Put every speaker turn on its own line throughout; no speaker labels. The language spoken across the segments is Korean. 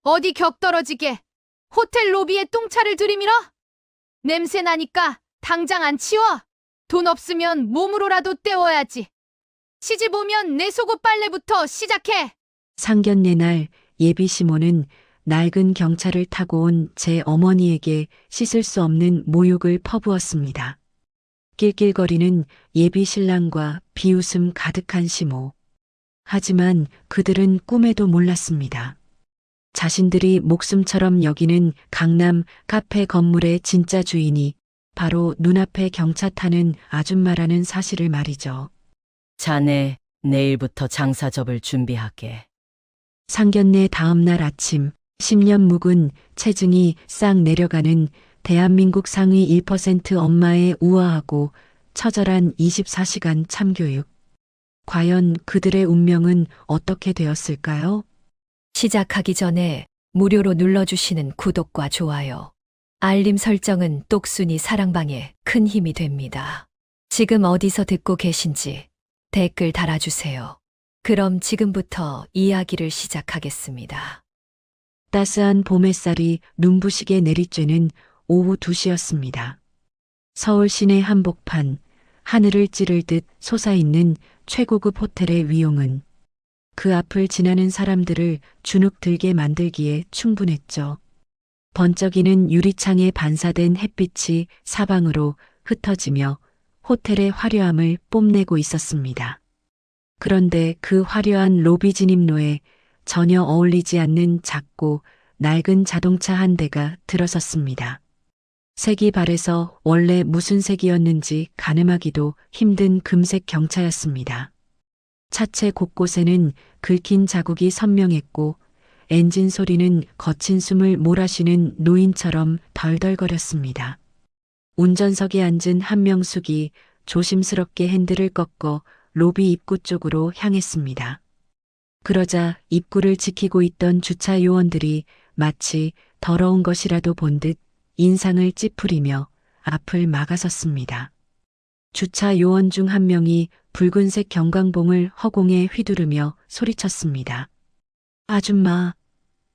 어디 격떨어지게 호텔 로비에 똥차를 들이밀어? 냄새 나니까 당장 안 치워. 돈 없으면 몸으로라도 때워야지. 시집 오면 내 속옷 빨래부터 시작해.
상견례 날 예비 시모는 낡은 경차를 타고 온 제 어머니에게 씻을 수 없는 모욕을 퍼부었습니다. 낄낄거리는 예비 신랑과 비웃음 가득한 시모. 하지만 그들은 꿈에도 몰랐습니다. 자신들이 목숨처럼 여기는 강남 카페 건물의 진짜 주인이 바로 눈앞에 경차 타는 아줌마라는 사실을 말이죠.
자네, 내일부터 장사 접을 준비하게.
상견례 다음 날 아침 10년 묵은 체중이 싹 내려가는 대한민국 상위 1% 엄마의 우아하고 처절한 24시간 참교육. 과연 그들의 운명은 어떻게 되었을까요?
시작하기 전에 무료로 눌러주시는 구독과 좋아요, 알림 설정은 똑순이 사랑방에 큰 힘이 됩니다. 지금 어디서 듣고 계신지 댓글 달아주세요. 그럼 지금부터 이야기를 시작하겠습니다.
따스한 봄 햇살이 눈부시게 내리쬐는 오후 2시였습니다. 서울 시내 한복판, 하늘을 찌를 듯 솟아있는 최고급 호텔의 위용은 그 앞을 지나는 사람들을 주눅 들게 만들기에 충분했죠. 번쩍이는 유리창에 반사된 햇빛이 사방으로 흩어지며 호텔의 화려함을 뽐내고 있었습니다. 그런데 그 화려한 로비 진입로에 전혀 어울리지 않는 작고 낡은 자동차 한 대가 들어섰습니다. 색이 바래서 원래 무슨 색이었는지 가늠하기도 힘든 금색 경차였습니다. 차체 곳곳에는 긁힌 자국이 선명했고 엔진 소리는 거친 숨을 몰아쉬는 노인처럼 덜덜거렸습니다. 운전석에 앉은 한명숙이 조심스럽게 핸들을 꺾어 로비 입구 쪽으로 향했습니다. 그러자 입구를 지키고 있던 주차 요원들이 마치 더러운 것이라도 본 듯 인상을 찌푸리며 앞을 막아섰습니다. 주차 요원 중 한 명이 붉은색 경광봉을 허공에 휘두르며 소리쳤습니다. 아줌마,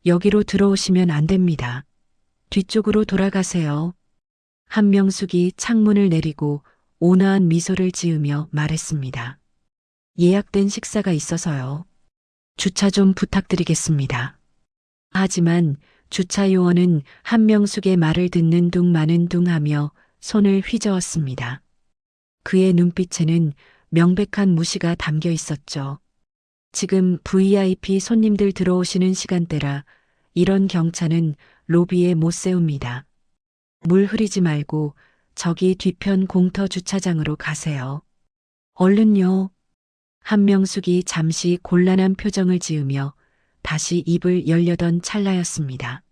여기로 들어오시면 안 됩니다. 뒤쪽으로 돌아가세요. 한명숙이 창문을 내리고 온화한 미소를 지으며 말했습니다. 예약된 식사가 있어서요. 주차 좀 부탁드리겠습니다. 하지만 주차 요원은 한명숙의 말을 듣는 둥 마는 둥 하며 손을 휘저었습니다. 그의 눈빛에는 명백한 무시가 담겨 있었죠. 지금 VIP 손님들 들어오시는 시간대라 이런 경차는 로비에 못 세웁니다. 물 흐리지 말고 저기 뒤편 공터 주차장으로 가세요. 얼른요. 한명숙이 잠시 곤란한 표정을 지으며 다시 입을 열려던 찰나였습니다.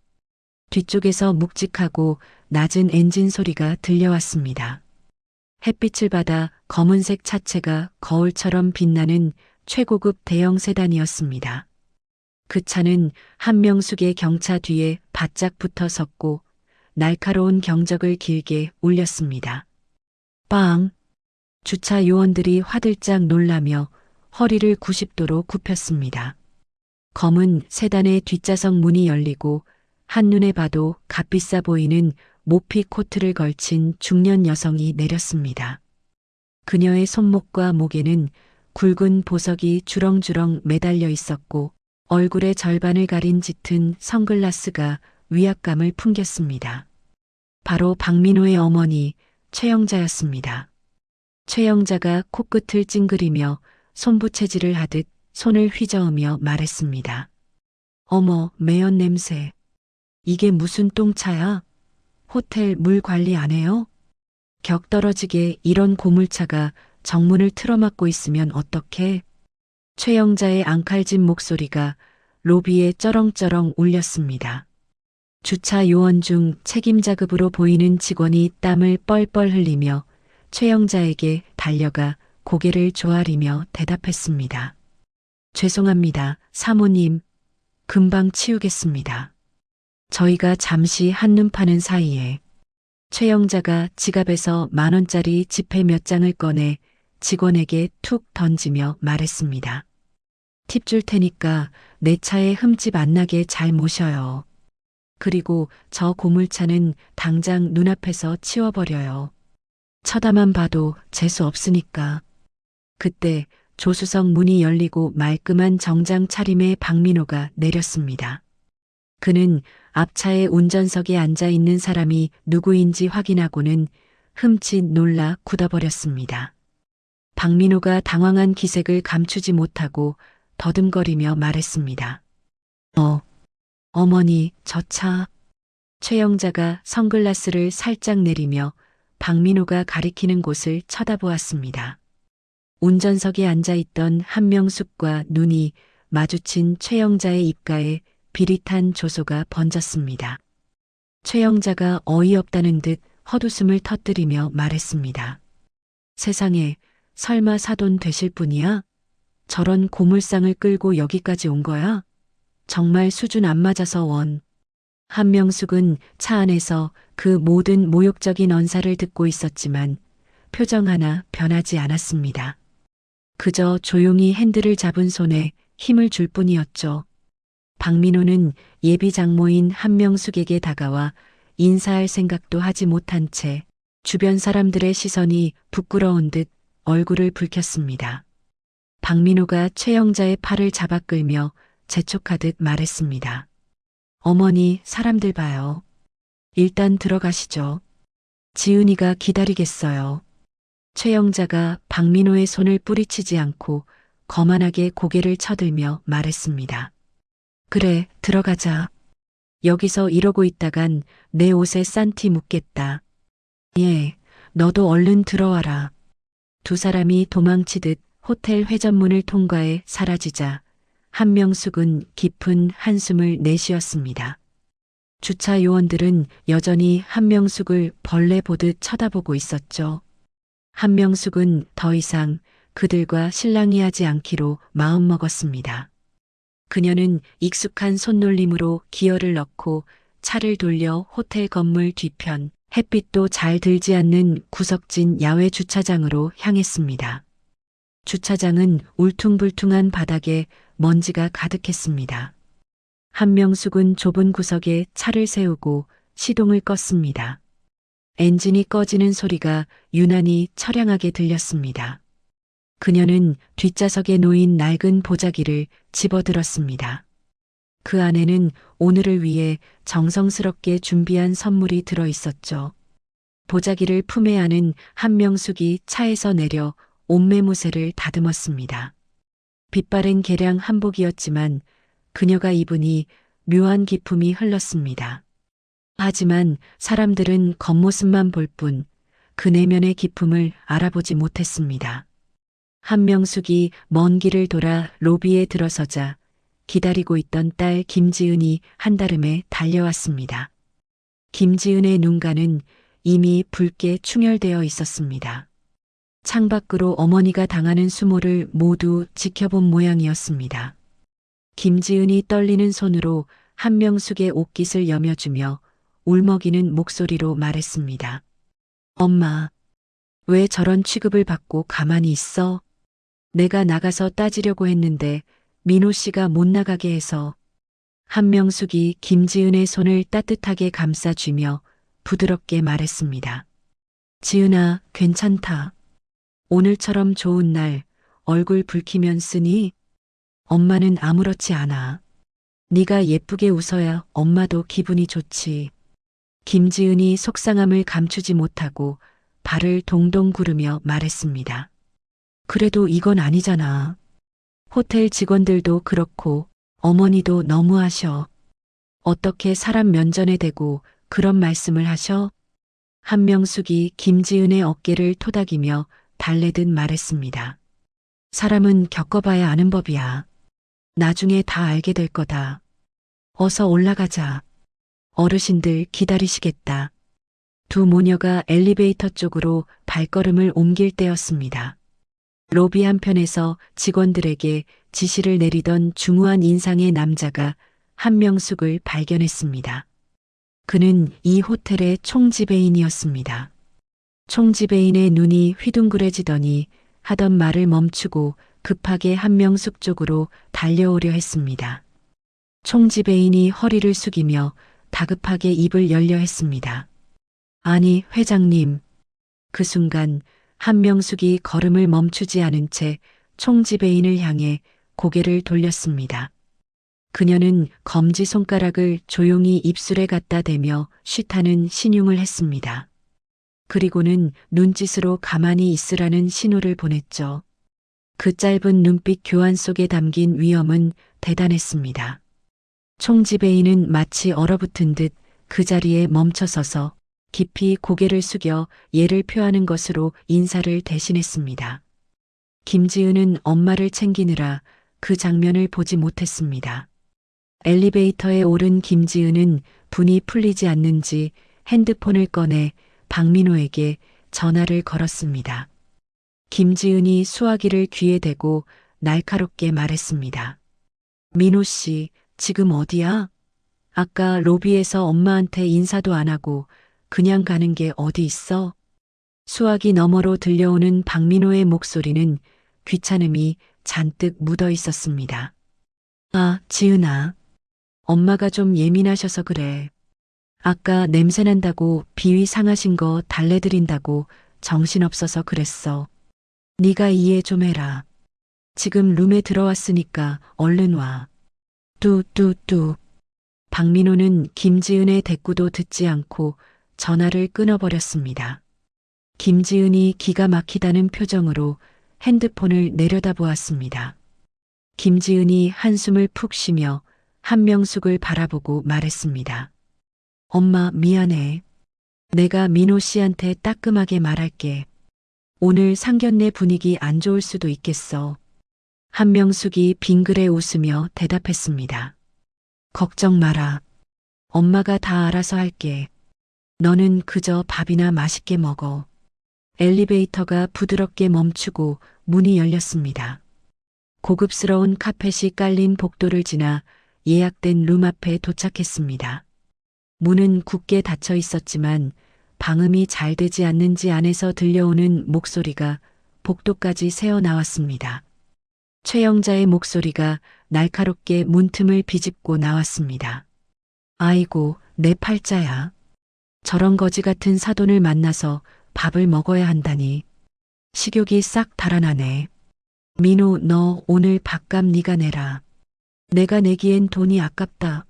뒤쪽에서 묵직하고 낮은 엔진 소리가 들려왔습니다. 햇빛을 받아 검은색 차체가 거울처럼 빛나는 최고급 대형 세단이었습니다. 그 차는 한명숙의 경차 뒤에 바짝 붙어 섰고 날카로운 경적을 길게 울렸습니다. 빵! 주차 요원들이 화들짝 놀라며 허리를 90도로 굽혔습니다. 검은 세단의 뒷좌석 문이 열리고 한눈에 봐도 값비싸 보이는 모피 코트를 걸친 중년 여성이 내렸습니다. 그녀의 손목과 목에는 굵은 보석이 주렁주렁 매달려 있었고 얼굴의 절반을 가린 짙은 선글라스가 위압감을 풍겼습니다. 바로 박민호의 어머니 최영자였습니다. 최영자가 코끝을 찡그리며 손부채질을 하듯 손을 휘저으며 말했습니다. 어머, 매연 냄새. 이게 무슨 똥차야? 호텔 물 관리 안 해요? 격 떨어지게 이런 고물차가 정문을 틀어막고 있으면 어떡해? 최영자의 앙칼진 목소리가 로비에 쩌렁쩌렁 울렸습니다. 주차 요원 중 책임자급으로 보이는 직원이 땀을 뻘뻘 흘리며 최영자에게 달려가 고개를 조아리며 대답했습니다. 죄송합니다, 사모님. 금방 치우겠습니다. 저희가 잠시 한눈 파는 사이에 최영자가 지갑에서 10,000원짜리 지폐 몇 장을 꺼내 직원에게 툭 던지며 말했습니다. 팁 줄 테니까 내 차에 흠집 안 나게 잘 모셔요. 그리고 저 고물차는 당장 눈앞에서 치워버려요. 쳐다만 봐도 재수 없으니까. 그때 조수석 문이 열리고 말끔한 정장 차림의 박민호가 내렸습니다. 그는 앞차의 운전석에 앉아 있는 사람이 누구인지 확인하고는 흠칫 놀라 굳어버렸습니다. 박민호가 당황한 기색을 감추지 못하고 더듬거리며 말했습니다. 어머니, 저 차. 최영자가 선글라스를 살짝 내리며 박민호가 가리키는 곳을 쳐다보았습니다. 운전석에 앉아있던 한명숙과 눈이 마주친 최영자의 입가에 비릿한 조소가 번졌습니다. 최영자가 어이없다는 듯 헛웃음을 터뜨리며 말했습니다. 세상에, 설마 사돈 되실 분이야? 저런 고물상을 끌고 여기까지 온 거야? 정말 수준 안 맞아서 원. 한명숙은 차 안에서 그 모든 모욕적인 언사를 듣고 있었지만 표정 하나 변하지 않았습니다. 그저 조용히 핸들을 잡은 손에 힘을 줄 뿐이었죠. 박민호는 예비 장모인 한명숙에게 다가와 인사할 생각도 하지 못한 채 주변 사람들의 시선이 부끄러운 듯 얼굴을 붉혔습니다. 박민호가 최영자의 팔을 잡아 끌며 재촉하듯 말했습니다. 어머니, 사람들 봐요. 일단 들어가시죠. 지은이가 기다리겠어요. 최영자가 박민호의 손을 뿌리치지 않고 거만하게 고개를 쳐들며 말했습니다. 그래, 들어가자. 여기서 이러고 있다간 내 옷에 싼티 묻겠다. 예, 너도 얼른 들어와라. 두 사람이 도망치듯 호텔 회전문을 통과해 사라지자 한명숙은 깊은 한숨을 내쉬었습니다. 주차 요원들은 여전히 한명숙을 벌레 보듯 쳐다보고 있었죠. 한명숙은 더 이상 그들과 실랑이하지 않기로 마음먹었습니다. 그녀는 익숙한 손놀림으로 기어를 넣고 차를 돌려 호텔 건물 뒤편 햇빛도 잘 들지 않는 구석진 야외 주차장으로 향했습니다. 주차장은 울퉁불퉁한 바닥에 먼지가 가득했습니다. 한명숙은 좁은 구석에 차를 세우고 시동을 껐습니다. 엔진이 꺼지는 소리가 유난히 처량하게 들렸습니다. 그녀는 뒷좌석에 놓인 낡은 보자기를 집어들었습니다. 그 안에는 오늘을 위해 정성스럽게 준비한 선물이 들어 있었죠. 보자기를 품에 안은 한명숙이 차에서 내려 옷매무새를 다듬었습니다. 빛바랜 개량 한복이었지만 그녀가 입으니 묘한 기품이 흘렀습니다. 하지만 사람들은 겉모습만 볼 뿐 그 내면의 기품을 알아보지 못했습니다. 한명숙이 먼 길을 돌아 로비에 들어서자 기다리고 있던 딸 김지은이 한달음에 달려왔습니다. 김지은의 눈가는 이미 붉게 충혈되어 있었습니다. 창밖으로 어머니가 당하는 수모를 모두 지켜본 모양이었습니다. 김지은이 떨리는 손으로 한명숙의 옷깃을 여며주며 울먹이는 목소리로 말했습니다. 엄마, 왜 저런 취급을 받고 가만히 있어? 내가 나가서 따지려고 했는데 민호 씨가 못 나가게 해서. 한명숙이 김지은의 손을 따뜻하게 감싸쥐며 부드럽게 말했습니다. 지은아, 괜찮다. 오늘처럼 좋은 날 얼굴 붉히면 쓰니? 엄마는 아무렇지 않아. 네가 예쁘게 웃어야 엄마도 기분이 좋지. 김지은이 속상함을 감추지 못하고 발을 동동 구르며 말했습니다. 그래도 이건 아니잖아. 호텔 직원들도 그렇고 어머니도 너무하셔. 어떻게 사람 면전에 대고 그런 말씀을 하셔? 한명숙이 김지은의 어깨를 토닥이며 달래듯 말했습니다. 사람은 겪어봐야 아는 법이야. 나중에 다 알게 될 거다. 어서 올라가자. 어르신들 기다리시겠다. 두 모녀가 엘리베이터 쪽으로 발걸음을 옮길 때였습니다. 로비 한편에서 직원들에게 지시를 내리던 중후한 인상의 남자가 한명숙을 발견했습니다. 그는 이 호텔의 총지배인이었습니다. 총지배인의 눈이 휘둥그레지더니 하던 말을 멈추고 급하게 한명숙 쪽으로 달려오려 했습니다. 총지배인이 허리를 숙이며 다급하게 입을 열려 했습니다. 아니, 회장님. 그 순간 한명숙이 걸음을 멈추지 않은 채 총지배인을 향해 고개를 돌렸습니다. 그녀는 검지손가락을 조용히 입술에 갖다 대며 쉿하는 신용을 했습니다. 그리고는 눈짓으로 가만히 있으라는 신호를 보냈죠. 그 짧은 눈빛 교환 속에 담긴 위험은 대단했습니다. 총지배인은 마치 얼어붙은 듯 그 자리에 멈춰서서 깊이 고개를 숙여 예를 표하는 것으로 인사를 대신했습니다. 김지은은 엄마를 챙기느라 그 장면을 보지 못했습니다. 엘리베이터에 오른 김지은은 분이 풀리지 않는지 핸드폰을 꺼내 박민호에게 전화를 걸었습니다. 김지은이 수화기를 귀에 대고 날카롭게 말했습니다. 민호 씨, 지금 어디야? 아까 로비에서 엄마한테 인사도 안 하고 그냥 가는 게 어디 있어? 수화기 너머로 들려오는 박민호의 목소리는 귀찮음이 잔뜩 묻어 있었습니다. 아, 지은아. 엄마가 좀 예민하셔서 그래. 아까 냄새난다고 비위 상하신 거 달래드린다고 정신없어서 그랬어. 네가 이해 좀 해라. 지금 룸에 들어왔으니까 얼른 와. 뚜뚜뚜. 박민호는 김지은의 대꾸도 듣지 않고 전화를 끊어버렸습니다. 김지은이 기가 막히다는 표정으로 핸드폰을 내려다보았습니다. 김지은이 한숨을 푹 쉬며 한명숙을 바라보고 말했습니다. 엄마, 미안해. 내가 민호 씨한테 따끔하게 말할게. 오늘 상견례 분위기 안 좋을 수도 있겠어. 한명숙이 빙그레 웃으며 대답했습니다. 걱정 마라. 엄마가 다 알아서 할게. 너는 그저 밥이나 맛있게 먹어. 엘리베이터가 부드럽게 멈추고 문이 열렸습니다. 고급스러운 카펫이 깔린 복도를 지나 예약된 룸 앞에 도착했습니다. 문은 굳게 닫혀 있었지만 방음이 잘 되지 않는지 안에서 들려오는 목소리가 복도까지 새어 나왔습니다. 최영자의 목소리가 날카롭게 문틈을 비집고 나왔습니다. 아이고, 내 팔자야. 저런 거지 같은 사돈을 만나서 밥을 먹어야 한다니. 식욕이 싹 달아나네. 민호, 너 오늘 밥값 네가 내라. 내가 내기엔 돈이 아깝다.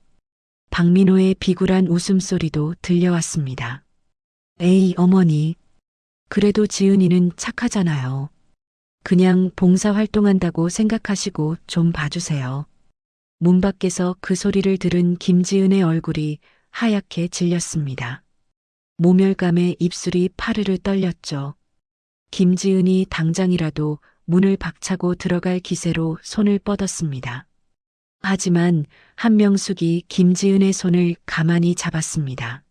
박민호의 비굴한 웃음소리도 들려왔습니다. 에이, 어머니. 그래도 지은이는 착하잖아요. 그냥 봉사활동한다고 생각하시고 좀 봐주세요. 문 밖에서 그 소리를 들은 김지은의 얼굴이 하얗게 질렸습니다. 모멸감에 입술이 파르르 떨렸죠. 김지은이 당장이라도 문을 박차고 들어갈 기세로 손을 뻗었습니다. 하지만 한명숙이 김지은의 손을 가만히 잡았습니다.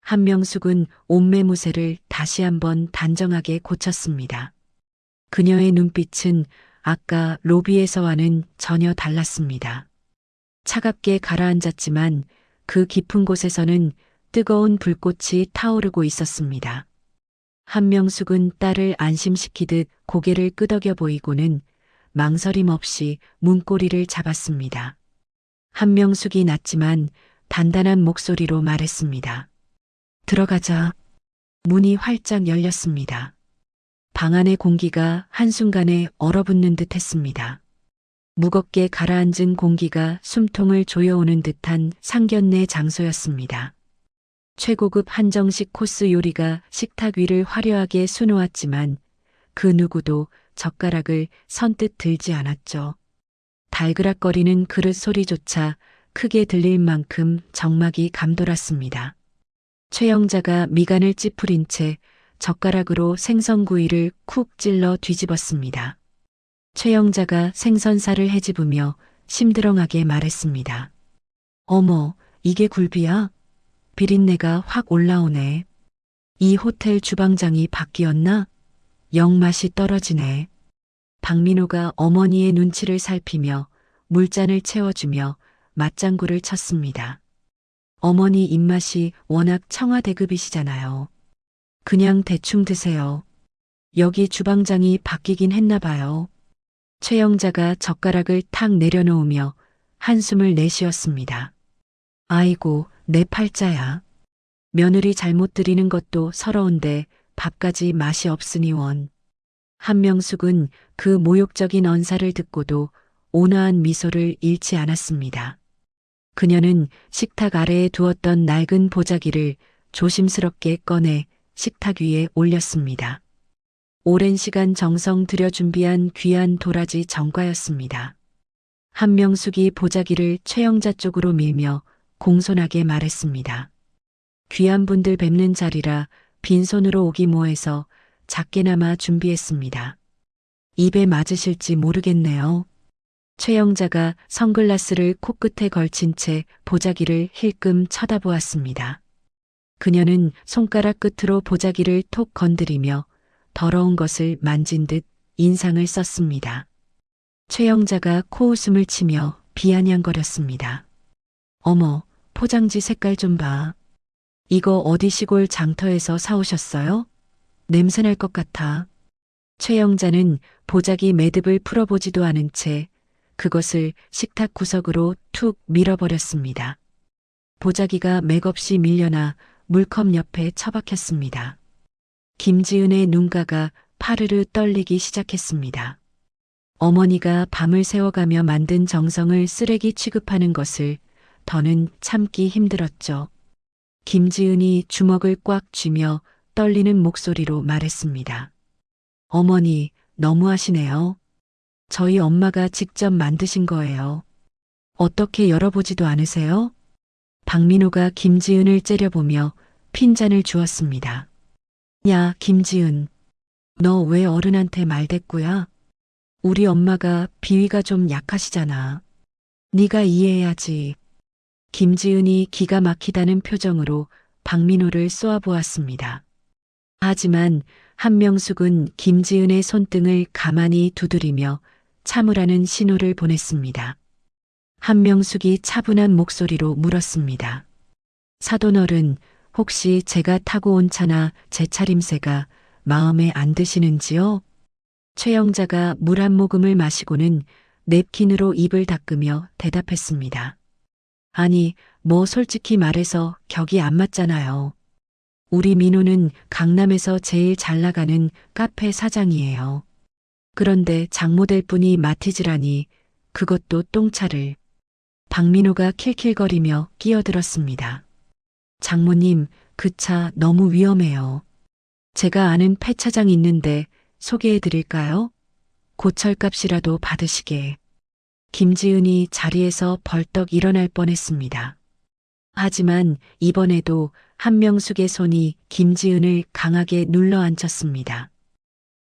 한명숙은 옷매무새를 다시 한번 단정하게 고쳤습니다. 그녀의 눈빛은 아까 로비에서와는 전혀 달랐습니다. 차갑게 가라앉았지만 그 깊은 곳에서는 뜨거운 불꽃이 타오르고 있었습니다. 한명숙은 딸을 안심시키듯 고개를 끄덕여 보이고는 망설임 없이 문고리를 잡았습니다. 한명숙이 낮지만 단단한 목소리로 말했습니다. 들어가자. 문이 활짝 열렸습니다. 방 안의 공기가 한순간에 얼어붙는 듯 했습니다. 무겁게 가라앉은 공기가 숨통을 조여오는 듯한 상견례 장소였습니다. 최고급 한정식 코스 요리가 식탁 위를 화려하게 수놓았지만 그 누구도 젓가락을 선뜻 들지 않았죠. 달그락거리는 그릇 소리조차 크게 들릴 만큼 정막이 감돌았습니다. 최영자가 미간을 찌푸린 채 젓가락으로 생선구이를 쿡 찔러 뒤집었습니다. 최영자가 생선살을 헤집으며 심드렁하게 말했습니다. 어머, 이게 굴비야? 비린내가 확 올라오네. 이 호텔 주방장이 바뀌었나? 영 맛이 떨어지네. 박민호가 어머니의 눈치를 살피며 물잔을 채워주며 맞장구를 쳤습니다. 어머니 입맛이 워낙 청와대급이시잖아요. 그냥 대충 드세요. 여기 주방장이 바뀌긴 했나 봐요. 최영자가 젓가락을 탁 내려놓으며 한숨을 내쉬었습니다. 아이고, 내 팔자야. 며느리 잘못 들이는 것도 서러운데 밥까지 맛이 없으니 원. 한명숙은 그 모욕적인 언사를 듣고도 온화한 미소를 잃지 않았습니다. 그녀는 식탁 아래에 두었던 낡은 보자기를 조심스럽게 꺼내 식탁 위에 올렸습니다. 오랜 시간 정성 들여 준비한 귀한 도라지 정과였습니다. 한명숙이 보자기를 최영자 쪽으로 밀며 공손하게 말했습니다. 귀한 분들 뵙는 자리라 빈손으로 오기 뭐해서 작게나마 준비했습니다. 입에 맞으실지 모르겠네요. 최영자가 선글라스를 코끝에 걸친 채 보자기를 힐끔 쳐다보았습니다. 그녀는 손가락 끝으로 보자기를 톡 건드리며 더러운 것을 만진 듯 인상을 썼습니다. 최영자가 코웃음을 치며 비아냥거렸습니다. 어머, 포장지 색깔 좀 봐. 이거 어디 시골 장터에서 사오셨어요? 냄새날 것 같아. 최영자는 보자기 매듭을 풀어보지도 않은 채 그것을 식탁 구석으로 툭 밀어버렸습니다. 보자기가 맥없이 밀려나 물컵 옆에 처박혔습니다. 김지은의 눈가가 파르르 떨리기 시작했습니다. 어머니가 밤을 새워가며 만든 정성을 쓰레기 취급하는 것을 더는 참기 힘들었죠. 김지은이 주먹을 꽉 쥐며 떨리는 목소리로 말했습니다. 어머니, 너무하시네요. 저희 엄마가 직접 만드신 거예요. 어떻게 열어보지도 않으세요? 박민호가 김지은을 째려보며 핀잔을 주었습니다. 야, 김지은. 너 왜 어른한테 말대꾸야? 우리 엄마가 비위가 좀 약하시잖아. 네가 이해해야지. 김지은이 기가 막히다는 표정으로 박민호를 쏘아보았습니다. 하지만 한명숙은 김지은의 손등을 가만히 두드리며 참으라는 신호를 보냈습니다. 한명숙이 차분한 목소리로 물었습니다. 사돈어른, 혹시 제가 타고 온 차나 제 차림새가 마음에 안 드시는지요? 최영자가 물 한 모금을 마시고는 냅킨으로 입을 닦으며 대답했습니다. 아니, 뭐 솔직히 말해서 격이 안 맞잖아요. 우리 민호는 강남에서 제일 잘 나가는 카페 사장이에요. 그런데 장모될 분이 마티즈라니 그것도 똥차를. 박민호가 킬킬거리며 끼어들었습니다. 장모님, 그 차 너무 위험해요. 제가 아는 폐차장 있는데 소개해 드릴까요? 고철값이라도 받으시게. 김지은이 자리에서 벌떡 일어날 뻔했습니다. 하지만 이번에도 한명숙의 손이 김지은을 강하게 눌러 앉혔습니다.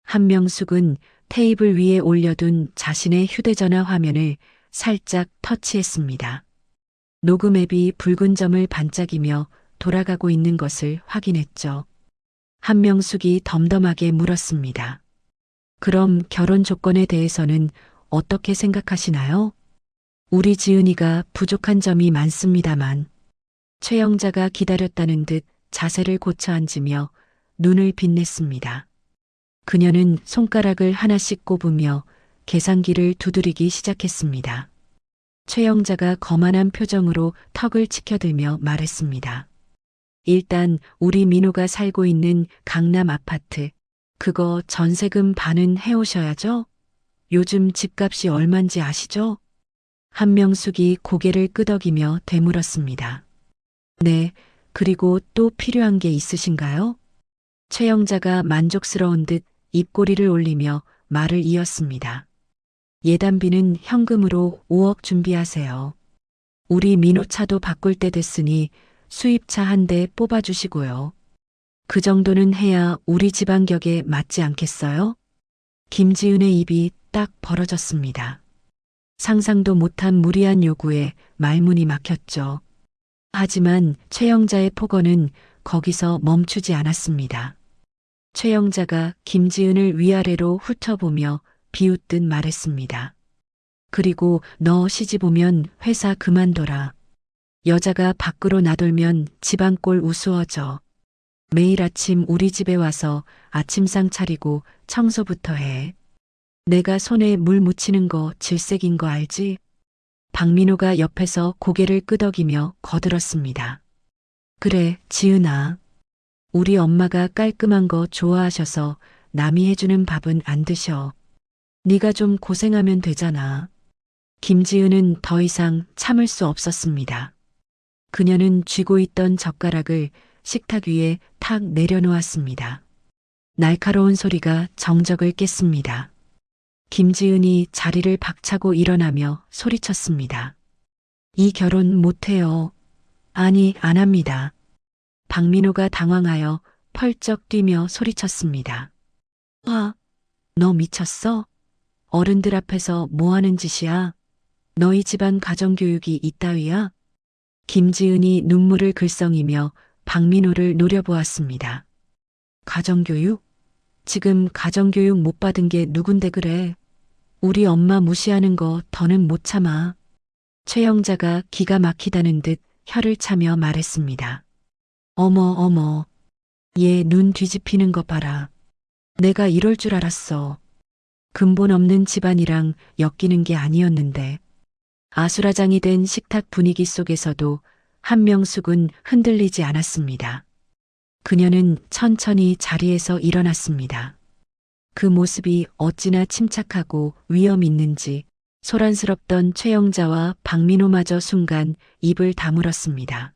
한명숙은 테이블 위에 올려둔 자신의 휴대전화 화면을 살짝 터치했습니다. 녹음 앱이 붉은 점을 반짝이며 돌아가고 있는 것을 확인했죠. 한명숙이 덤덤하게 물었습니다. 그럼 결혼 조건에 대해서는 어떻게 생각하시나요? 우리 지은이가 부족한 점이 많습니다만. 최영자가 기다렸다는 듯 자세를 고쳐 앉으며 눈을 빛냈습니다. 그녀는 손가락을 하나씩 꼽으며 계산기를 두드리기 시작했습니다. 최영자가 거만한 표정으로 턱을 치켜들며 말했습니다. 일단 우리 민호가 살고 있는 강남 아파트, 그거 전세금 반은 해오셔야죠? 요즘 집값이 얼만지 아시죠? 한명숙이 고개를 끄덕이며 되물었습니다. 네, 그리고 또 필요한 게 있으신가요? 최영자가 만족스러운 듯 입꼬리를 올리며 말을 이었습니다. 예단비는 현금으로 5억 준비하세요. 우리 민호 차도 바꿀 때 됐으니 수입차 한 대 뽑아주시고요. 그 정도는 해야 우리 집안 격에 맞지 않겠어요? 김지은의 입이 딱 벌어졌습니다. 상상도 못한 무리한 요구에 말문이 막혔죠. 하지만 최영자의 폭언은 거기서 멈추지 않았습니다. 최영자가 김지은을 위아래로 훑어보며 비웃듯 말했습니다. 그리고 너 시집 오면 회사 그만둬라. 여자가 밖으로 나돌면 집안 꼴 우스워져. 매일 아침 우리 집에 와서 아침상 차리고 청소부터 해. 내가 손에 물 묻히는 거 질색인 거 알지? 박민호가 옆에서 고개를 끄덕이며 거들었습니다. 그래, 지은아. 우리 엄마가 깔끔한 거 좋아하셔서 남이 해주는 밥은 안 드셔. 네가 좀 고생하면 되잖아. 김지은은 더 이상 참을 수 없었습니다. 그녀는 쥐고 있던 젓가락을 식탁 위에 탁 내려놓았습니다. 날카로운 소리가 정적을 깼습니다. 김지은이 자리를 박차고 일어나며 소리쳤습니다. 이 결혼 못해요. 아니, 안 합니다. 박민호가 당황하여 펄쩍 뛰며 소리쳤습니다. 아, 너 미쳤어? 어른들 앞에서 뭐 하는 짓이야? 너희 집안 가정교육이 이따위야? 김지은이 눈물을 글썽이며 박민호를 노려보았습니다. 가정교육? 지금 가정교육 못 받은 게 누군데 그래? 우리 엄마 무시하는 거 더는 못 참아. 최영자가 기가 막히다는 듯 혀를 차며 말했습니다. 어머, 얘 눈 뒤집히는 거 봐라. 내가 이럴 줄 알았어. 근본 없는 집안이랑 엮이는 게 아니었는데. 아수라장이 된 식탁 분위기 속에서도 한명숙은 흔들리지 않았습니다. 그녀는 천천히 자리에서 일어났습니다. 그 모습이 어찌나 침착하고 위험 있는지 소란스럽던 최영자와 박민호마저 순간 입을 다물었습니다.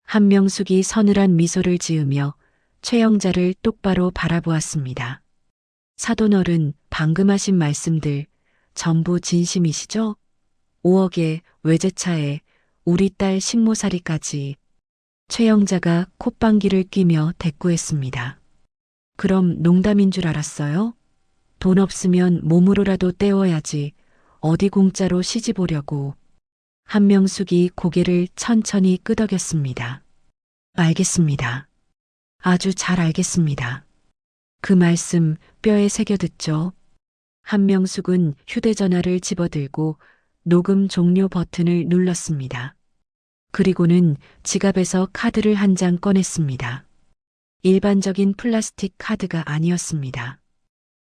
한명숙이 서늘한 미소를 지으며 최영자를 똑바로 바라보았습니다. 사돈어른, 방금 하신 말씀들 전부 진심이시죠? 5억에 외제차에 우리 딸 식모살이까지. 최영자가 콧방귀를 뀌며 대꾸했습니다. 그럼 농담인 줄 알았어요? 돈 없으면 몸으로라도 때워야지. 어디 공짜로 시집 오려고. 한명숙이 고개를 천천히 끄덕였습니다. 알겠습니다. 아주 잘 알겠습니다. 그 말씀 뼈에 새겨듣죠. 한명숙은 휴대전화를 집어들고 녹음 종료 버튼을 눌렀습니다. 그리고는 지갑에서 카드를 한 장 꺼냈습니다. 일반적인 플라스틱 카드가 아니었습니다.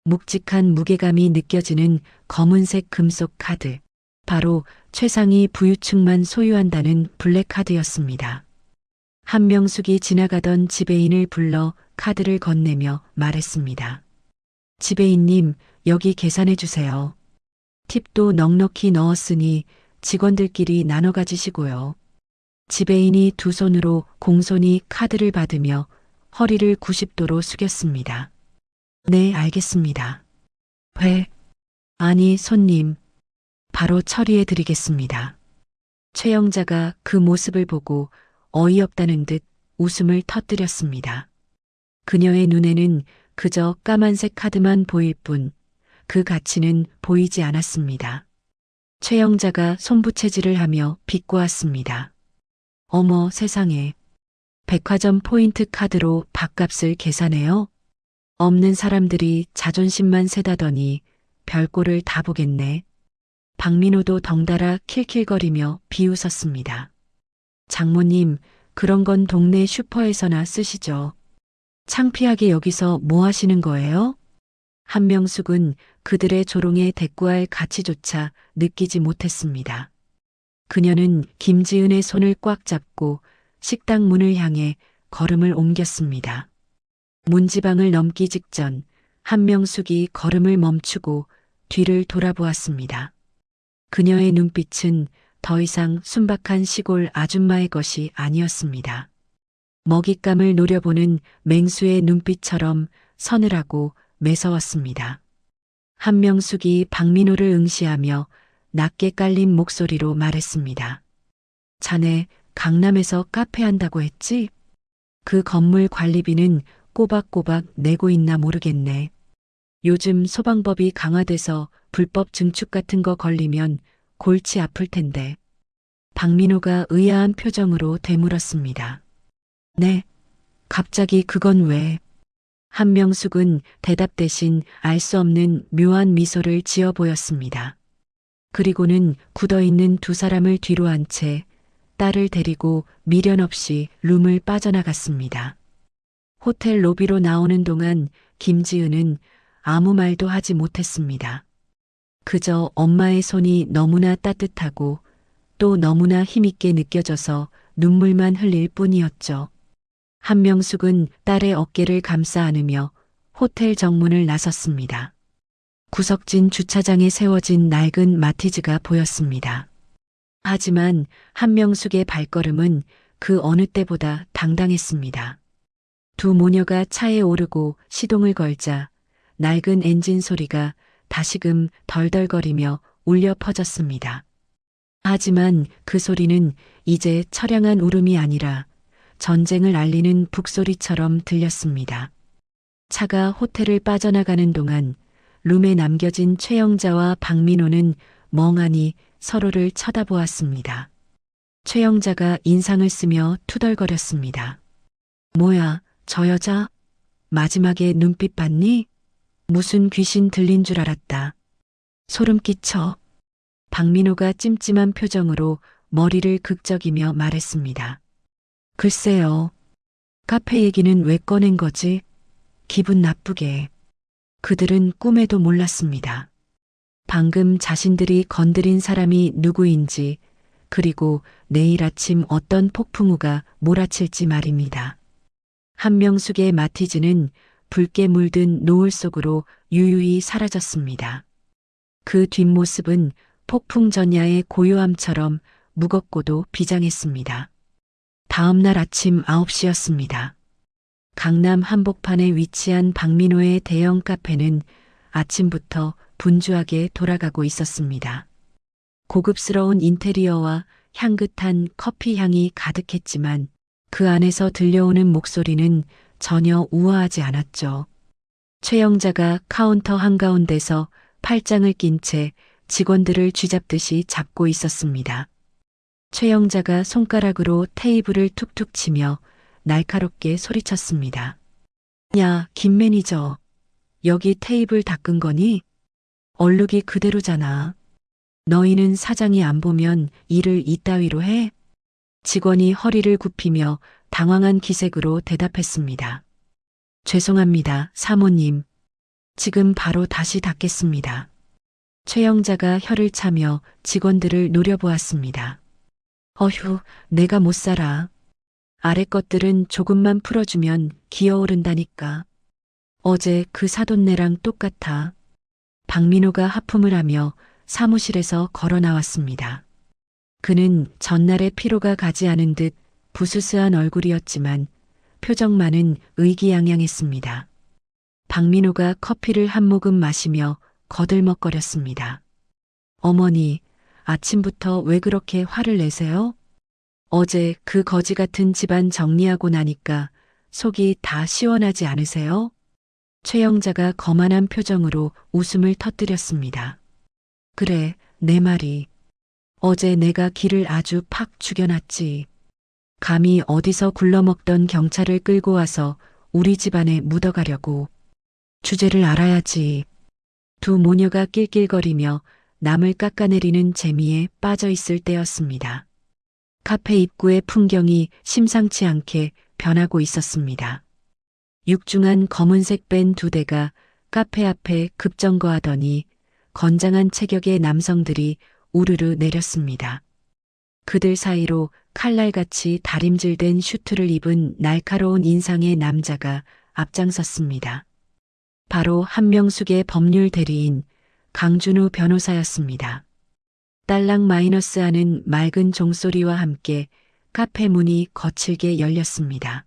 묵직한 무게감이 느껴지는 검은색 금속 카드. 바로 최상위 부유층만 소유한다는 블랙카드였습니다. 한명숙이 지나가던 지배인을 불러 카드를 건네며 말했습니다. 지배인님, 여기 계산해 주세요. 팁도 넉넉히 넣었으니 직원들끼리 나눠 가지시고요. 지배인이 두 손으로 공손히 카드를 받으며 허리를 90도로 숙였습니다. 네, 알겠습니다. 아니, 손님. 바로 처리해 드리겠습니다. 최영자가 그 모습을 보고 어이없다는 듯 웃음을 터뜨렸습니다. 그녀의 눈에는 그저 까만색 카드만 보일 뿐 그 가치는 보이지 않았습니다. 최영자가 손부채질을 하며 비꼬았습니다. 어머 세상에. 백화점 포인트 카드로 밥값을 계산해요? 없는 사람들이 자존심만 세다더니 별꼴을 다 보겠네. 박민호도 덩달아 킬킬거리며 비웃었습니다. 장모님, 그런 건 동네 슈퍼에서나 쓰시죠. 창피하게 여기서 뭐 하시는 거예요? 한명숙은 그들의 조롱에 대꾸할 가치조차 느끼지 못했습니다. 그녀는 김지은의 손을 꽉 잡고 식당 문을 향해 걸음을 옮겼습니다. 문지방을 넘기 직전 한명숙이 걸음을 멈추고 뒤를 돌아보았습니다. 그녀의 눈빛은 더 이상 순박한 시골 아줌마의 것이 아니었습니다. 먹잇감을 노려보는 맹수의 눈빛처럼 서늘하고 매서웠습니다. 한명숙이 박민호를 응시하며 낮게 깔린 목소리로 말했습니다. 자네 강남에서 카페 한다고 했지? 그 건물 관리비는 꼬박꼬박 내고 있나 모르겠네. 요즘 소방법이 강화돼서 불법 증축 같은 거 걸리면 골치 아플 텐데. 박민호가 의아한 표정으로 되물었습니다. 네, 갑자기 그건 왜? 한명숙은 대답 대신 알 수 없는 묘한 미소를 지어 보였습니다. 그리고는 굳어있는 두 사람을 뒤로 한 채 딸을 데리고 미련 없이 룸을 빠져나갔습니다. 호텔 로비로 나오는 동안 김지은은 아무 말도 하지 못했습니다. 그저 엄마의 손이 너무나 따뜻하고 또 너무나 힘있게 느껴져서 눈물만 흘릴 뿐이었죠. 한명숙은 딸의 어깨를 감싸 안으며 호텔 정문을 나섰습니다. 구석진 주차장에 세워진 낡은 마티즈가 보였습니다. 하지만 한명숙의 발걸음은 그 어느 때보다 당당했습니다. 두 모녀가 차에 오르고 시동을 걸자 낡은 엔진 소리가 다시금 덜덜거리며 울려 퍼졌습니다. 하지만 그 소리는 이제 처량한 울음이 아니라 전쟁을 알리는 북소리처럼 들렸습니다. 차가 호텔을 빠져나가는 동안 룸에 남겨진 최영자와 박민호는 멍하니 서로를 쳐다보았습니다. 최영자가 인상을 쓰며 투덜거렸습니다. 뭐야, 저 여자? 마지막에 눈빛 봤니? 무슨 귀신 들린 줄 알았다. 소름 끼쳐. 박민호가 찜찜한 표정으로 머리를 극적이며 말했습니다. 글쎄요. 카페 얘기는 왜 꺼낸 거지? 기분 나쁘게. 그들은 꿈에도 몰랐습니다. 방금 자신들이 건드린 사람이 누구인지, 그리고 내일 아침 어떤 폭풍우가 몰아칠지 말입니다. 한명숙의 마티즈는 붉게 물든 노을 속으로 유유히 사라졌습니다. 그 뒷모습은 폭풍 전야의 고요함처럼 무겁고도 비장했습니다. 다음 날 아침 9시였습니다. 강남 한복판에 위치한 박민호의 대형 카페는 아침부터 분주하게 돌아가고 있었습니다. 고급스러운 인테리어와 향긋한 커피 향이 가득했지만 그 안에서 들려오는 목소리는 전혀 우아하지 않았죠. 최영자가 카운터 한가운데서 팔짱을 낀 채 직원들을 쥐잡듯이 잡고 있었습니다. 최영자가 손가락으로 테이블을 툭툭 치며 날카롭게 소리쳤습니다. 야, 김 매니저. 여기 테이블 닦은 거니? 얼룩이 그대로잖아. 너희는 사장이 안 보면 일을 이따위로 해? 직원이 허리를 굽히며 당황한 기색으로 대답했습니다. 죄송합니다, 사모님. 지금 바로 다시 닦겠습니다. 최영자가 혀를 차며 직원들을 노려보았습니다. 어휴, 내가 못 살아. 아래 것들은 조금만 풀어주면 기어오른다니까. 어제 그 사돈네랑 똑같아. 박민호가 하품을 하며 사무실에서 걸어 나왔습니다. 그는 전날의 피로가 가지 않은 듯 부스스한 얼굴이었지만 표정만은 의기양양했습니다. 박민호가 커피를 한 모금 마시며 거들먹거렸습니다. 어머니, 아침부터 왜 그렇게 화를 내세요? 어제 그 거지 같은 집안 정리하고 나니까 속이 다 시원하지 않으세요? 최영자가 거만한 표정으로 웃음을 터뜨렸습니다. 그래, 내 말이. 어제 내가 기를 아주 팍 죽여놨지. 감히 어디서 굴러먹던 경찰을 끌고 와서 우리 집안에 묻어가려고. 주제를 알아야지. 두 모녀가 낄낄거리며 남을 깎아내리는 재미에 빠져 있을 때였습니다. 카페 입구의 풍경이 심상치 않게 변하고 있었습니다. 육중한 검은색 밴 2대가 카페 앞에 급정거하더니 건장한 체격의 남성들이 우르르 내렸습니다. 그들 사이로 칼날같이 다림질된 슈트를 입은 날카로운 인상의 남자가 앞장섰습니다. 바로 한명숙의 법률 대리인 강준우 변호사였습니다. 딸랑 마이너스 하는 맑은 종소리와 함께 카페 문이 거칠게 열렸습니다.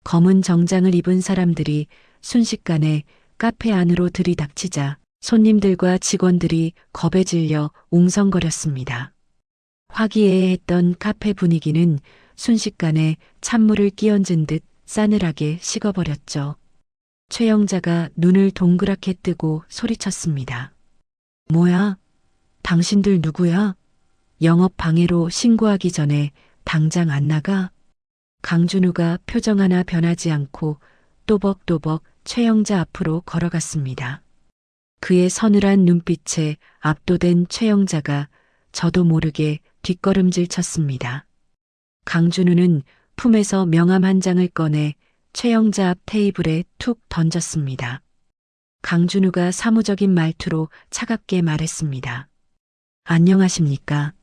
검은 정장을 입은 사람들이 순식간에 카페 안으로 들이닥치자 손님들과 직원들이 겁에 질려 웅성거렸습니다. 화기애애했던 카페 분위기는 순식간에 찬물을 끼얹은 듯 싸늘하게 식어버렸죠. 최영자가 눈을 동그랗게 뜨고 소리쳤습니다. 뭐야? 당신들 누구야? 영업 방해로 신고하기 전에 당장 안 나가? 강준우가 표정 하나 변하지 않고 또벅또벅 최영자 앞으로 걸어갔습니다. 그의 서늘한 눈빛에 압도된 최영자가 저도 모르게 뒷걸음질 쳤습니다. 강준우는 품에서 명함 한 장을 꺼내 최영자 앞 테이블에 툭 던졌습니다. 강준우가 사무적인 말투로 차갑게 말했습니다. 안녕하십니까?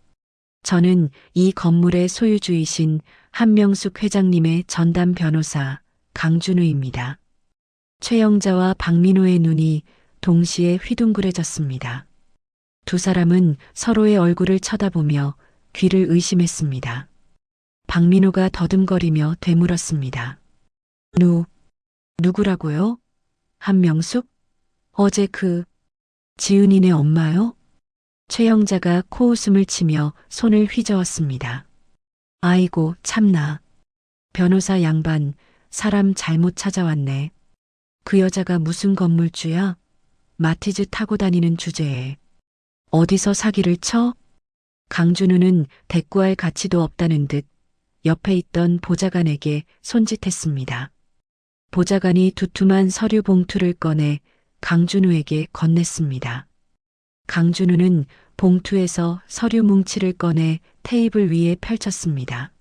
저는 이 건물의 소유주이신 한명숙 회장님의 전담 변호사 강준우입니다. 최영자와 박민호의 눈이 동시에 휘둥그레졌습니다. 두 사람은 서로의 얼굴을 쳐다보며 귀를 의심했습니다. 박민호가 더듬거리며 되물었습니다. 누구라고요? 한명숙? 어제 지은이네 엄마요? 최영자가 코웃음을 치며 손을 휘저었습니다. 아이고 참나. 변호사 양반, 사람 잘못 찾아왔네. 그 여자가 무슨 건물주야? 마티즈 타고 다니는 주제에. 어디서 사기를 쳐? 강준우는 대꾸할 가치도 없다는 듯 옆에 있던 보좌관에게 손짓했습니다. 보좌관이 두툼한 서류 봉투를 꺼내 강준우에게 건넸습니다. 강준우는 봉투에서 서류 뭉치를 꺼내 테이블 위에 펼쳤습니다.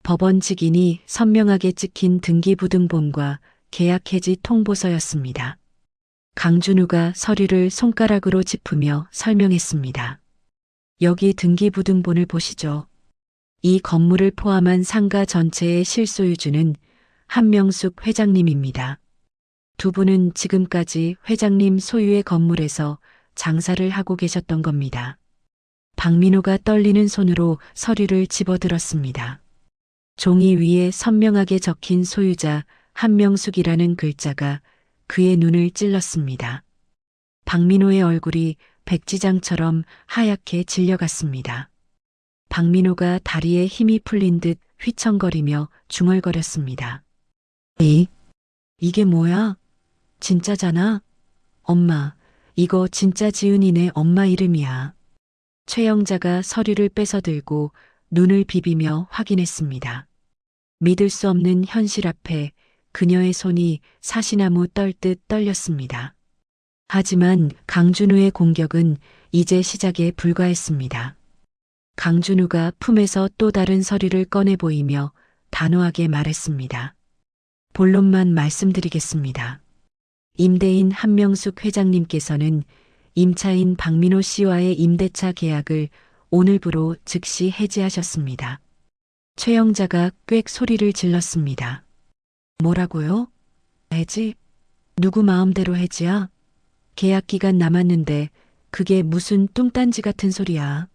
법원 직인이 선명하게 찍힌 등기부등본과 계약해지 통보서였습니다. 강준우가 서류를 손가락으로 짚으며 설명했습니다. 여기 등기부등본을 보시죠. 이 건물을 포함한 상가 전체의 실소유주는 한명숙 회장님입니다. 두 분은 지금까지 회장님 소유의 건물에서 장사를 하고 계셨던 겁니다. 박민호가 떨리는 손으로 서류를 집어들었습니다. 종이 위에 선명하게 적힌 소유자 한명숙이라는 글자가 그의 눈을 찔렀습니다. 박민호의 얼굴이 백지장처럼 하얗게 질려갔습니다. 박민호가 다리에 힘이 풀린 듯 휘청거리며 중얼거렸습니다. 이게 뭐야? 진짜잖아? 엄마, 이거 진짜 지은이네 엄마 이름이야. 최영자가 서류를 뺏어들고 눈을 비비며 확인했습니다. 믿을 수 없는 현실 앞에 그녀의 손이 사시나무 떨듯 떨렸습니다. 하지만 강준우의 공격은 이제 시작에 불과했습니다. 강준우가 품에서 또 다른 서류를 꺼내 보이며 단호하게 말했습니다. 본론만 말씀드리겠습니다. 임대인 한명숙 회장님께서는 임차인 박민호 씨와의 임대차 계약을 오늘부로 즉시 해지하셨습니다. 최영자가 꽥 소리를 질렀습니다. 뭐라고요? 해지? 누구 마음대로 해지야? 계약 기간 남았는데 그게 무슨 뚱딴지 같은 소리야.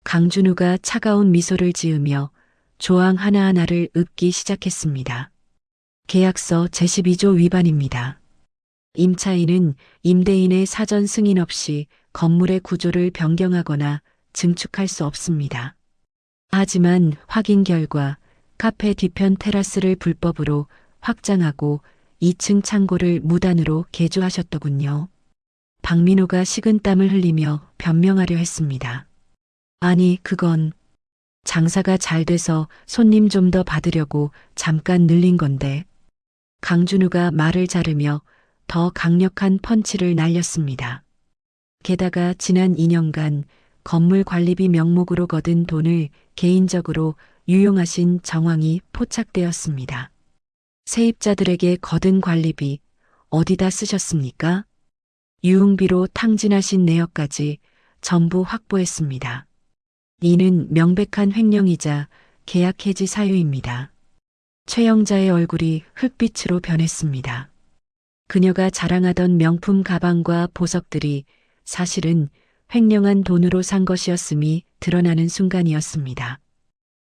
강준우가 차가운 미소를 지으며 조항 하나하나를 읊기 시작했습니다. 계약서 제12조 위반입니다. 임차인은 임대인의 사전 승인 없이 건물의 구조를 변경하거나 증축할 수 없습니다. 하지만 확인 결과 카페 뒤편 테라스를 불법으로 확장하고 2층 창고를 무단으로 개조하셨더군요. 박민호가 식은땀을 흘리며 변명하려 했습니다. 아니, 그건 장사가 잘 돼서 손님 좀 더 받으려고 잠깐 늘린 건데. 강준우가 말을 자르며 더 강력한 펀치를 날렸습니다. 게다가 지난 2년간 건물 관리비 명목으로 거둔 돈을 개인적으로 유용하신 정황이 포착되었습니다. 세입자들에게 거둔 관리비 어디다 쓰셨습니까? 유흥비로 탕진하신 내역까지 전부 확보했습니다. 이는 명백한 횡령이자 계약 해지 사유입니다. 최영자의 얼굴이 흙빛으로 변했습니다. 그녀가 자랑하던 명품 가방과 보석들이 사실은 횡령한 돈으로 산 것이었음이 드러나는 순간이었습니다.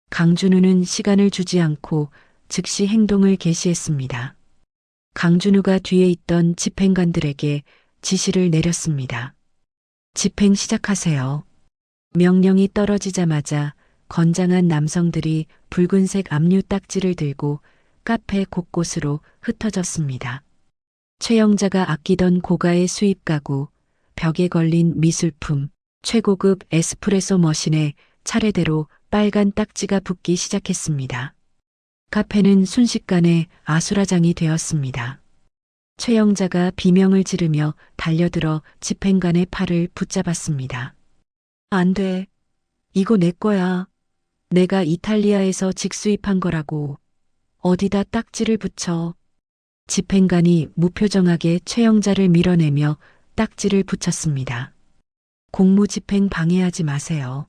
강준우는 시간을 주지 않고 즉시 행동을 개시했습니다. 강준우가 뒤에 있던 집행관들에게 지시를 내렸습니다. 집행 시작하세요. 명령이 떨어지자마자 건장한 남성들이 붉은색 압류 딱지를 들고 카페 곳곳으로 흩어졌습니다. 최영자가 아끼던 고가의 수입 가구, 벽에 걸린 미술품, 최고급 에스프레소 머신에 차례대로 빨간 딱지가 붙기 시작했습니다. 카페는 순식간에 아수라장이 되었습니다. 최영자가 비명을 지르며 달려들어 집행관의 팔을 붙잡았습니다. 안 돼. 이거 내 거야. 내가 이탈리아에서 직수입한 거라고. 어디다 딱지를 붙여. 집행관이 무표정하게 최영자를 밀어내며 딱지를 붙였습니다. 공무집행 방해하지 마세요.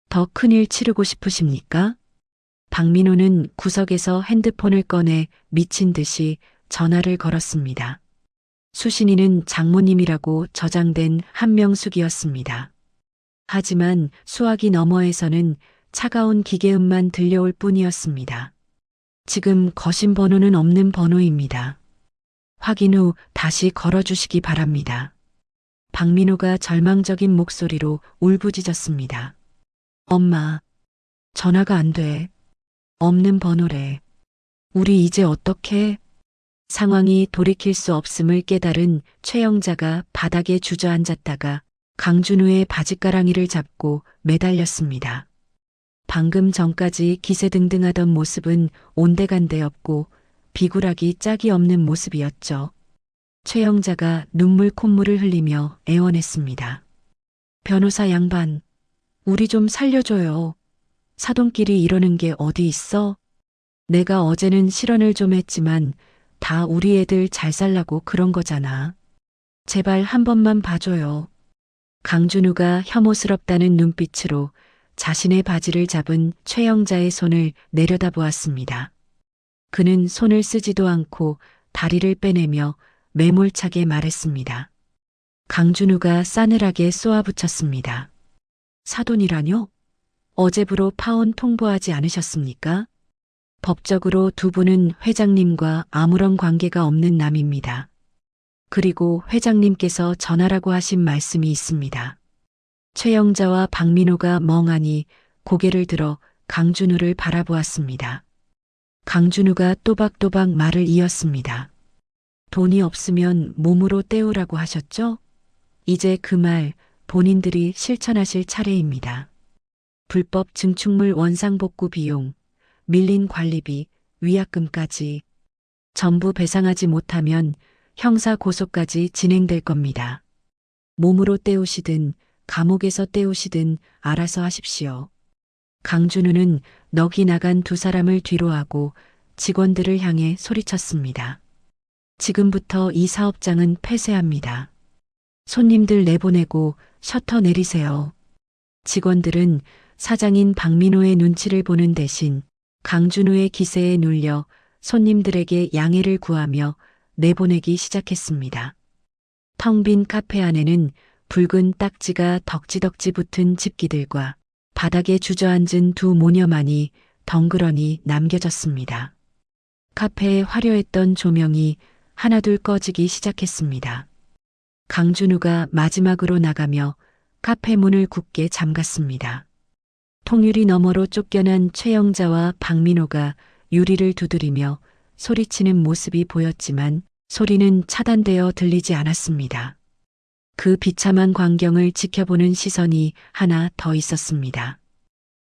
더 큰일 치르고 싶으십니까? 박민호는 구석에서 핸드폰을 꺼내 미친 듯이 전화를 걸었습니다. 수신이는 장모님이라고 저장된 한명숙이었습니다. 하지만 수화기 너머에서는 차가운 기계음만 들려올 뿐이었습니다. 지금 거신 번호는 없는 번호입니다. 확인 후 다시 걸어주시기 바랍니다. 박민호가 절망적인 목소리로 울부짖었습니다. 엄마, 전화가 안 돼. 없는 번호래. 우리 이제 어떡해? 상황이 돌이킬 수 없음을 깨달은 최영자가 바닥에 주저앉았다가 강준우의 바짓가랑이를 잡고 매달렸습니다. 방금 전까지 기세등등하던 모습은 온데간데 없고 비굴하기 짝이 없는 모습이었죠. 최영자가 눈물 콧물을 흘리며 애원했습니다. 변호사 양반, 우리 좀 살려줘요. 사돈끼리 이러는 게 어디 있어? 내가 어제는 실언을 좀 했지만 다 우리 애들 잘 살라고 그런 거잖아. 제발 한 번만 봐줘요. 강준우가 혐오스럽다는 눈빛으로 자신의 바지를 잡은 최영자의 손을 내려다보았습니다. 그는 손을 쓰지도 않고 다리를 빼내며 매몰차게 말했습니다. 강준우가 싸늘하게 쏘아붙였습니다. 사돈이라뇨? 어제부로 파혼 통보하지 않으셨습니까? 법적으로 두 분은 회장님과 아무런 관계가 없는 남입니다. 그리고 회장님께서 전하라고 하신 말씀이 있습니다. 최영자와 박민호가 멍하니 고개를 들어 강준우를 바라보았습니다. 강준우가 또박또박 말을 이었습니다. 돈이 없으면 몸으로 때우라고 하셨죠? 이제 그 말 본인들이 실천하실 차례입니다. 불법 증축물 원상복구 비용, 밀린 관리비, 위약금까지 전부 배상하지 못하면 형사 고소까지 진행될 겁니다. 몸으로 때우시든 감옥에서 때우시든 알아서 하십시오. 강준우는 넋이 나간 두 사람을 뒤로하고 직원들을 향해 소리쳤습니다. 지금부터 이 사업장은 폐쇄합니다. 손님들 내보내고 셔터 내리세요. 직원들은 사장인 박민호의 눈치를 보는 대신 강준우의 기세에 눌려 손님들에게 양해를 구하며 내보내기 시작했습니다. 텅 빈 카페 안에는 붉은 딱지가 덕지덕지 붙은 집기들과 바닥에 주저앉은 두 모녀만이 덩그러니 남겨졌습니다. 카페에 화려했던 조명이 하나둘 꺼지기 시작했습니다. 강준우가 마지막으로 나가며 카페 문을 굳게 잠갔습니다. 통유리 너머로 쫓겨난 최영자와 박민호가 유리를 두드리며 소리치는 모습이 보였지만 소리는 차단되어 들리지 않았습니다. 그 비참한 광경을 지켜보는 시선이 하나 더 있었습니다.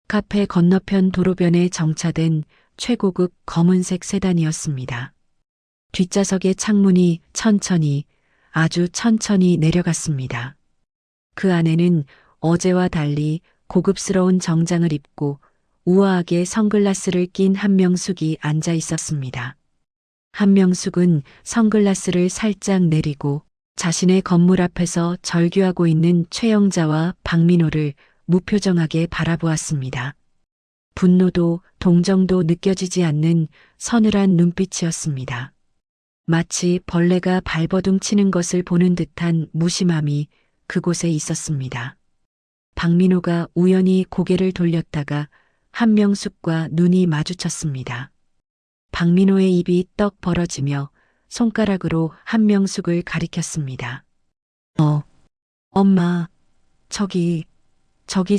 카페 건너편 도로변에 정차된 최고급 검은색 세단이었습니다. 뒷좌석의 창문이 천천히, 아주 천천히 내려갔습니다. 그 안에는 어제와 달리 고급스러운 정장을 입고 우아하게 선글라스를 낀 한명숙이 앉아 있었습니다. 한명숙은 선글라스를 살짝 내리고 자신의 건물 앞에서 절규하고 있는 최영자와 박민호를 무표정하게 바라보았습니다. 분노도 동정도 느껴지지 않는 서늘한 눈빛이었습니다. 마치 벌레가 발버둥 치는 것을 보는 듯한 무심함이 그곳에 있었습니다. 박민호가 우연히 고개를 돌렸다가 한명숙과 눈이 마주쳤습니다. 박민호의 입이 떡 벌어지며 손가락으로 한명숙을 가리켰습니다. 엄마, 저기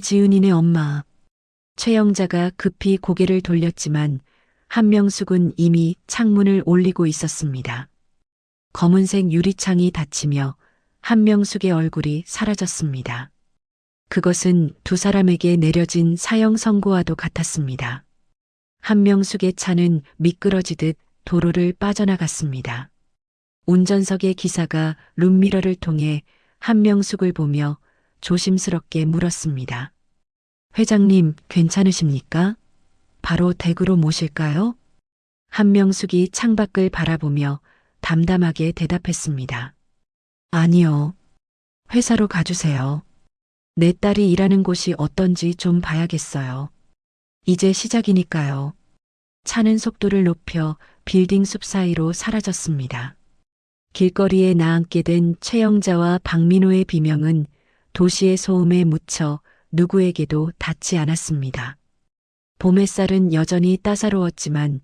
지은이네 엄마. 최영자가 급히 고개를 돌렸지만 한명숙은 이미 창문을 올리고 있었습니다. 검은색 유리창이 닫히며 한명숙의 얼굴이 사라졌습니다. 그것은 두 사람에게 내려진 사형 선고와도 같았습니다. 한명숙의 차는 미끄러지듯 도로를 빠져나갔습니다. 운전석의 기사가 룸미러를 통해 한명숙을 보며 조심스럽게 물었습니다. 회장님, 괜찮으십니까? 바로 댁으로 모실까요? 한명숙이 창밖을 바라보며 담담하게 대답했습니다. 아니요. 회사로 가주세요. 내 딸이 일하는 곳이 어떤지 좀 봐야겠어요. 이제 시작이니까요. 차는 속도를 높여 빌딩 숲 사이로 사라졌습니다. 길거리에 나앉게 된 최영자와 박민호의 비명은 도시의 소음에 묻혀 누구에게도 닿지 않았습니다. 봄 햇살은 여전히 따사로웠지만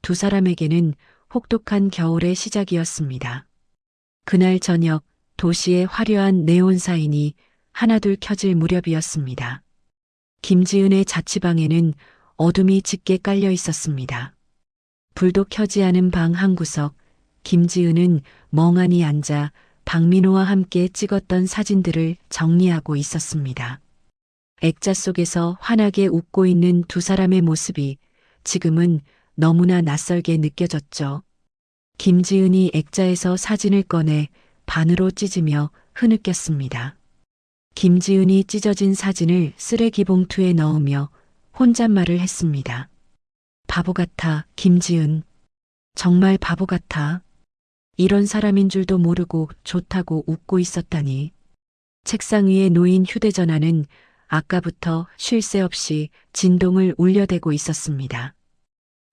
두 사람에게는 혹독한 겨울의 시작이었습니다. 그날 저녁 도시의 화려한 네온 사인이 하나둘 켜질 무렵이었습니다. 김지은의 자취방에는 어둠이 짙게 깔려 있었습니다. 불도 켜지 않은 방 한 구석, 김지은은 멍하니 앉아 박민호와 함께 찍었던 사진들을 정리하고 있었습니다. 액자 속에서 환하게 웃고 있는 두 사람의 모습이 지금은 너무나 낯설게 느껴졌죠. 김지은이 액자에서 사진을 꺼내 반으로 찢으며 흐느꼈습니다. 김지은이 찢어진 사진을 쓰레기 봉투에 넣으며 혼잣말을 했습니다. 바보 같아, 김지은. 정말 바보 같아. 이런 사람인 줄도 모르고 좋다고 웃고 있었다니. 책상 위에 놓인 휴대전화는 아까부터 쉴 새 없이 진동을 울려대고 있었습니다.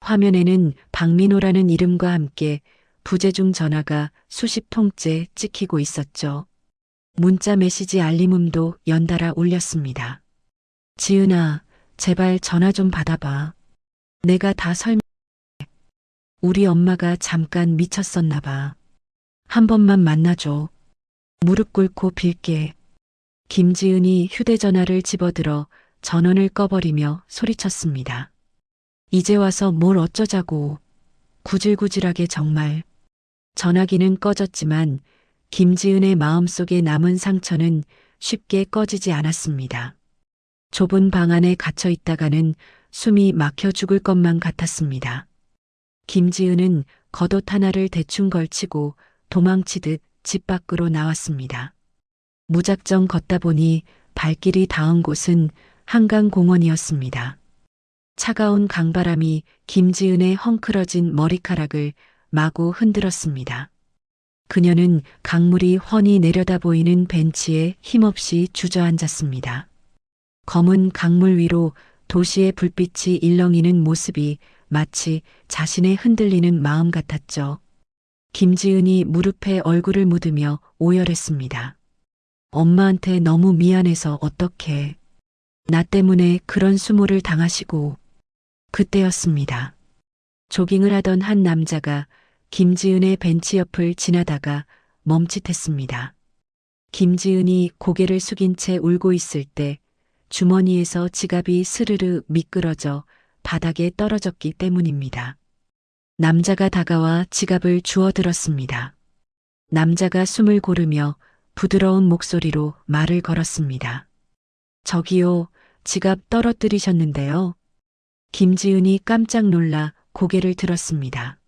화면에는 박민호라는 이름과 함께 부재중 전화가 수십 통째 찍히고 있었죠. 문자 메시지 알림음도 연달아 울렸습니다. 지은아, 제발 전화 좀 받아봐. 내가 다 설명해. 우리 엄마가 잠깐 미쳤었나 봐. 한 번만 만나줘. 무릎 꿇고 빌게. 김지은이 휴대전화를 집어들어 전원을 꺼버리며 소리쳤습니다. 이제 와서 뭘 어쩌자고. 구질구질하게 정말. 전화기는 꺼졌지만 김지은의 마음속에 남은 상처는 쉽게 꺼지지 않았습니다. 좁은 방 안에 갇혀 있다가는 숨이 막혀 죽을 것만 같았습니다. 김지은은 겉옷 하나를 대충 걸치고 도망치듯 집 밖으로 나왔습니다. 무작정 걷다 보니 발길이 닿은 곳은 한강공원이었습니다. 차가운 강바람이 김지은의 헝클어진 머리카락을 마구 흔들었습니다. 그녀는 강물이 훤히 내려다 보이는 벤치에 힘없이 주저앉았습니다. 검은 강물 위로 도시의 불빛이 일렁이는 모습이 마치 자신의 흔들리는 마음 같았죠. 김지은이 무릎에 얼굴을 묻으며 오열했습니다. 엄마한테 너무 미안해서 어떡해. 나 때문에 그런 수모를 당하시고. 그때였습니다. 조깅을 하던 한 남자가 김지은의 벤치 옆을 지나다가 멈칫했습니다. 김지은이 고개를 숙인 채 울고 있을 때 주머니에서 지갑이 스르르 미끄러져 바닥에 떨어졌기 때문입니다. 남자가 다가와 지갑을 주워들었습니다. 남자가 숨을 고르며 부드러운 목소리로 말을 걸었습니다. 저기요, 지갑 떨어뜨리셨는데요. 김지은이 깜짝 놀라 고개를 들었습니다.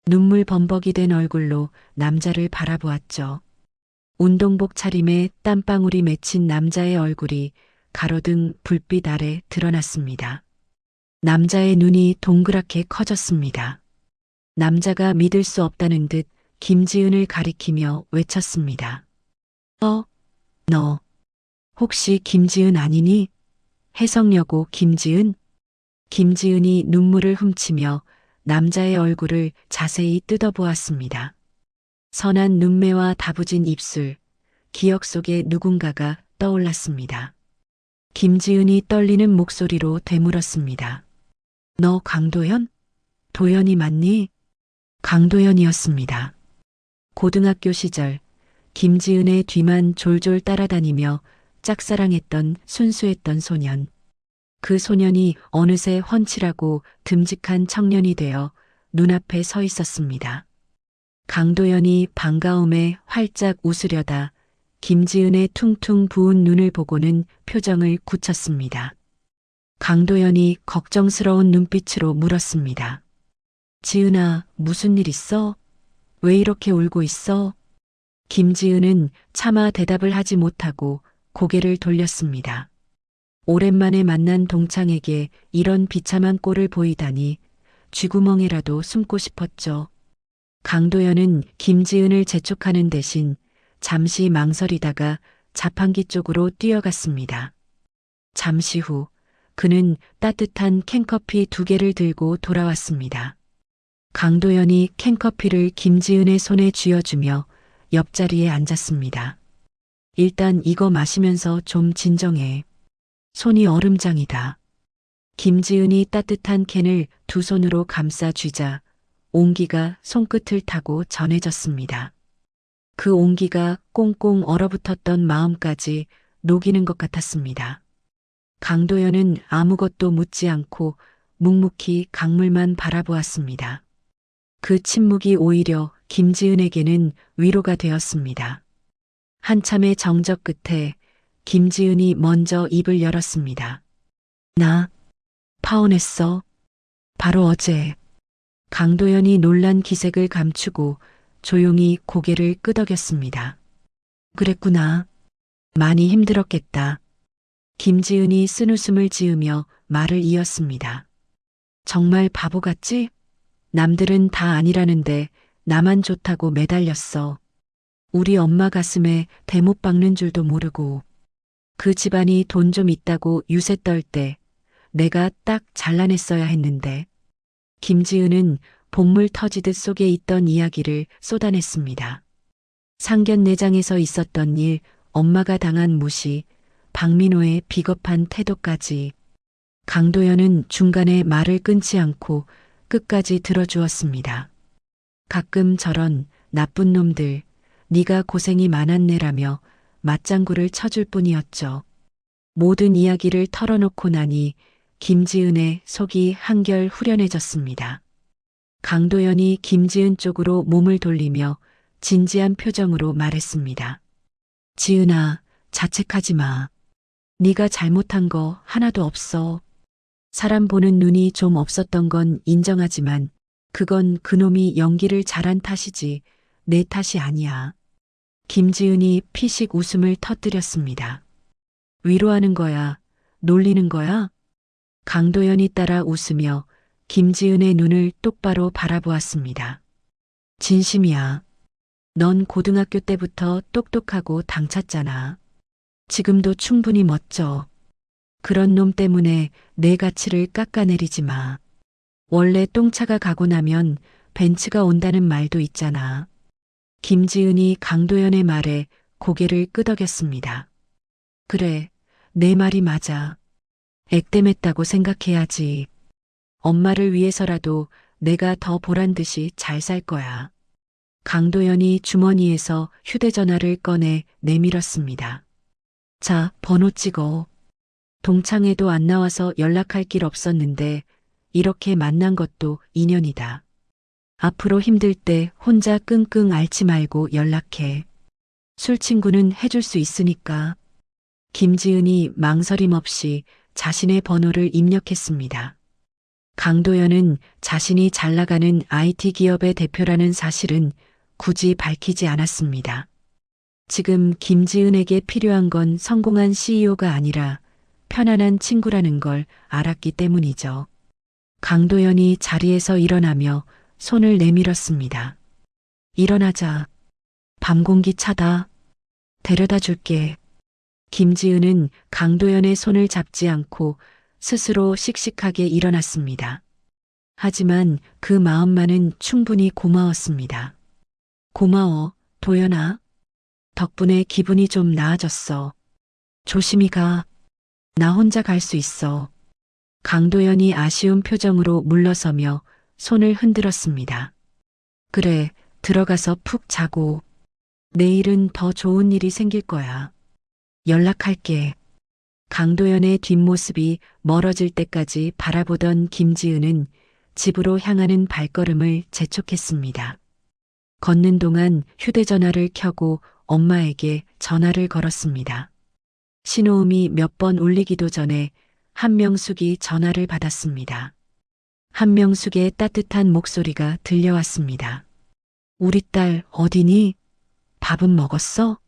눈물 범벅이 된 얼굴로 남자를 바라보았죠. 운동복 차림에 땀방울이 맺힌 남자의 얼굴이 가로등 불빛 아래 드러났습니다. 남자의 눈이 동그랗게 커졌습니다. 남자가 믿을 수 없다는 듯 김지은을 가리키며 외쳤습니다. 너 혹시 김지은 아니니? 해성여고 김지은? 김지은이 눈물을 훔치며 남자의 얼굴을 자세히 뜯어보았습니다. 선한 눈매와 다부진 입술, 기억 속에 누군가가 떠올랐습니다. 김지은이 떨리는 목소리로 되물었습니다. 너 강도현? 도현이 맞니? 강도현이었습니다. 고등학교 시절 김지은의 뒤만 졸졸 따라다니며 짝사랑했던 순수했던 소년. 그 소년이 어느새 훤칠하고 듬직한 청년이 되어 눈앞에 서 있었습니다. 강도현이 반가움에 활짝 웃으려다 김지은의 퉁퉁 부은 눈을 보고는 표정을 굳혔습니다. 강도현이 걱정스러운 눈빛으로 물었습니다. 지은아, 무슨 일 있어? 왜 이렇게 울고 있어? 김지은은 차마 대답을 하지 못하고 고개를 돌렸습니다. 오랜만에 만난 동창에게 이런 비참한 꼴을 보이다니 쥐구멍에라도 숨고 싶었죠. 강도연은 김지은을 재촉하는 대신 잠시 망설이다가 자판기 쪽으로 뛰어갔습니다. 잠시 후 그는 따뜻한 캔커피 2개를 들고 돌아왔습니다. 강도연이 캔커피를 김지은의 손에 쥐어주며 옆자리에 앉았습니다. 일단 이거 마시면서 좀 진정해. 손이 얼음장이다. 김지은이 따뜻한 캔을 2손으로 감싸 쥐자 온기가 손끝을 타고 전해졌습니다. 그 온기가 꽁꽁 얼어붙었던 마음까지 녹이는 것 같았습니다. 강도연은 아무것도 묻지 않고 묵묵히 강물만 바라보았습니다. 그 침묵이 오히려 김지은에게는 위로가 되었습니다. 한참의 정적 끝에 김지은이 먼저 입을 열었습니다. 나 파혼했어. 바로 어제. 강도연이 놀란 기색을 감추고 조용히 고개를 끄덕였습니다. 그랬구나. 많이 힘들었겠다. 김지은이 쓴웃음을 지으며 말을 이었습니다. 정말 바보 같지? 남들은 다 아니라는데 나만 좋다고 매달렸어. 우리 엄마 가슴에 대못 박는 줄도 모르고. 그 집안이 돈 좀 있다고 유세 떨 때 내가 딱 잘라냈어야 했는데. 김지은은 본물 터지듯 속에 있던 이야기를 쏟아냈습니다. 상견례장에서 있었던 일, 엄마가 당한 무시, 박민호의 비겁한 태도까지. 강도연은 중간에 말을 끊지 않고 끝까지 들어주었습니다. 가끔 저런 나쁜 놈들, 네가 고생이 많았네라며 맞장구를 쳐줄 뿐이었죠. 모든 이야기를 털어놓고 나니 김지은의 속이 한결 후련해졌습니다. 강도연이 김지은 쪽으로 몸을 돌리며 진지한 표정으로 말했습니다. 지은아, 자책하지 마. 네가 잘못한 거 하나도 없어. 사람 보는 눈이 좀 없었던 건 인정하지만 그건 그놈이 연기를 잘한 탓이지 내 탓이 아니야. 김지은이 피식 웃음을 터뜨렸습니다. 위로하는 거야? 놀리는 거야? 강도연이 따라 웃으며 김지은의 눈을 똑바로 바라보았습니다. 진심이야. 넌 고등학교 때부터 똑똑하고 당찼잖아. 지금도 충분히 멋져. 그런 놈 때문에 내 가치를 깎아내리지 마. 원래 똥차가 가고 나면 벤츠가 온다는 말도 있잖아. 김지은이 강도연의 말에 고개를 끄덕였습니다. 그래, 내 말이 맞아. 액땜했다고 생각해야지. 엄마를 위해서라도 내가 더 보란듯이 잘 살 거야. 강도연이 주머니에서 휴대전화를 꺼내 내밀었습니다. 자, 번호 찍어. 동창회도 안 나와서 연락할 길 없었는데 이렇게 만난 것도 인연이다. 앞으로 힘들 때 혼자 끙끙 앓지 말고 연락해. 술 친구는 해줄 수 있으니까. 김지은이 망설임 없이 자신의 번호를 입력했습니다. 강도연은 자신이 잘 나가는 IT 기업의 대표라는 사실은 굳이 밝히지 않았습니다. 지금 김지은에게 필요한 건 성공한 CEO가 아니라 편안한 친구라는 걸 알았기 때문이죠. 강도연이 자리에서 일어나며 손을 내밀었습니다. 일어나자. 밤 공기 차다. 데려다 줄게. 김지은은 강도연의 손을 잡지 않고 스스로 씩씩하게 일어났습니다. 하지만 그 마음만은 충분히 고마웠습니다. 고마워, 도연아. 덕분에 기분이 좀 나아졌어. 조심히 가. 나 혼자 갈 수 있어. 강도연이 아쉬운 표정으로 물러서며 손을 흔들었습니다. 그래, 들어가서 푹 자고. 내일은 더 좋은 일이 생길 거야. 연락할게. 강도연의 뒷모습이 멀어질 때까지 바라보던 김지은은 집으로 향하는 발걸음을 재촉했습니다. 걷는 동안 휴대전화를 켜고 엄마에게 전화를 걸었습니다. 신호음이 몇 번 울리기도 전에 한명숙이 전화를 받았습니다. 한명숙의 따뜻한 목소리가 들려왔습니다. 우리 딸 어디니? 밥은 먹었어?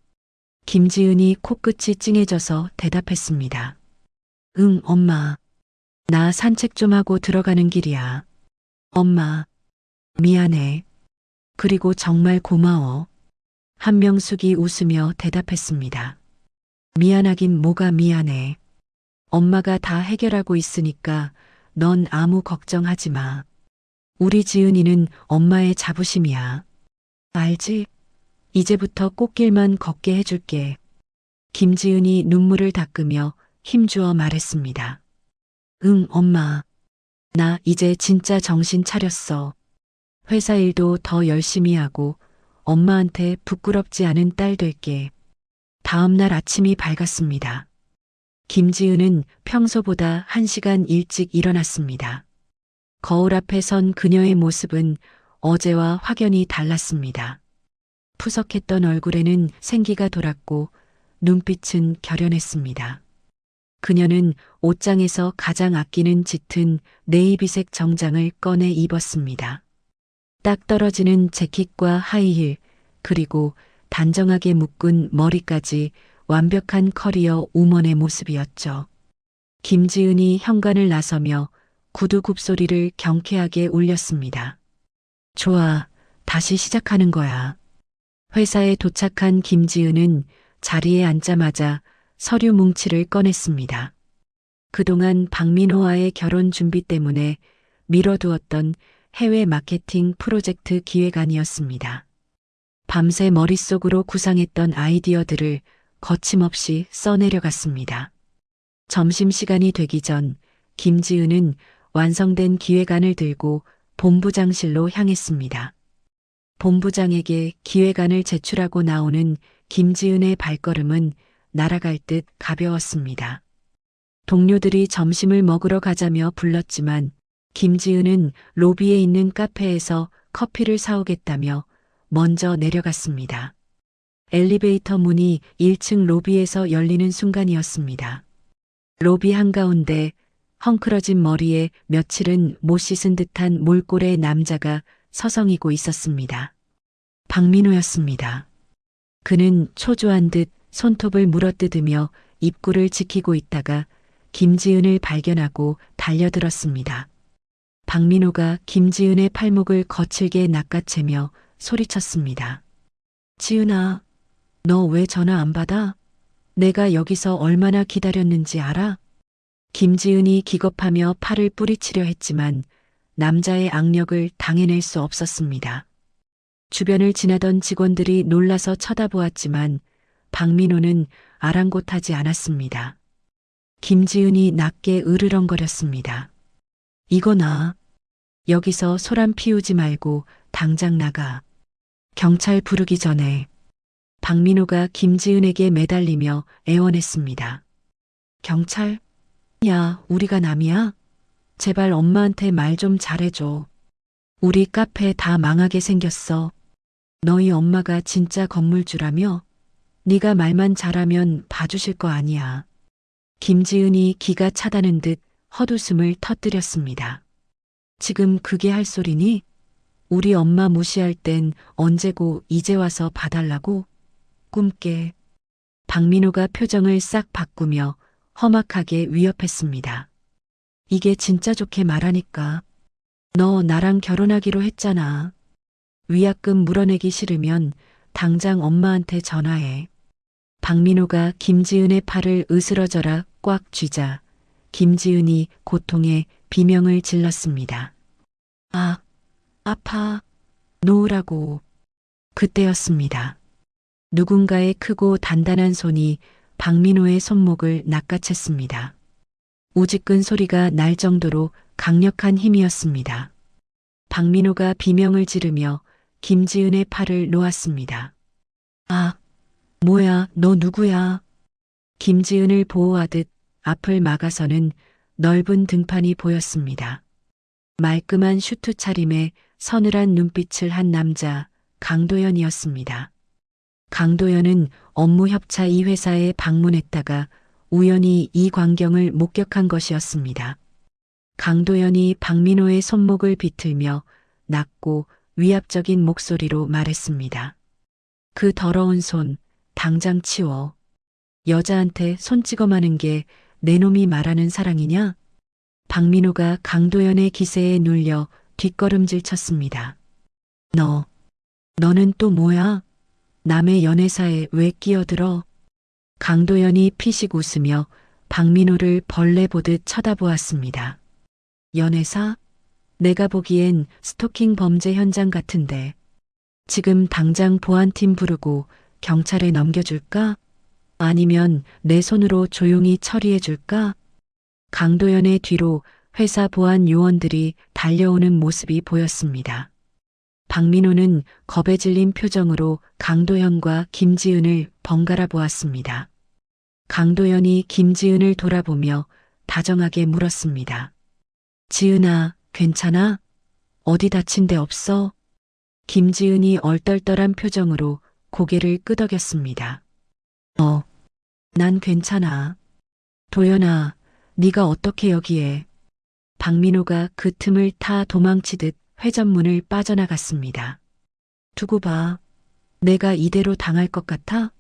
김지은이 코끝이 찡해져서 대답했습니다. 응, 엄마. 나 산책 좀 하고 들어가는 길이야. 엄마, 미안해. 그리고 정말 고마워. 한명숙이 웃으며 대답했습니다. 미안하긴 뭐가 미안해. 엄마가 다 해결하고 있으니까 넌 아무 걱정하지 마. 우리 지은이는 엄마의 자부심이야. 알지? 이제부터 꽃길만 걷게 해줄게. 김지은이 눈물을 닦으며 힘주어 말했습니다. 응, 엄마. 나 이제 진짜 정신 차렸어. 회사 일도 더 열심히 하고 엄마한테 부끄럽지 않은 딸 될게. 다음 날 아침이 밝았습니다. 김지은은 평소보다 1시간 일찍 일어났습니다. 거울 앞에 선 그녀의 모습은 어제와 확연히 달랐습니다. 푸석했던 얼굴에는 생기가 돌았고 눈빛은 결연했습니다. 그녀는 옷장에서 가장 아끼는 짙은 네이비색 정장을 꺼내 입었습니다. 딱 떨어지는 재킷과 하이힐, 그리고 단정하게 묶은 머리까지 완벽한 커리어 우먼의 모습이었죠. 김지은이 현관을 나서며 구두 굽소리를 경쾌하게 울렸습니다. 좋아, 다시 시작하는 거야. 회사에 도착한 김지은은 자리에 앉자마자 서류 뭉치를 꺼냈습니다. 그동안 박민호와의 결혼 준비 때문에 미뤄두었던 해외 마케팅 프로젝트 기획안이었습니다. 밤새 머릿속으로 구상했던 아이디어들을 거침없이 써내려갔습니다. 점심시간이 되기 전 김지은은 완성된 기획안을 들고 본부장실로 향했습니다. 본부장에게 기획안을 제출하고 나오는 김지은의 발걸음은 날아갈 듯 가벼웠습니다. 동료들이 점심을 먹으러 가자며 불렀지만 김지은은 로비에 있는 카페에서 커피를 사오겠다며 먼저 내려갔습니다. 엘리베이터 문이 1층 로비에서 열리는 순간이었습니다. 로비 한가운데 헝클어진 머리에 며칠은 못 씻은 듯한 몰골의 남자가 서성이고 있었습니다. 박민호였습니다. 그는 초조한 듯 손톱을 물어뜯으며 입구를 지키고 있다가 김지은을 발견하고 달려들었습니다. 박민호가 김지은의 팔목을 거칠게 낚아채며 소리쳤습니다. 지은아, 너 왜 전화 안 받아? 내가 여기서 얼마나 기다렸는지 알아? 김지은이 기겁하며 팔을 뿌리치려 했지만 남자의 악력을 당해낼 수 없었습니다. 주변을 지나던 직원들이 놀라서 쳐다보았지만 박민호는 아랑곳하지 않았습니다. 김지은이 낮게 으르렁거렸습니다. 이거나 여기서 소란 피우지 말고 당장 나가. 경찰 부르기 전에. 박민호가 김지은에게 매달리며 애원했습니다. 경찰? 야, 우리가 남이야? 제발 엄마한테 말 좀 잘해줘. 우리 카페 다 망하게 생겼어. 너희 엄마가 진짜 건물주라며? 네가 말만 잘하면 봐주실 거 아니야. 김지은이 기가 차다는 듯 헛웃음을 터뜨렸습니다. 지금 그게 할 소리니? 우리 엄마 무시할 땐 언제고 이제 와서 봐달라고? 꿈깨. 박민호가 표정을 싹 바꾸며 험악하게 위협했습니다. 이게 진짜 좋게 말하니까. 너 나랑 결혼하기로 했잖아. 위약금 물어내기 싫으면 당장 엄마한테 전화해. 박민호가 김지은의 팔을 으스러져라 꽉 쥐자 김지은이 고통에 비명을 질렀습니다. 아, 아파. 놓으라고. 그때였습니다. 누군가의 크고 단단한 손이 박민호의 손목을 낚아챘습니다. 우직근 소리가 날 정도로 강력한 힘이었습니다. 박민호가 비명을 지르며 김지은의 팔을 놓았습니다. 아, 뭐야, 너 누구야? 김지은을 보호하듯 앞을 막아서는 넓은 등판이 보였습니다. 말끔한 슈트 차림에 서늘한 눈빛을 한 남자, 강도연이었습니다. 강도연은 업무 협차 이 회사에 방문했다가 우연히 이 광경을 목격한 것이었습니다. 강도연이 박민호의 손목을 비틀며 낮고 위압적인 목소리로 말했습니다. 그 더러운 손, 당장 치워. 여자한테 손 찍어마는 게 내 놈이 말하는 사랑이냐? 박민호가 강도연의 기세에 눌려 뒷걸음질 쳤습니다. 너, 너는 또 뭐야? 남의 연애사에 왜 끼어들어? 강도연이 피식 웃으며 박민호를 벌레 보듯 쳐다보았습니다. 연애사? 내가 보기엔 스토킹 범죄 현장 같은데. 지금 당장 보안팀 부르고 경찰에 넘겨줄까? 아니면 내 손으로 조용히 처리해줄까? 강도연의 뒤로 회사 보안 요원들이 달려오는 모습이 보였습니다. 박민호는 겁에 질린 표정으로 강도연과 김지은을 번갈아 보았습니다. 강도연이 김지은을 돌아보며 다정하게 물었습니다. 지은아, 괜찮아? 어디 다친 데 없어? 김지은이 얼떨떨한 표정으로 고개를 끄덕였습니다. 난 괜찮아. 도연아, 네가 어떻게 여기에? 박민호가 그 틈을 타 도망치듯 회전문을 빠져나갔습니다. 두고 봐. 내가 이대로 당할 것 같아?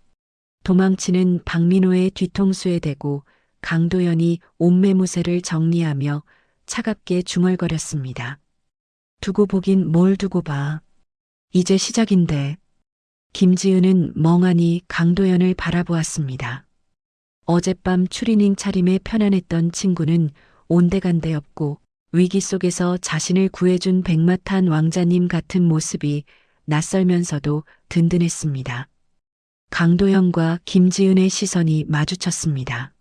도망치는 박민호의 뒤통수에 대고 강도연이 옷매무새를 정리하며 차갑게 중얼거렸습니다. 두고 보긴 뭘 두고 봐. 이제 시작인데. 김지은은 멍하니 강도연을 바라보았습니다. 어젯밤 추리닝 차림에 편안했던 친구는 온데간데 없고 위기 속에서 자신을 구해준 백마탄 왕자님 같은 모습이 낯설면서도 든든했습니다. 강도연과 김지은의 시선이 마주쳤습니다.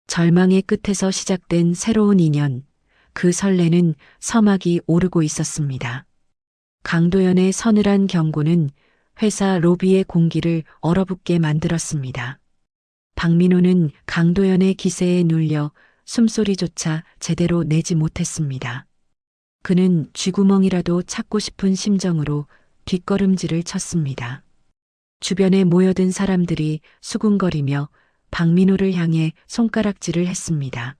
절망의 끝에서 시작된 새로운 인연, 그 설레는 서막이 오르고 있었습니다. 강도연의 서늘한 경고는 회사 로비의 공기를 얼어붙게 만들었습니다. 박민호는 강도연의 기세에 눌려 숨소리조차 제대로 내지 못했습니다. 그는 쥐구멍이라도 찾고 싶은 심정으로 뒷걸음질을 쳤습니다. 주변에 모여든 사람들이 수군거리며 박민호를 향해 손가락질을 했습니다.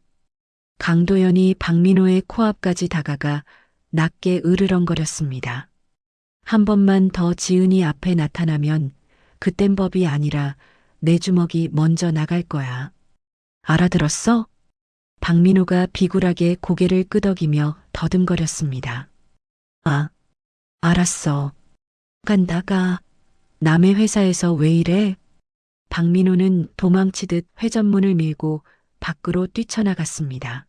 강도연이 박민호의 코앞까지 다가가 낮게 으르렁거렸습니다. 한 번만 더 지은이 앞에 나타나면 그땐 법이 아니라 내 주먹이 먼저 나갈 거야. 알아들었어? 박민호가 비굴하게 고개를 끄덕이며 더듬거렸습니다. 아, 알았어. 간다가. 남의 회사에서 왜 이래? 박민호는 도망치듯 회전문을 밀고 밖으로 뛰쳐나갔습니다.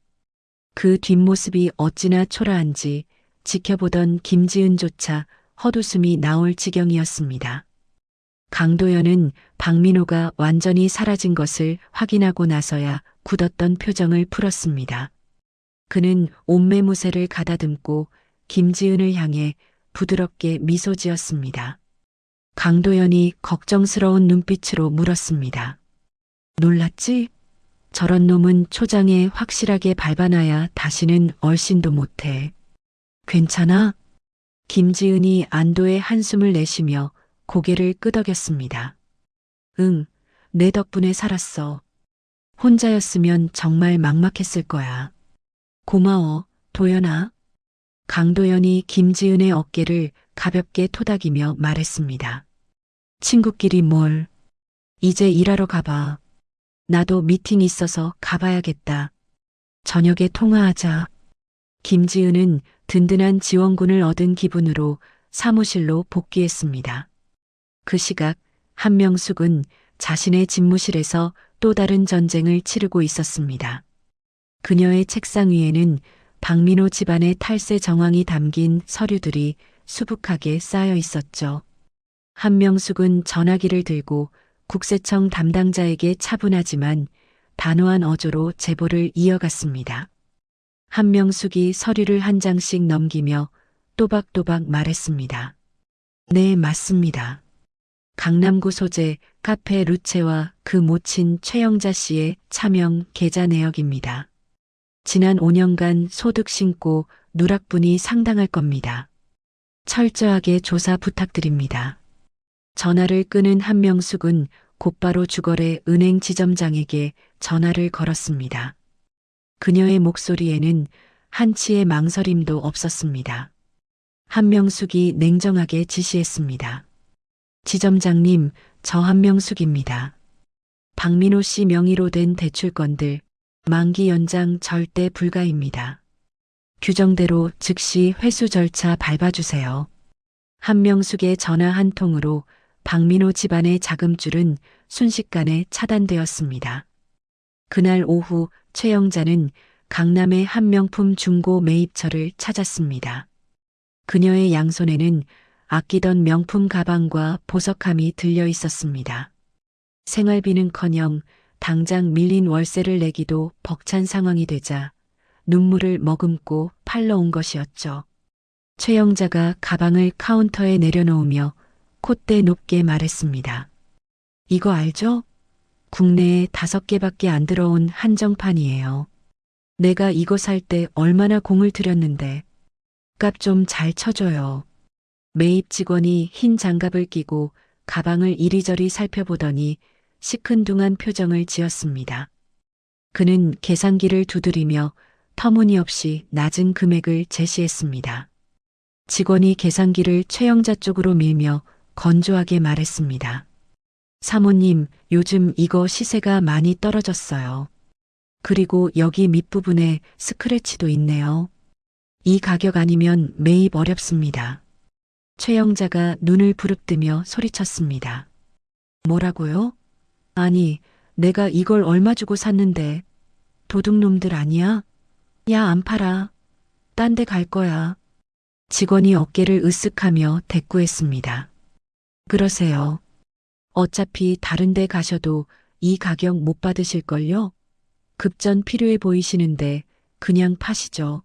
그 뒷모습이 어찌나 초라한지 지켜보던 김지은조차 헛웃음이 나올 지경이었습니다. 강도연은 박민호가 완전히 사라진 것을 확인하고 나서야 굳었던 표정을 풀었습니다. 그는 옷매무새를 가다듬고 김지은을 향해 부드럽게 미소 지었습니다. 강도연이 걱정스러운 눈빛으로 물었습니다. 놀랐지? 저런 놈은 초장에 확실하게 밟아놔야 다시는 얼씬도 못해. 괜찮아? 김지은이 안도의 한숨을 내쉬며 고개를 끄덕였습니다. 응, 내 덕분에 살았어. 혼자였으면 정말 막막했을 거야. 고마워, 도연아. 강도연이 김지은의 어깨를 가볍게 토닥이며 말했습니다. 친구끼리 뭘. 이제 일하러 가봐. 나도 미팅 있어서 가봐야겠다. 저녁에 통화하자. 김지은은 든든한 지원군을 얻은 기분으로 사무실로 복귀했습니다. 그 시각 한명숙은 자신의 집무실에서 또 다른 전쟁을 치르고 있었습니다. 그녀의 책상 위에는 박민호 집안의 탈세 정황이 담긴 서류들이 수북하게 쌓여 있었죠. 한명숙은 전화기를 들고 국세청 담당자에게 차분하지만 단호한 어조로 제보를 이어갔습니다. 한명숙이 서류를 한 장씩 넘기며 또박또박 말했습니다. 네, 맞습니다. 강남구 소재 카페 루체와 그 모친 최영자 씨의 차명 계좌 내역입니다. 지난 5년간 소득 신고 누락분이 상당할 겁니다. 철저하게 조사 부탁드립니다. 전화를 끄는 한명숙은 곧바로 주거래 은행 지점장에게 전화를 걸었습니다. 그녀의 목소리에는 한치의 망설임도 없었습니다. 한명숙이 냉정하게 지시했습니다. 지점장님, 저 한명숙입니다. 박민호 씨 명의로 된 대출건들 만기 연장 절대 불가입니다. 규정대로 즉시 회수 절차 밟아주세요. 한명숙의 전화 한 통으로 박민호 집안의 자금줄은 순식간에 차단되었습니다. 그날 오후 최영자는 강남의 한 명품 중고 매입처를 찾았습니다. 그녀의 양손에는 아끼던 명품 가방과 보석함이 들려 있었습니다. 생활비는커녕 당장 밀린 월세를 내기도 벅찬 상황이 되자 눈물을 머금고 팔러 온 것이었죠. 최영자가 가방을 카운터에 내려놓으며 콧대 높게 말했습니다. 이거 알죠? 국내에 5개밖에 안 들어온 한정판이에요. 내가 이거 살 때 얼마나 공을 들였는데 값 좀 잘 쳐줘요. 매입 직원이 흰 장갑을 끼고 가방을 이리저리 살펴보더니 시큰둥한 표정을 지었습니다. 그는 계산기를 두드리며 터무니없이 낮은 금액을 제시했습니다. 직원이 계산기를 최영자 쪽으로 밀며 건조하게 말했습니다. 사모님, 요즘 이거 시세가 많이 떨어졌어요. 그리고 여기 밑부분에 스크래치도 있네요. 이 가격 아니면 매입 어렵습니다. 최영자가 눈을 부릅뜨며 소리쳤습니다. 뭐라고요? 아니, 내가 이걸 얼마 주고 샀는데 도둑놈들 아니야? 야, 안 팔아. 딴 데 갈 거야. 직원이 어깨를 으쓱하며 대꾸했습니다. 그러세요. 어차피 다른 데 가셔도 이 가격 못 받으실걸요? 급전 필요해 보이시는데 그냥 파시죠.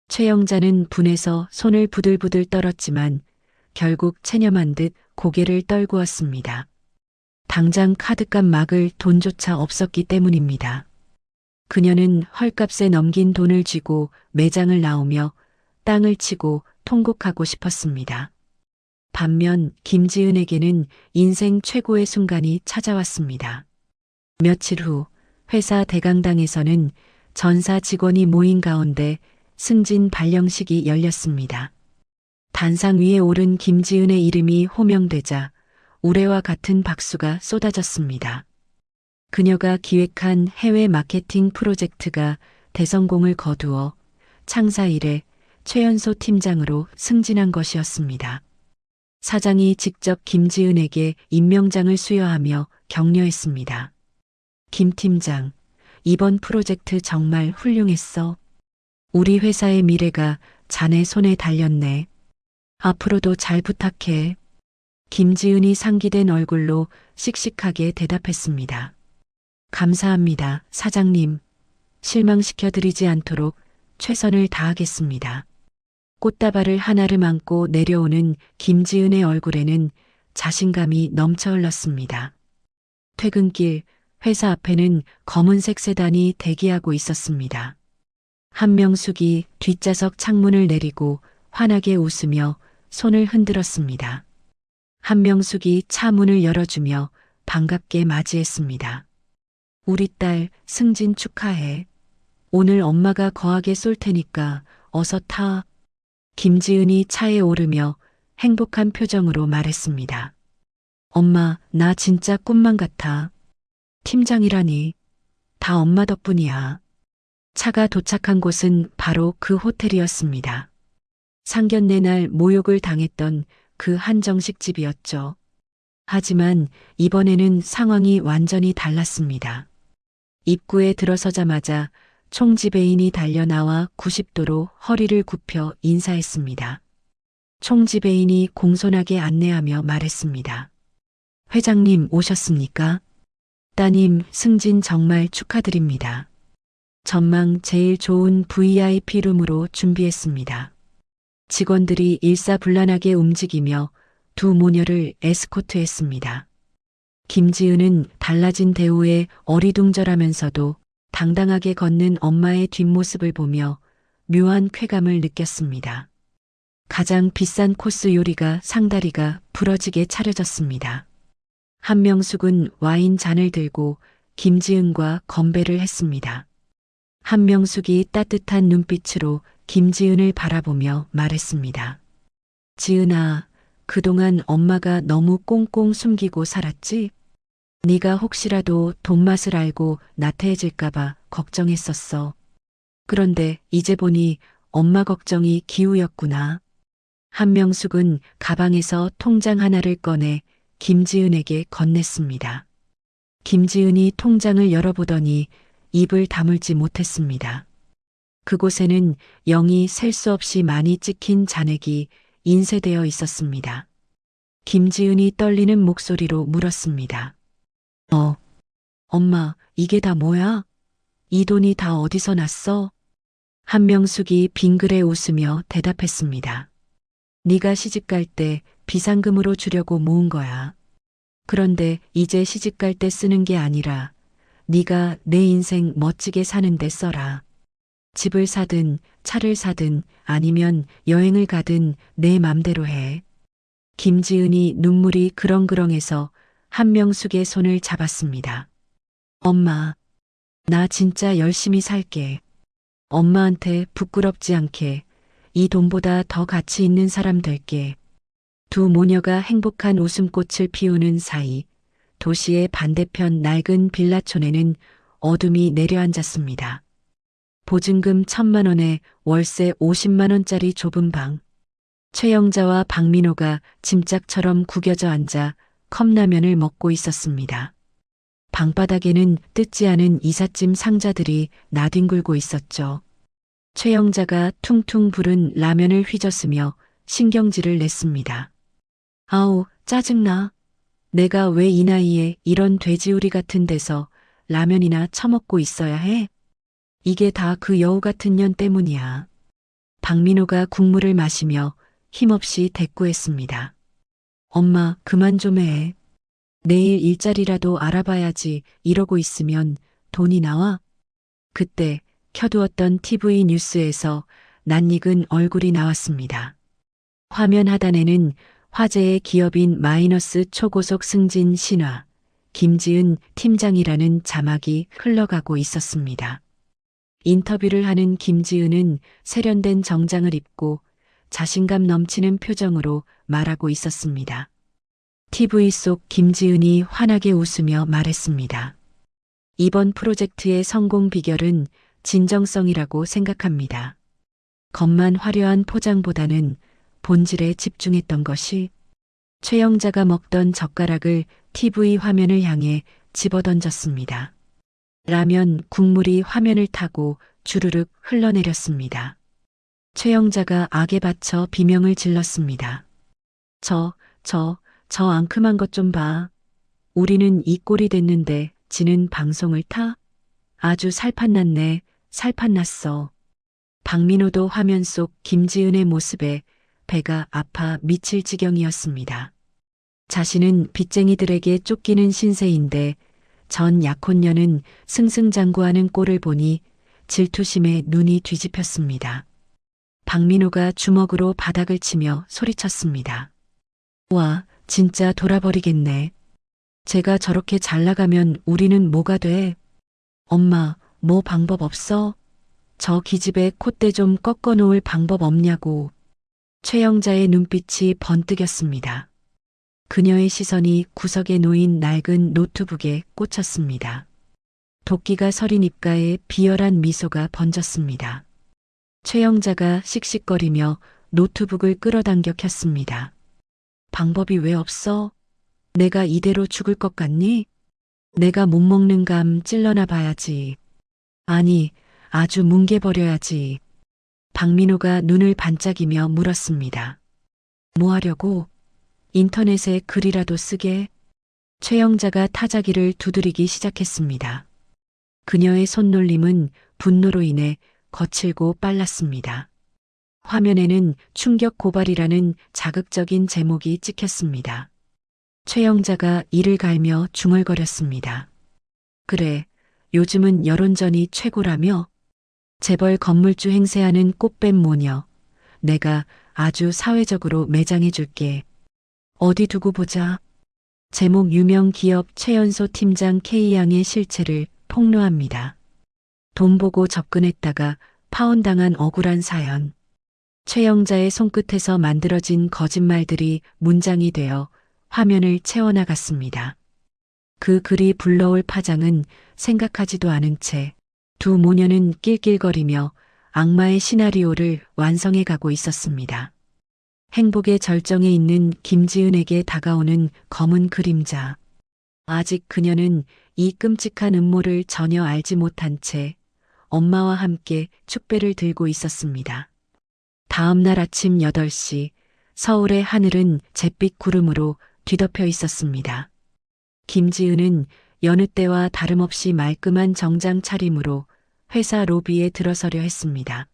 최영자는 분해서 손을 부들부들 떨었지만 결국 체념한 듯 고개를 떨구었습니다. 당장 카드값 막을 돈조차 없었기 때문입니다. 그녀는 헐값에 넘긴 돈을 쥐고 매장을 나오며 땅을 치고 통곡하고 싶었습니다. 반면 김지은에게는 인생 최고의 순간이 찾아왔습니다. 며칠 후 회사 대강당에서는 전사 직원이 모인 가운데 승진 발령식이 열렸습니다. 단상 위에 오른 김지은의 이름이 호명되자 우레와 같은 박수가 쏟아졌습니다. 그녀가 기획한 해외 마케팅 프로젝트가 대성공을 거두어 창사 이래 최연소 팀장으로 승진한 것이었습니다. 사장이 직접 김지은에게 임명장을 수여하며 격려했습니다. 김 팀장, 이번 프로젝트 정말 훌륭했어. 우리 회사의 미래가 자네 손에 달렸네. 앞으로도 잘 부탁해. 김지은이 상기된 얼굴로 씩씩하게 대답했습니다. 감사합니다, 사장님. 실망시켜드리지 않도록 최선을 다하겠습니다. 꽃다발을 하나를 안고 내려오는 김지은의 얼굴에는 자신감이 넘쳐 흘렀습니다. 퇴근길 회사 앞에는 검은색 세단이 대기하고 있었습니다. 한명숙이 뒷좌석 창문을 내리고 환하게 웃으며 손을 흔들었습니다. 한명숙이 차 문을 열어주며 반갑게 맞이했습니다. 우리 딸 승진 축하해. 오늘 엄마가 거하게 쏠 테니까 어서 타. 김지은이 차에 오르며 행복한 표정으로 말했습니다. 엄마, 나 진짜 꿈만 같아. 팀장이라니. 다 엄마 덕분이야. 차가 도착한 곳은 바로 그 호텔이었습니다. 상견례 날 모욕을 당했던 그 한정식 집이었죠. 하지만 이번에는 상황이 완전히 달랐습니다. 입구에 들어서자마자 총지배인이 달려나와 90도로 허리를 굽혀 인사했습니다. 총지배인이 공손하게 안내하며 말했습니다. 회장님 오셨습니까? 따님 승진 정말 축하드립니다. 전망 제일 좋은 VIP 룸으로 준비했습니다. 직원들이 일사불란하게 움직이며 두 모녀를 에스코트했습니다. 김지은은 달라진 대우에 어리둥절하면서도 당당하게 걷는 엄마의 뒷모습을 보며 묘한 쾌감을 느꼈습니다. 가장 비싼 코스 요리가 상다리가 부러지게 차려졌습니다. 한명숙은 와인 잔을 들고 김지은과 건배를 했습니다. 한명숙이 따뜻한 눈빛으로 김지은을 바라보며 말했습니다. 지은아, 그동안 엄마가 너무 꽁꽁 숨기고 살았지? 네가 혹시라도 돈맛을 알고 나태해질까봐 걱정했었어. 그런데 이제 보니 엄마 걱정이 기우였구나. 한명숙은 가방에서 통장 하나를 꺼내 김지은에게 건넸습니다. 김지은이 통장을 열어보더니 입을 다물지 못했습니다. 그곳에는 영이 셀 수 없이 많이 찍힌 잔액이 인쇄되어 있었습니다. 김지은이 떨리는 목소리로 물었습니다. 엄마, 이게 다 뭐야? 이 돈이 다 어디서 났어? 한명숙이 빙그레 웃으며 대답했습니다. 네가 시집갈 때 비상금으로 주려고 모은 거야. 그런데 이제 시집갈 때 쓰는 게 아니라 네가 내 인생 멋지게 사는데 써라. 집을 사든 차를 사든 아니면 여행을 가든 내 맘대로 해. 김지은이 눈물이 그렁그렁해서 한명숙의 손을 잡았습니다. 엄마, 나 진짜 열심히 살게. 엄마한테 부끄럽지 않게 이 돈보다 더 가치 있는 사람 될게. 두 모녀가 행복한 웃음꽃을 피우는 사이 도시의 반대편 낡은 빌라촌에는 어둠이 내려앉았습니다. 보증금 1,000만 원에 월세 50만 원짜리 좁은 방. 최영자와 박민호가 짐짝처럼 구겨져 앉아 컵라면을 먹고 있었습니다. 방바닥에는 뜯지 않은 이삿짐 상자들이 나뒹굴고 있었죠. 최영자가 퉁퉁 부른 라면을 휘젓으며 신경질을 냈습니다. 아우, 짜증나. 내가 왜 이 나이에 이런 돼지우리 같은 데서 라면이나 처먹고 있어야 해? 이게 다 그 여우 같은 년 때문이야. 박민호가 국물을 마시며 힘없이 대꾸했습니다. 엄마, 그만 좀 해. 내일 일자리라도 알아봐야지 이러고 있으면 돈이 나와? 그때 켜두었던 TV 뉴스에서 낯익은 얼굴이 나왔습니다. 화면 하단에는 화제의 기업인 마이너스 초고속 승진 신화, 김지은 팀장이라는 자막이 흘러가고 있었습니다. 인터뷰를 하는 김지은은 세련된 정장을 입고 자신감 넘치는 표정으로 말하고 있었습니다. TV 속 김지은이 환하게 웃으며 말했습니다. 이번 프로젝트의 성공 비결은 진정성이라고 생각합니다. 겉만 화려한 포장보다는 본질에 집중했던 것이. 최영자가 먹던 젓가락을 TV 화면을 향해 집어던졌습니다. 라면 국물이 화면을 타고 주르륵 흘러내렸습니다. 최영자가 악에 받쳐 비명을 질렀습니다. 저 앙큼한 것 좀 봐. 우리는 이 꼴이 됐는데 지는 방송을 타? 아주 살판났네, 살판났어. 박민호도 화면 속 김지은의 모습에 배가 아파 미칠 지경이었습니다. 자신은 빚쟁이들에게 쫓기는 신세인데 전 약혼녀는 승승장구하는 꼴을 보니 질투심에 눈이 뒤집혔습니다. 박민호가 주먹으로 바닥을 치며 소리쳤습니다. 와, 진짜 돌아버리겠네. 제가 저렇게 잘 나가면 우리는 뭐가 돼? 엄마, 뭐 방법 없어? 저 기집애 콧대 좀 꺾어 놓을 방법 없냐고. 최영자의 눈빛이 번뜩였습니다. 그녀의 시선이 구석에 놓인 낡은 노트북에 꽂혔습니다. 도끼가 서린 입가에 비열한 미소가 번졌습니다. 최영자가 씩씩거리며 노트북을 끌어당겨 켰습니다. 방법이 왜 없어? 내가 이대로 죽을 것 같니? 내가 못 먹는 감 찔러나 봐야지. 아니, 아주 뭉개버려야지. 박민호가 눈을 반짝이며 물었습니다. 뭐 하려고? 인터넷에 글이라도 쓰게? 최영자가 타자기를 두드리기 시작했습니다. 그녀의 손놀림은 분노로 인해 거칠고 빨랐습니다. 화면에는 충격 고발이라는 자극적인 제목이 찍혔습니다. 최영자가 이를 갈며 중얼거렸습니다. 그래, 요즘은 여론전이 최고라며? 재벌 건물주 행세하는 꽃뱀 모녀. 내가 아주 사회적으로 매장해줄게. 어디 두고 보자. 제목 유명 기업 최연소 팀장 K양의 실체를 폭로합니다. 돈 보고 접근했다가 파혼당한 억울한 사연. 최영자의 손끝에서 만들어진 거짓말들이 문장이 되어 화면을 채워나갔습니다. 그 글이 불러올 파장은 생각하지도 않은 채 두 모녀는 낄낄거리며 악마의 시나리오를 완성해 가고 있었습니다. 행복의 절정에 있는 김지은에게 다가오는 검은 그림자. 아직 그녀는 이 끔찍한 음모를 전혀 알지 못한 채 엄마와 함께 축배를 들고 있었습니다. 다음 날 아침 8시 서울의 하늘은 잿빛 구름으로 뒤덮여 있었습니다. 김지은은 여느 때와 다름없이 말끔한 정장 차림으로 회사 로비에 들어서려 했습니다.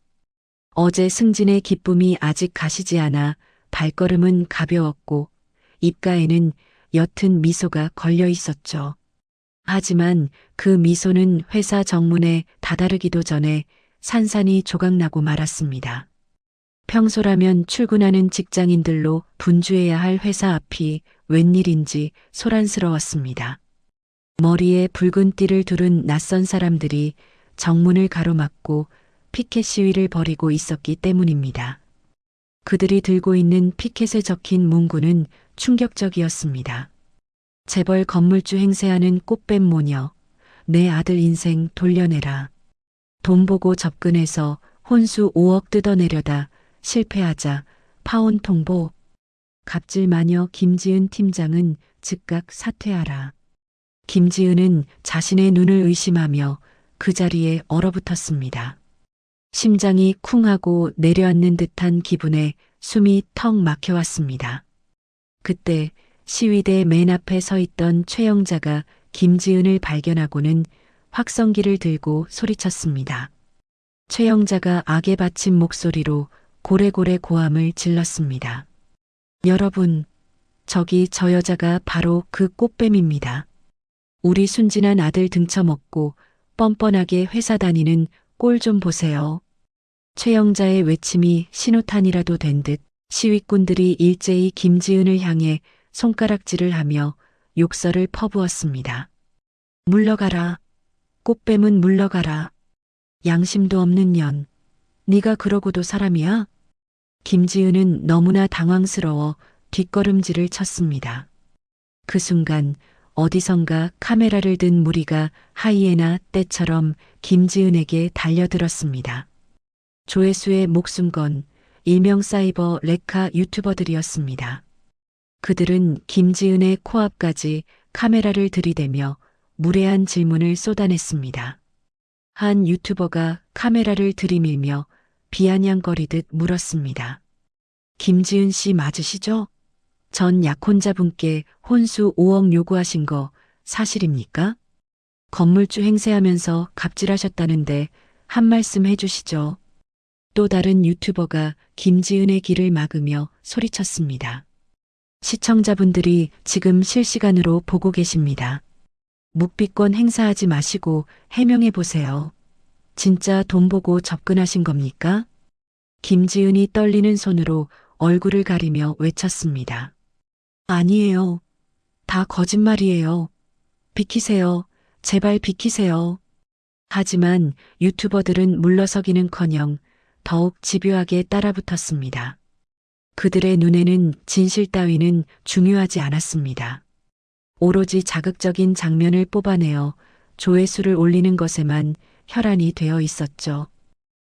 어제 승진의 기쁨이 아직 가시지 않아 발걸음은 가벼웠고 입가에는 옅은 미소가 걸려 있었죠. 하지만 그 미소는 회사 정문에 다다르기도 전에 산산이 조각나고 말았습니다. 평소라면 출근하는 직장인들로 분주해야 할 회사 앞이 웬일인지 소란스러웠습니다. 머리에 붉은 띠를 두른 낯선 사람들이 정문을 가로막고 피켓 시위를 벌이고 있었기 때문입니다. 그들이 들고 있는 피켓에 적힌 문구는 충격적이었습니다. 재벌 건물주 행세하는 꽃뱀 모녀, 내 아들 인생 돌려내라. 돈 보고 접근해서 혼수 5억 뜯어내려다 실패하자 파혼 통보. 갑질 마녀 김지은 팀장은 즉각 사퇴하라. 김지은은 자신의 눈을 의심하며 그 자리에 얼어붙었습니다. 심장이 쿵하고 내려앉는 듯한 기분에 숨이 턱 막혀왔습니다. 그때 시위대 맨 앞에 서 있던 최영자가 김지은을 발견하고는 확성기를 들고 소리쳤습니다. 최영자가 악에 받친 목소리로 고래고래 고함을 질렀습니다. 여러분, 저기 저 여자가 바로 그 꽃뱀입니다. 우리 순진한 아들 등쳐먹고 뻔뻔하게 회사 다니는 꼴 좀 보세요. 최영자의 외침이 신호탄이라도 된 듯 시위꾼들이 일제히 김지은을 향해 손가락질을 하며 욕설을 퍼부었습니다. 물러가라. 꽃뱀은 물러가라. 양심도 없는 년. 네가 그러고도 사람이야? 김지은은 너무나 당황스러워 뒷걸음질을 쳤습니다. 그 순간 어디선가 카메라를 든 무리가 하이에나 떼처럼 김지은에게 달려들었습니다. 조회수의 목숨 건 일명 사이버 레카 유튜버들이었습니다. 그들은 김지은의 코앞까지 카메라를 들이대며 무례한 질문을 쏟아냈습니다. 한 유튜버가 카메라를 들이밀며 비아냥거리듯 물었습니다. 김지은 씨 맞으시죠? 전 약혼자분께 혼수 5억 요구하신 거 사실입니까? 건물주 행세하면서 갑질하셨다는데 한 말씀 해주시죠. 또 다른 유튜버가 김지은의 길을 막으며 소리쳤습니다. 시청자분들이 지금 실시간으로 보고 계십니다. 묵비권 행사하지 마시고 해명해 보세요. 진짜 돈 보고 접근하신 겁니까? 김지은이 떨리는 손으로 얼굴을 가리며 외쳤습니다. 아니에요. 다 거짓말이에요. 비키세요. 제발 비키세요. 하지만 유튜버들은 물러서기는커녕 더욱 집요하게 따라붙었습니다. 그들의 눈에는 진실 따위는 중요하지 않았습니다. 오로지 자극적인 장면을 뽑아내어 조회수를 올리는 것에만 혈안이 되어 있었죠.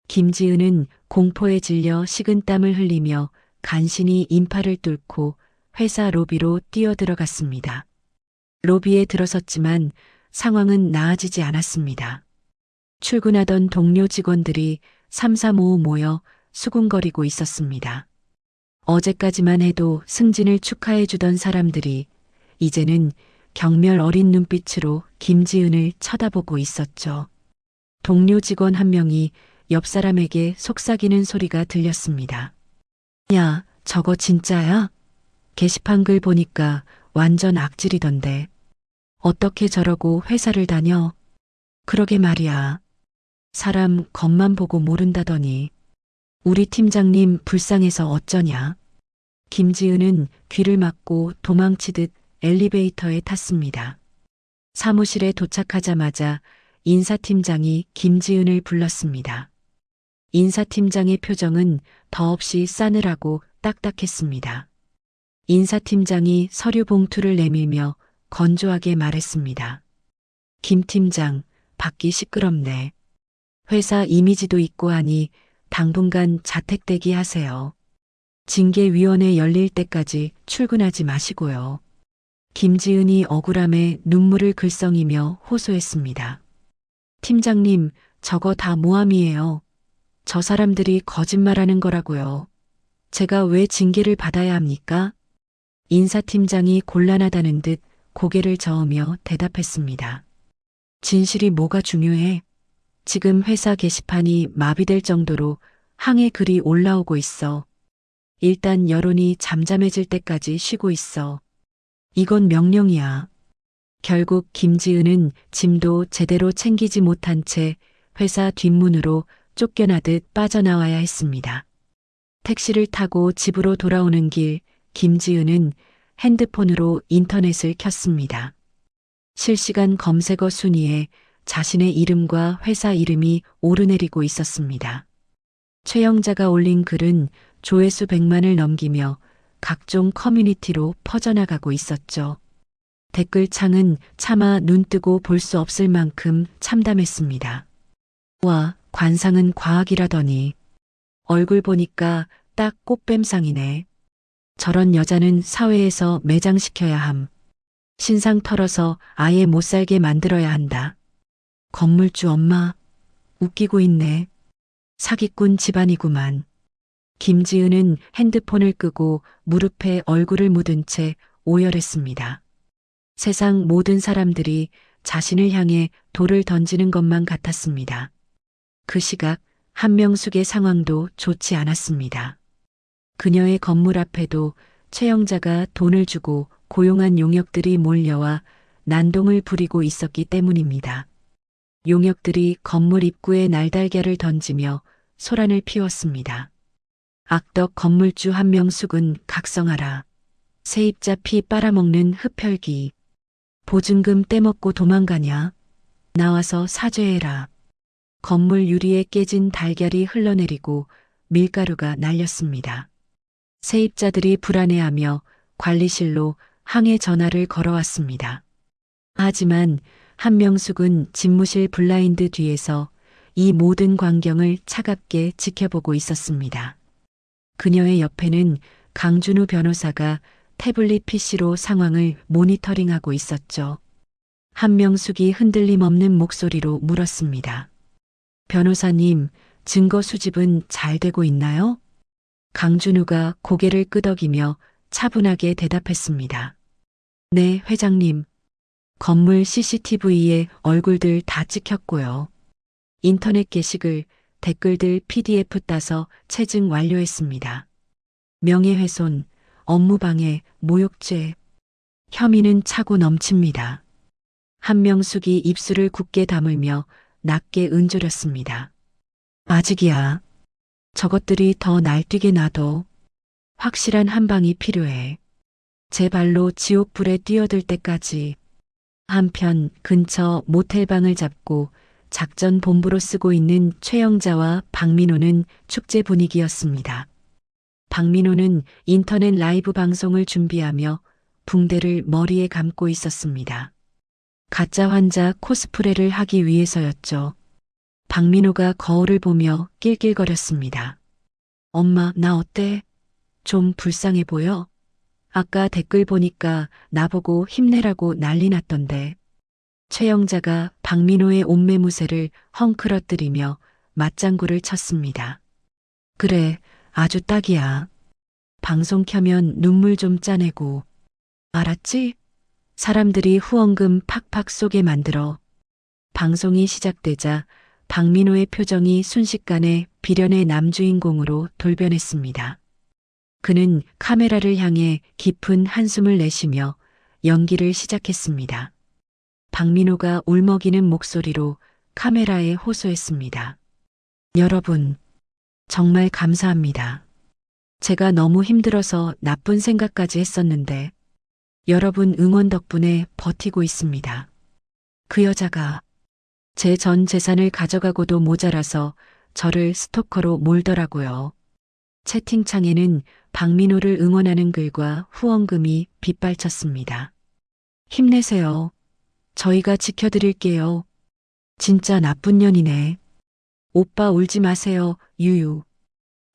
김지은은 공포에 질려 식은땀을 흘리며 간신히 인파를 뚫고 회사 로비로 뛰어들어갔습니다. 로비에 들어섰지만 상황은 나아지지 않았습니다. 출근하던 동료 직원들이 삼삼오오 모여 수군거리고 있었습니다. 어제까지만 해도 승진을 축하해 주던 사람들이 이제는 경멸 어린 눈빛으로 김지은을 쳐다보고 있었죠. 동료 직원 한 명이 옆 사람에게 속삭이는 소리가 들렸습니다. 야, 저거 진짜야? 게시판 글 보니까 완전 악질이던데. 어떻게 저러고 회사를 다녀? 그러게 말이야. 사람 겉만 보고 모른다더니. 우리 팀장님 불쌍해서 어쩌냐? 김지은은 귀를 막고 도망치듯 엘리베이터에 탔습니다. 사무실에 도착하자마자 인사팀장이 김지은을 불렀습니다. 인사팀장의 표정은 더없이 싸늘하고 딱딱했습니다. 인사팀장이 서류 봉투를 내밀며 건조하게 말했습니다. 김 팀장, 밖이 시끄럽네. 회사 이미지도 있고 하니 당분간 자택 대기하세요. 징계위원회 열릴 때까지 출근하지 마시고요. 김지은이 억울함에 눈물을 글썽이며 호소했습니다. 팀장님, 저거 다 모함이에요. 저 사람들이 거짓말하는 거라고요. 제가 왜 징계를 받아야 합니까? 인사팀장이 곤란하다는 듯 고개를 저으며 대답했습니다. 진실이 뭐가 중요해? 지금 회사 게시판이 마비될 정도로 항해 글이 올라오고 있어. 일단 여론이 잠잠해질 때까지 쉬고 있어. 이건 명령이야. 결국 김지은은 짐도 제대로 챙기지 못한 채 회사 뒷문으로 쫓겨나듯 빠져나와야 했습니다. 택시를 타고 집으로 돌아오는 길, 김지은은 핸드폰으로 인터넷을 켰습니다. 실시간 검색어 순위에 자신의 이름과 회사 이름이 오르내리고 있었습니다. 최영자가 올린 글은 조회수 100만을 넘기며 각종 커뮤니티로 퍼져나가고 있었죠. 댓글창은 차마 눈뜨고 볼 수 없을 만큼 참담했습니다. 와, 관상은 과학이라더니 얼굴 보니까 딱 꽃뱀상이네. 저런 여자는 사회에서 매장시켜야 함. 신상 털어서 아예 못 살게 만들어야 한다. 건물주 엄마, 웃기고 있네. 사기꾼 집안이구만. 김지은은 핸드폰을 끄고 무릎에 얼굴을 묻은 채 오열했습니다. 세상 모든 사람들이 자신을 향해 돌을 던지는 것만 같았습니다. 그 시각 한명숙의 상황도 좋지 않았습니다. 그녀의 건물 앞에도 최영자가 돈을 주고 고용한 용역들이 몰려와 난동을 부리고 있었기 때문입니다. 용역들이 건물 입구에 날달걀을 던지며 소란을 피웠습니다. 악덕 건물주 한명숙은 각성하라. 세입자 피 빨아먹는 흡혈귀. 보증금 떼먹고 도망가냐? 나와서 사죄해라. 건물 유리에 깨진 달걀이 흘러내리고 밀가루가 날렸습니다. 세입자들이 불안해하며 관리실로 항해 전화를 걸어왔습니다. 하지만 한명숙은 집무실 블라인드 뒤에서 이 모든 광경을 차갑게 지켜보고 있었습니다. 그녀의 옆에는 강준우 변호사가 태블릿 PC로 상황을 모니터링하고 있었죠. 한명숙이 흔들림 없는 목소리로 물었습니다. 변호사님, 증거 수집은 잘 되고 있나요? 강준우가 고개를 끄덕이며 차분하게 대답했습니다. 네, 회장님. 건물 CCTV에 얼굴들 다 찍혔고요. 인터넷 게시글, 댓글들 PDF 따서 체증 완료했습니다. 명예훼손, 업무방해, 모욕죄. 혐의는 차고 넘칩니다. 한명숙이 입술을 굳게 다물며 낮게 은조렸습니다. 아직이야. 저것들이 더 날뛰게 놔둬. 확실한 한 방이 필요해. 제 발로 지옥불에 뛰어들 때까지. 한편 근처 모텔방을 잡고 작전 본부로 쓰고 있는 최영자와 박민호는 축제 분위기였습니다. 박민호는 인터넷 라이브 방송을 준비하며 붕대를 머리에 감고 있었습니다. 가짜 환자 코스프레를 하기 위해서였죠. 박민호가 거울을 보며 낄낄거렸습니다. 엄마, 나 어때? 좀 불쌍해 보여? 아까 댓글 보니까 나보고 힘내라고 난리 났던데. 최영자가 박민호의 옷매무새를 헝클어뜨리며 맞장구를 쳤습니다. 그래, 아주 딱이야. 방송 켜면 눈물 좀 짜내고. 알았지? 사람들이 후원금 팍팍 쏘게 만들어. 방송이 시작되자 박민호의 표정이 순식간에 비련의 남주인공으로 돌변했습니다. 그는 카메라를 향해 깊은 한숨을 내쉬며 연기를 시작했습니다. 박민호가 울먹이는 목소리로 카메라에 호소했습니다. 여러분, 정말 감사합니다. 제가 너무 힘들어서 나쁜 생각까지 했었는데 여러분 응원 덕분에 버티고 있습니다. 그 여자가 제 전 재산을 가져가고도 모자라서 저를 스토커로 몰더라고요. 채팅창에는 박민호를 응원하는 글과 후원금이 빗발쳤습니다. 힘내세요. 저희가 지켜드릴게요. 진짜 나쁜 년이네. 오빠 울지 마세요. 유유.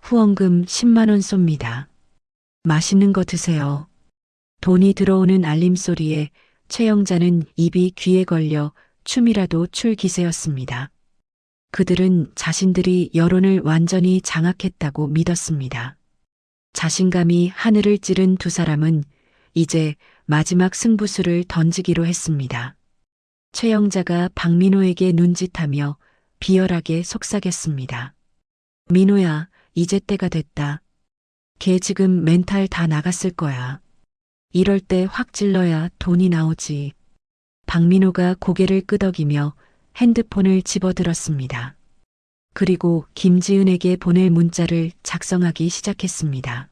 후원금 10만 원 쏩니다. 맛있는 거 드세요. 돈이 들어오는 알림 소리에 최영자는 입이 귀에 걸려 춤이라도 출 기세였습니다. 그들은 자신들이 여론을 완전히 장악했다고 믿었습니다. 자신감이 하늘을 찌른 두 사람은 이제 마지막 승부수를 던지기로 했습니다. 최영자가 박민호에게 눈짓하며 비열하게 속삭였습니다. 민호야, 이제 때가 됐다. 걔 지금 멘탈 다 나갔을 거야. 이럴 때 확 찔러야 돈이 나오지. 박민호가 고개를 끄덕이며 핸드폰을 집어들었습니다. 그리고 김지은에게 보낼 문자를 작성하기 시작했습니다.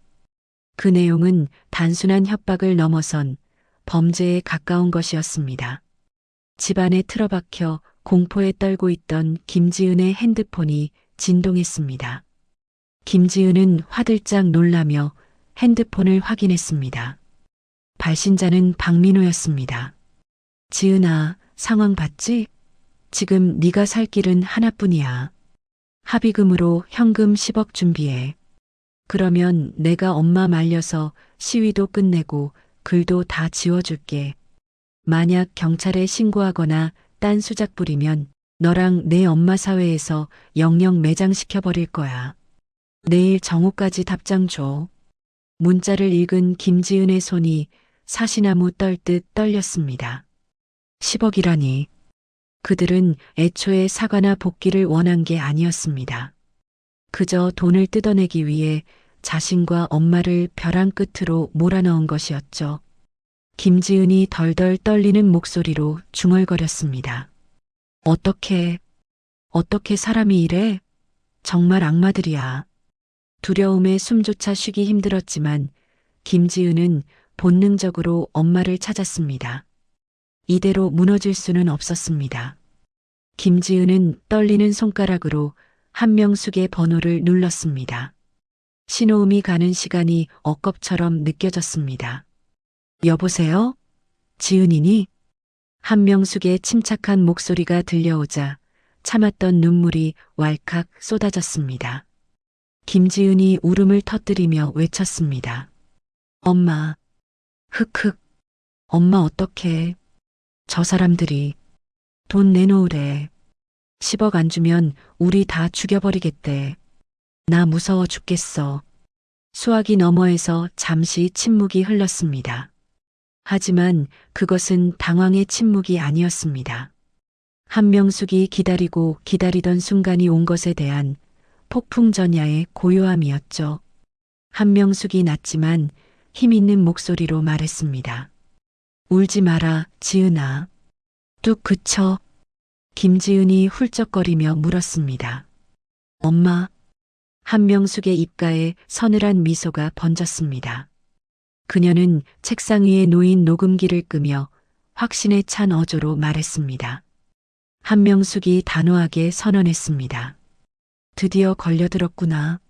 그 내용은 단순한 협박을 넘어선 범죄에 가까운 것이었습니다. 집안에 틀어박혀 공포에 떨고 있던 김지은의 핸드폰이 진동했습니다. 김지은은 화들짝 놀라며 핸드폰을 확인했습니다. 발신자는 박민호였습니다. 지은아, 상황 봤지? 지금 네가 살 길은 하나뿐이야. 합의금으로 현금 10억 준비해. 그러면 내가 엄마 말려서 시위도 끝내고 글도 다 지워줄게. 만약 경찰에 신고하거나 딴 수작 부리면 너랑 내 엄마 사회에서 영영 매장시켜버릴 거야. 내일 정오까지 답장 줘. 문자를 읽은 김지은의 손이 사시나무 떨듯 떨렸습니다. 10억이라니. 그들은 애초에 사과나 복귀를 원한 게 아니었습니다. 그저 돈을 뜯어내기 위해 자신과 엄마를 벼랑 끝으로 몰아넣은 것이었죠. 김지은이 덜덜 떨리는 목소리로 중얼거렸습니다. 어떻게 사람이 이래? 정말 악마들이야. 두려움에 숨조차 쉬기 힘들었지만 김지은은 본능적으로 엄마를 찾았습니다. 이대로 무너질 수는 없었습니다. 김지은은 떨리는 손가락으로 한명숙의 번호를 눌렀습니다. 신호음이 가는 시간이 억겁처럼 느껴졌습니다. 여보세요? 지은이니? 한명숙의 침착한 목소리가 들려오자 참았던 눈물이 왈칵 쏟아졌습니다. 김지은이 울음을 터뜨리며 외쳤습니다. 엄마, 흑흑, 엄마 어떡해. 저 사람들이 돈 내놓으래. 10억 안 주면 우리 다 죽여버리겠대. 나 무서워 죽겠어. 수화기 너머에서 잠시 침묵이 흘렀습니다. 하지만 그것은 당황의 침묵이 아니었습니다. 한명숙이 기다리고 기다리던 순간이 온 것에 대한 폭풍전야의 고요함이었죠. 한명숙이 낮지만 힘 있는 목소리로 말했습니다. 울지 마라, 지은아. 뚝 그쳐. 김지은이 훌쩍거리며 물었습니다. 엄마. 한명숙의 입가에 서늘한 미소가 번졌습니다. 그녀는 책상 위에 놓인 녹음기를 끄며 확신에 찬 어조로 말했습니다. 한명숙이 단호하게 선언했습니다. 드디어 걸려들었구나.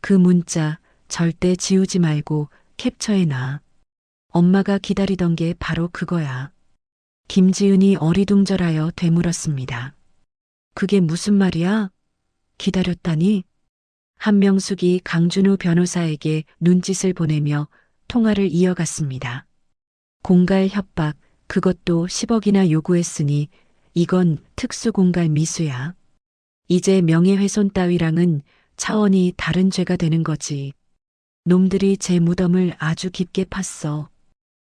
그 문자 절대 지우지 말고 캡처해놔. 엄마가 기다리던 게 바로 그거야. 김지은이 어리둥절하여 되물었습니다. 그게 무슨 말이야? 기다렸다니? 한명숙이 강준우 변호사에게 눈짓을 보내며 통화를 이어갔습니다. 공갈 협박, 그것도 10억이나 요구했으니 이건 특수공갈 미수야. 이제 명예훼손 따위랑은 차원이 다른 죄가 되는 거지. 놈들이 제 무덤을 아주 깊게 팠어.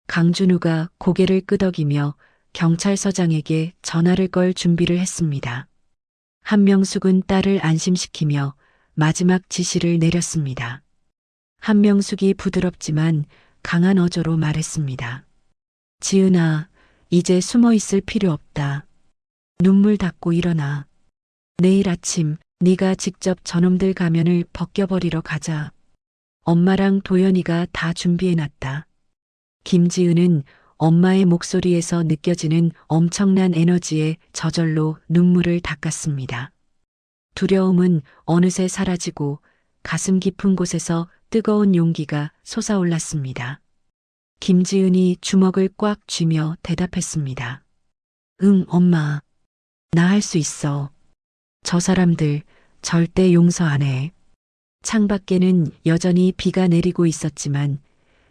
강준우가 고개를 끄덕이며 경찰서장에게 전화를 걸 준비를 했습니다. 한명숙은 딸을 안심시키며 마지막 지시를 내렸습니다. 한명숙이 부드럽지만 강한 어조로 말했습니다. 지은아, 이제 숨어 있을 필요 없다. 눈물 닦고 일어나. 내일 아침 네가 직접 저놈들 가면을 벗겨버리러 가자. 엄마랑 도연이가 다 준비해놨다. 김지은은 엄마의 목소리에서 느껴지는 엄청난 에너지에 저절로 눈물을 닦았습니다. 두려움은 어느새 사라지고 가슴 깊은 곳에서 뜨거운 용기가 솟아올랐습니다. 김지은이 주먹을 꽉 쥐며 대답했습니다. 응, 엄마. 나 할 수 있어. 저 사람들 절대 용서 안 해. 창밖에는 여전히 비가 내리고 있었지만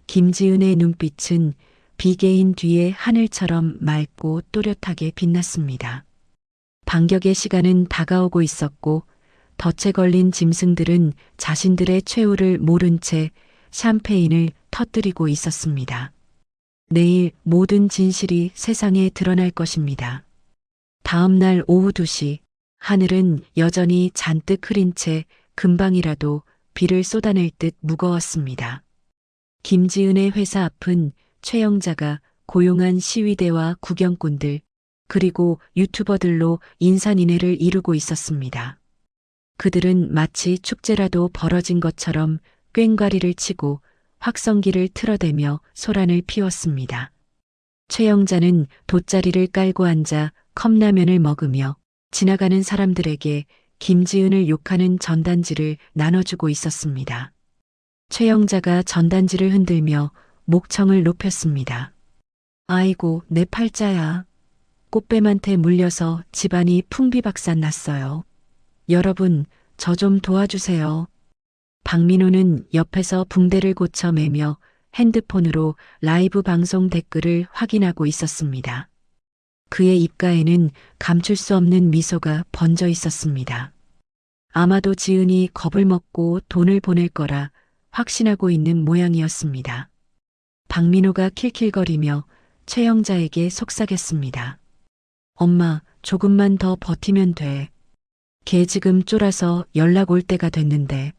김지은의 눈빛은 비개인 뒤에 하늘처럼 맑고 또렷하게 빛났습니다. 반격의 시간은 다가오고 있었고 덫에 걸린 짐승들은 자신들의 최후를 모른 채 샴페인을 터뜨리고 있었습니다. 내일 모든 진실이 세상에 드러날 것입니다. 다음 날 오후 2시 하늘은 여전히 잔뜩 흐린 채 금방이라도 비를 쏟아낼 듯 무거웠습니다. 김지은의 회사 앞은 최영자가 고용한 시위대와 구경꾼들 그리고 유튜버들로 인산인해를 이루고 있었습니다. 그들은 마치 축제라도 벌어진 것처럼 꽹과리를 치고 확성기를 틀어대며 소란을 피웠습니다. 최영자는 돗자리를 깔고 앉아 컵라면을 먹으며 지나가는 사람들에게 김지은을 욕하는 전단지를 나눠주고 있었습니다. 최영자가 전단지를 흔들며 목청을 높였습니다. 아이고, 내 팔자야. 꽃뱀한테 물려서 집안이 풍비박산 났어요. 여러분, 저 좀 도와주세요. 박민호는 옆에서 붕대를 고쳐 매며 핸드폰으로 라이브 방송 댓글을 확인하고 있었습니다. 그의 입가에는 감출 수 없는 미소가 번져 있었습니다. 아마도 지은이 겁을 먹고 돈을 보낼 거라 확신하고 있는 모양이었습니다. 박민호가 킬킬거리며 최영자에게 속삭였습니다. 엄마, 조금만 더 버티면 돼. 걔 지금 쫄아서 연락 올 때가 됐는데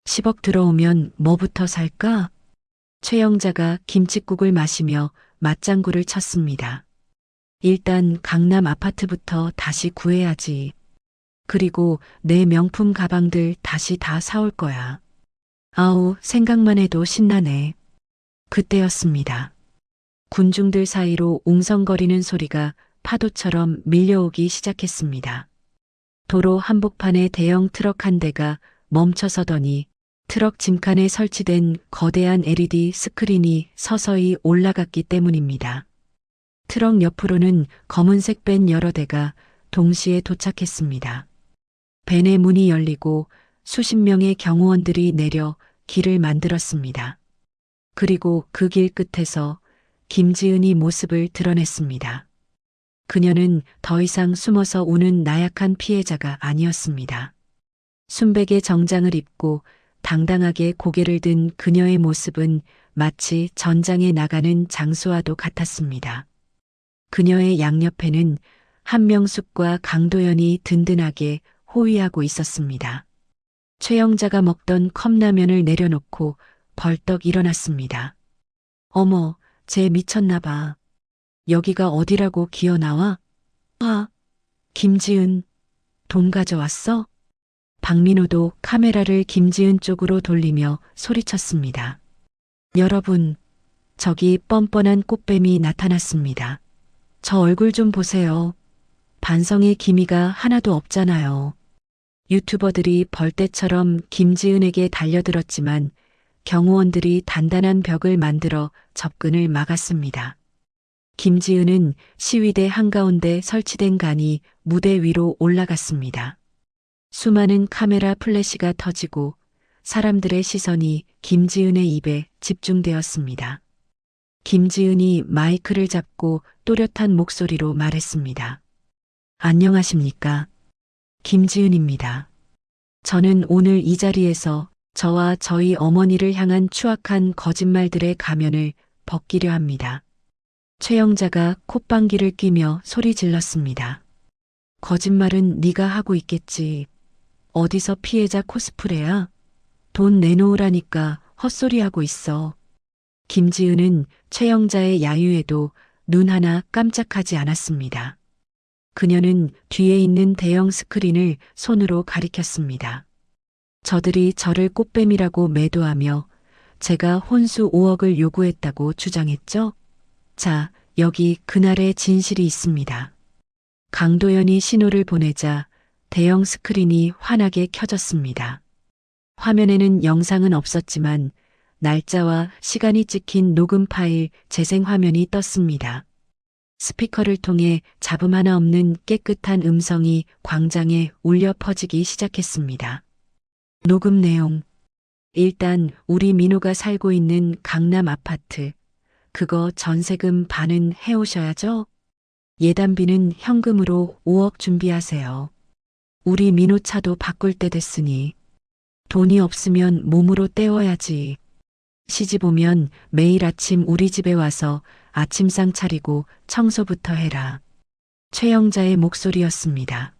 10억 들어오면 뭐부터 살까? 최영자가 김칫국을 마시며 맞장구를 쳤습니다. 일단 강남 아파트부터 다시 구해야지. 그리고 내 명품 가방들 다시 다 사올 거야. 아우, 생각만 해도 신나네. 그때였습니다. 군중들 사이로 웅성거리는 소리가 파도처럼 밀려오기 시작했습니다. 도로 한복판에 대형 트럭 한 대가 멈춰서더니 트럭 짐칸에 설치된 거대한 LED 스크린이 서서히 올라갔기 때문입니다. 트럭 옆으로는 검은색 밴 여러 대가 동시에 도착했습니다. 밴의 문이 열리고 수십 명의 경호원들이 내려 길을 만들었습니다. 그리고 그 길 끝에서 김지은이 모습을 드러냈습니다. 그녀는 더 이상 숨어서 우는 나약한 피해자가 아니었습니다. 순백의 정장을 입고 당당하게 고개를 든 그녀의 모습은 마치 전장에 나가는 장수와도 같았습니다. 그녀의 양옆에는 한명숙과 강도연이 든든하게 호위하고 있었습니다. 최영자가 먹던 컵라면을 내려놓고 벌떡 일어났습니다. 어머, 쟤 미쳤나 봐. 여기가 어디라고 기어나와? 아, 김지은, 돈 가져왔어? 박민호도 카메라를 김지은 쪽으로 돌리며 소리쳤습니다. 여러분, 저기 뻔뻔한 꽃뱀이 나타났습니다. 저 얼굴 좀 보세요. 반성의 기미가 하나도 없잖아요. 유튜버들이 벌떼처럼 김지은에게 달려들었지만 경호원들이 단단한 벽을 만들어 접근을 막았습니다. 김지은은 시위대 한가운데 설치된 간이 무대 위로 올라갔습니다. 수많은 카메라 플래시가 터지고 사람들의 시선이 김지은의 입에 집중되었습니다. 김지은이 마이크를 잡고 또렷한 목소리로 말했습니다. 안녕하십니까? 김지은입니다. 저는 오늘 이 자리에서 저와 저희 어머니를 향한 추악한 거짓말들의 가면을 벗기려 합니다. 최영자가 콧방귀를 뀌며 소리 질렀습니다. 거짓말은 네가 하고 있겠지. 어디서 피해자 코스프레야? 돈 내놓으라니까 헛소리하고 있어. 김지은은 최영자의 야유에도 눈 하나 깜짝하지 않았습니다. 그녀는 뒤에 있는 대형 스크린을 손으로 가리켰습니다. 저들이 저를 꽃뱀이라고 매도하며 제가 혼수 5억을 요구했다고 주장했죠? 자, 여기 그날의 진실이 있습니다. 강도연이 신호를 보내자 대형 스크린이 환하게 켜졌습니다. 화면에는 영상은 없었지만 날짜와 시간이 찍힌 녹음 파일 재생 화면이 떴습니다. 스피커를 통해 잡음 하나 없는 깨끗한 음성이 광장에 울려 퍼지기 시작했습니다. 녹음 내용. 일단 우리 민호가 살고 있는 강남 아파트. 그거 전세금 반은 해오셔야죠? 예단비는 현금으로 5억 준비하세요. 우리 민호 차도 바꿀 때 됐으니. 돈이 없으면 몸으로 때워야지. 시집 오면 매일 아침 우리 집에 와서 아침상 차리고 청소부터 해라. 최영자의 목소리였습니다.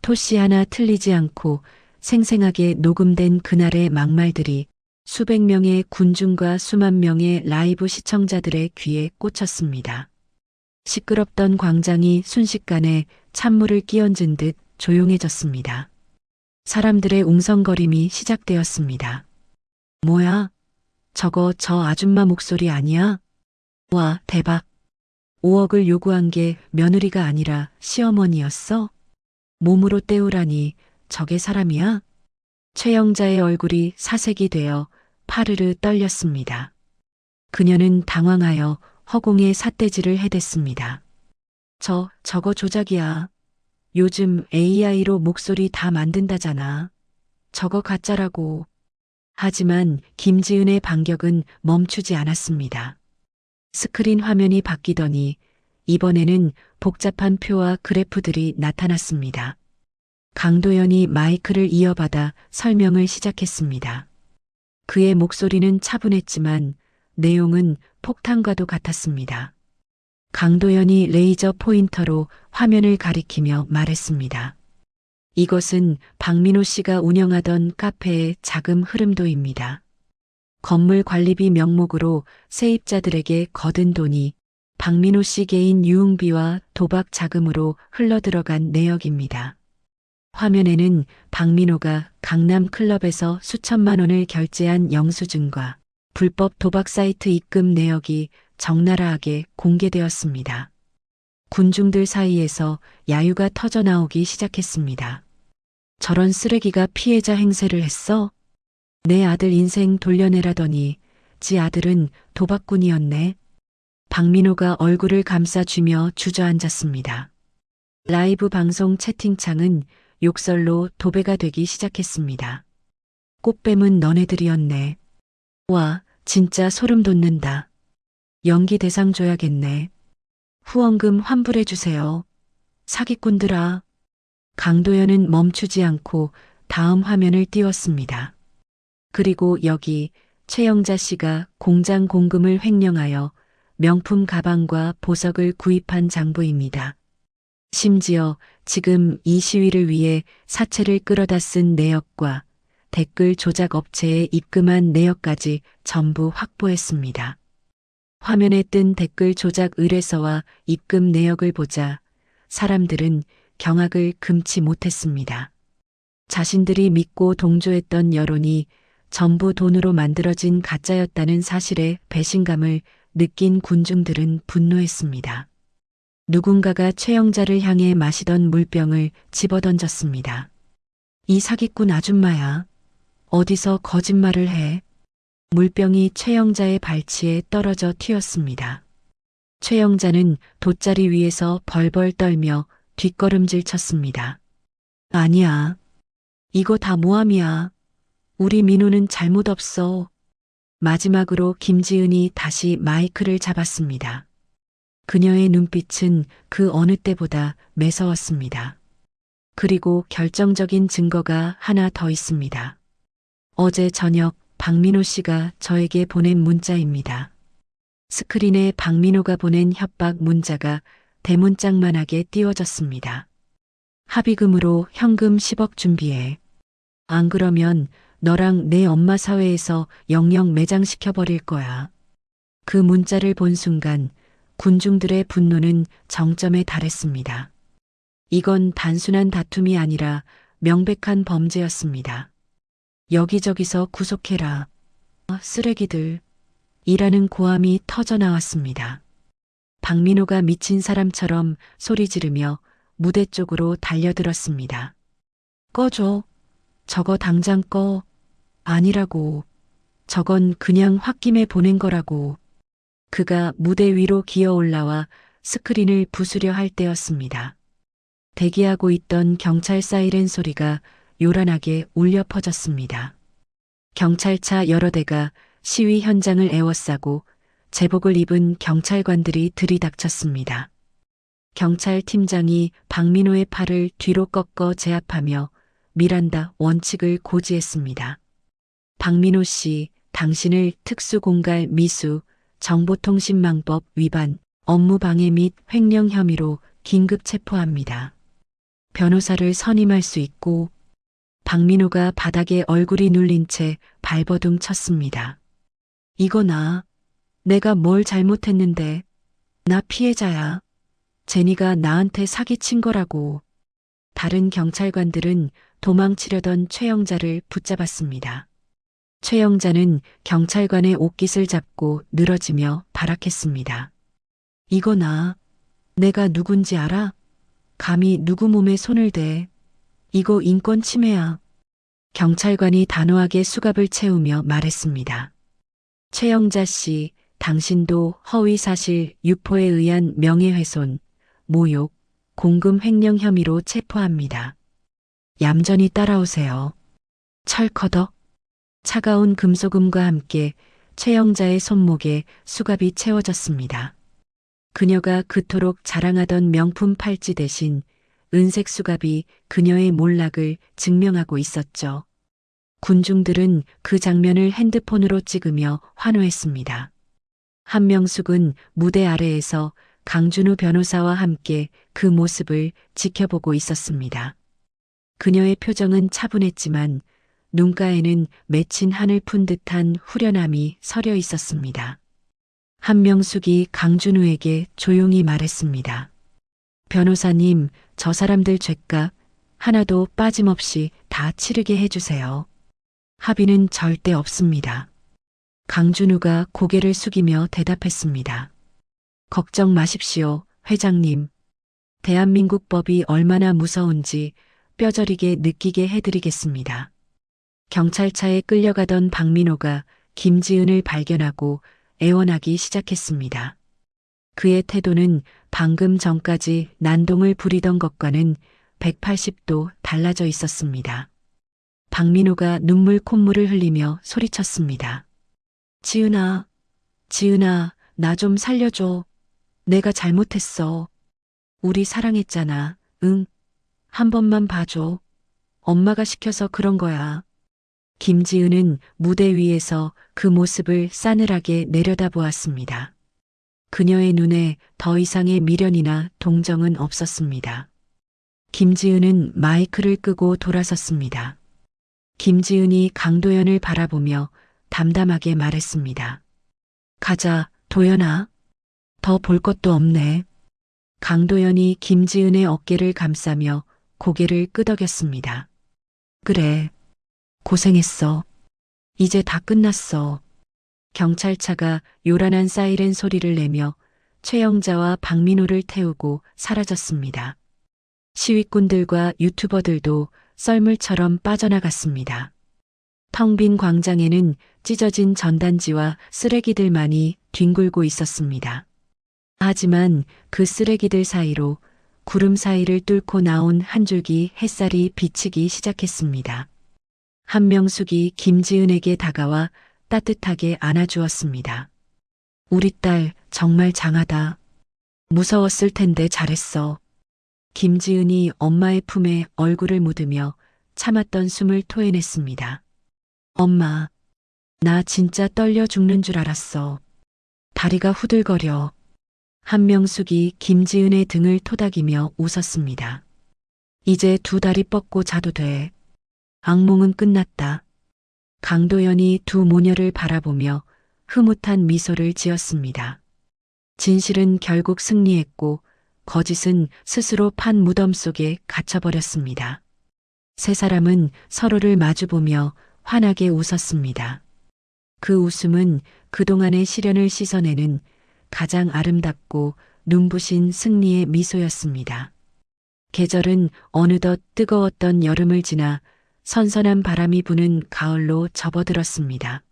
토씨 하나 틀리지 않고 생생하게 녹음된 그날의 막말들이 수백 명의 군중과 수만 명의 라이브 시청자들의 귀에 꽂혔습니다. 시끄럽던 광장이 순식간에 찬물을 끼얹은 듯 조용해졌습니다. 사람들의 웅성거림이 시작되었습니다. 뭐야? 저거 저 아줌마 목소리 아니야? 와, 대박. 5억을 요구한 게 며느리가 아니라 시어머니였어? 몸으로 때우라니 저게 사람이야? 최영자의 얼굴이 사색이 되어 파르르 떨렸습니다. 그녀는 당황하여 허공에 삿대질을 해댔습니다. 저거 조작이야. 요즘 AI로 목소리 다 만든다잖아. 저거 가짜라고. 하지만 김지은의 반격은 멈추지 않았습니다. 스크린 화면이 바뀌더니 이번에는 복잡한 표와 그래프들이 나타났습니다. 강도연이 마이크를 이어받아 설명을 시작했습니다. 그의 목소리는 차분했지만 내용은 폭탄과도 같았습니다. 강도연이 레이저 포인터로 화면을 가리키며 말했습니다. 이것은 박민호 씨가 운영하던 카페의 자금 흐름도입니다. 건물 관리비 명목으로 세입자들에게 거둔 돈이 박민호 씨 개인 유흥비와 도박 자금으로 흘러들어간 내역입니다. 화면에는 박민호가 강남 클럽에서 수천만 원을 결제한 영수증과 불법 도박 사이트 입금 내역이 적나라하게 공개되었습니다. 군중들 사이에서 야유가 터져나오기 시작했습니다. 저런 쓰레기가 피해자 행세를 했어? 내 아들 인생 돌려내라더니 지 아들은 도박꾼이었네. 박민호가 얼굴을 감싸쥐며 주저앉았습니다. 라이브 방송 채팅창은 욕설로 도배가 되기 시작했습니다. 꽃뱀은 너네들이었네. 와, 진짜 소름 돋는다. 연기 대상 줘야겠네. 후원금 환불해주세요. 사기꾼들아. 강도연은 멈추지 않고 다음 화면을 띄웠습니다. 그리고 여기 최영자 씨가 공장 공금을 횡령하여 명품 가방과 보석을 구입한 장부입니다. 심지어 지금 이 시위를 위해 사채를 끌어다 쓴 내역과 댓글 조작 업체에 입금한 내역까지 전부 확보했습니다. 화면에 뜬 댓글 조작 의뢰서와 입금 내역을 보자 사람들은 경악을 금치 못했습니다. 자신들이 믿고 동조했던 여론이 전부 돈으로 만들어진 가짜였다는 사실에 배신감을 느낀 군중들은 분노했습니다. 누군가가 최영자를 향해 마시던 물병을 집어던졌습니다. 이 사기꾼 아줌마야. 어디서 거짓말을 해? 물병이 최영자의 발치에 떨어져 튀었습니다. 최영자는 돗자리 위에서 벌벌 떨며 뒷걸음질 쳤습니다. 아니야. 이거 다 모함이야. 우리 민호는 잘못 없어. 마지막으로 김지은이 다시 마이크를 잡았습니다. 그녀의 눈빛은 그 어느 때보다 매서웠습니다. 그리고 결정적인 증거가 하나 더 있습니다. 어제 저녁 박민호 씨가 저에게 보낸 문자입니다. 스크린에 박민호가 보낸 협박 문자가 대문짝만하게 띄워졌습니다. 합의금으로 현금 10억 준비해. 안 그러면 너랑 내 엄마 사회에서 영영 매장시켜버릴 거야. 그 문자를 본 순간 군중들의 분노는 정점에 달했습니다. 이건 단순한 다툼이 아니라 명백한 범죄였습니다. 여기저기서 구속해라. 쓰레기들. 이라는 고함이 터져나왔습니다. 박민호가 미친 사람처럼 소리 지르며 무대 쪽으로 달려들었습니다. 꺼줘. 저거 당장 꺼. 아니라고. 저건 그냥 홧김에 보낸 거라고. 그가 무대 위로 기어 올라와 스크린을 부수려 할 때였습니다. 대기하고 있던 경찰 사이렌 소리가 요란하게 울려 퍼졌습니다. 경찰차 여러 대가 시위 현장을 에워싸고 제복을 입은 경찰관들이 들이닥쳤습니다. 경찰 팀장이 박민호의 팔을 뒤로 꺾어 제압하며 미란다 원칙을 고지했습니다. 박민호 씨, 당신을 특수공갈 미수, 정보통신망법 위반, 업무방해 및 횡령 혐의로 긴급 체포합니다. 변호사를 선임할 수 있고 박민호가 바닥에 얼굴이 눌린 채 발버둥 쳤습니다. 이거 내가 뭘 잘못했는데. 나 피해자야. 제니가 나한테 사기친 거라고. 다른 경찰관들은 도망치려던 최영자를 붙잡았습니다. 최영자는 경찰관의 옷깃을 잡고 늘어지며 발악했습니다. 이거 내가 누군지 알아? 감히 누구 몸에 손을 대. 이거 인권 침해야. 경찰관이 단호하게 수갑을 채우며 말했습니다. 최영자 씨, 당신도 허위사실 유포에 의한 명예훼손, 모욕, 공금 횡령 혐의로 체포합니다. 얌전히 따라오세요. 철커덕. 차가운 금속음과 함께 최영자의 손목에 수갑이 채워졌습니다. 그녀가 그토록 자랑하던 명품 팔찌 대신 은색 수갑이 그녀의 몰락을 증명하고 있었죠. 군중들은 그 장면을 핸드폰으로 찍으며 환호했습니다. 한명숙은 무대 아래에서 강준우 변호사와 함께 그 모습을 지켜보고 있었습니다. 그녀의 표정은 차분했지만 눈가에는 맺힌 한을 푼 듯한 후련함이 서려 있었습니다. 한명숙이 강준우에게 조용히 말했습니다. 변호사님, 저 사람들 죗값 하나도 빠짐없이 다 치르게 해주세요. 합의는 절대 없습니다. 강준우가 고개를 숙이며 대답했습니다. 걱정 마십시오, 회장님. 대한민국 법이 얼마나 무서운지 뼈저리게 느끼게 해드리겠습니다. 경찰차에 끌려가던 박민호가 김지은을 발견하고 애원하기 시작했습니다. 그의 태도는 방금 전까지 난동을 부리던 것과는 180도 달라져 있었습니다. 박민호가 눈물 콧물을 흘리며 소리쳤습니다. 지은아, 나 좀 살려줘. 내가 잘못했어. 우리 사랑했잖아. 응. 한 번만 봐줘. 엄마가 시켜서 그런 거야. 김지은은 무대 위에서 그 모습을 싸늘하게 내려다보았습니다. 그녀의 눈에 더 이상의 미련이나 동정은 없었습니다. 김지은은 마이크를 끄고 돌아섰습니다. 김지은이 강도연을 바라보며 담담하게 말했습니다. 가자, 도연아. 더 볼 것도 없네. 강도연이 김지은의 어깨를 감싸며 고개를 끄덕였습니다. 그래. 고생했어. 이제 다 끝났어. 경찰차가 요란한 사이렌 소리를 내며 최영자와 박민호를 태우고 사라졌습니다. 시위꾼들과 유튜버들도 썰물처럼 빠져나갔습니다. 텅 빈 광장에는 찢어진 전단지와 쓰레기들만이 뒹굴고 있었습니다. 하지만 그 쓰레기들 사이로 구름 사이를 뚫고 나온 한 줄기 햇살이 비치기 시작했습니다. 한명숙이 김지은에게 다가와 따뜻하게 안아주었습니다. 우리 딸 정말 장하다. 무서웠을 텐데 잘했어. 김지은이 엄마의 품에 얼굴을 묻으며 참았던 숨을 토해냈습니다. 엄마, 나 진짜 떨려 죽는 줄 알았어. 다리가 후들거려. 한명숙이 김지은의 등을 토닥이며 웃었습니다. 이제 두 다리 뻗고 자도 돼. 악몽은 끝났다. 강도연이 두 모녀를 바라보며 흐뭇한 미소를 지었습니다. 진실은 결국 승리했고 거짓은 스스로 판 무덤 속에 갇혀버렸습니다. 세 사람은 서로를 마주보며 환하게 웃었습니다. 그 웃음은 그동안의 시련을 씻어내는 가장 아름답고 눈부신 승리의 미소였습니다. 계절은 어느덧 뜨거웠던 여름을 지나 선선한 바람이 부는 가을로 접어들었습니다.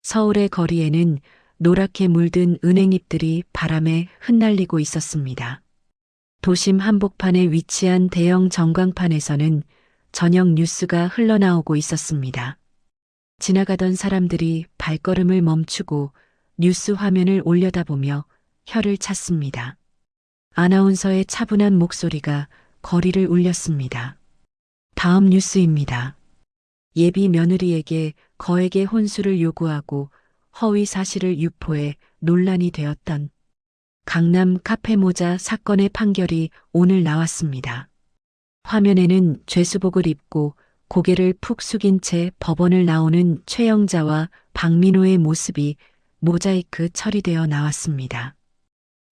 서울의 거리에는 노랗게 물든 은행잎들이 바람에 흩날리고 있었습니다. 도심 한복판에 위치한 대형 전광판에서는 저녁 뉴스가 흘러나오고 있었습니다. 지나가던 사람들이 발걸음을 멈추고 뉴스 화면을 올려다보며 혀를 찼습니다. 아나운서의 차분한 목소리가 거리를 울렸습니다. 다음 뉴스입니다. 예비 며느리에게 거액의 혼수를 요구하고 허위 사실을 유포해 논란이 되었던 강남 카페 모자 사건의 판결이 오늘 나왔습니다. 화면에는 죄수복을 입고 고개를 푹 숙인 채 법원을 나오는 최영자와 박민호의 모습이 모자이크 처리되어 나왔습니다.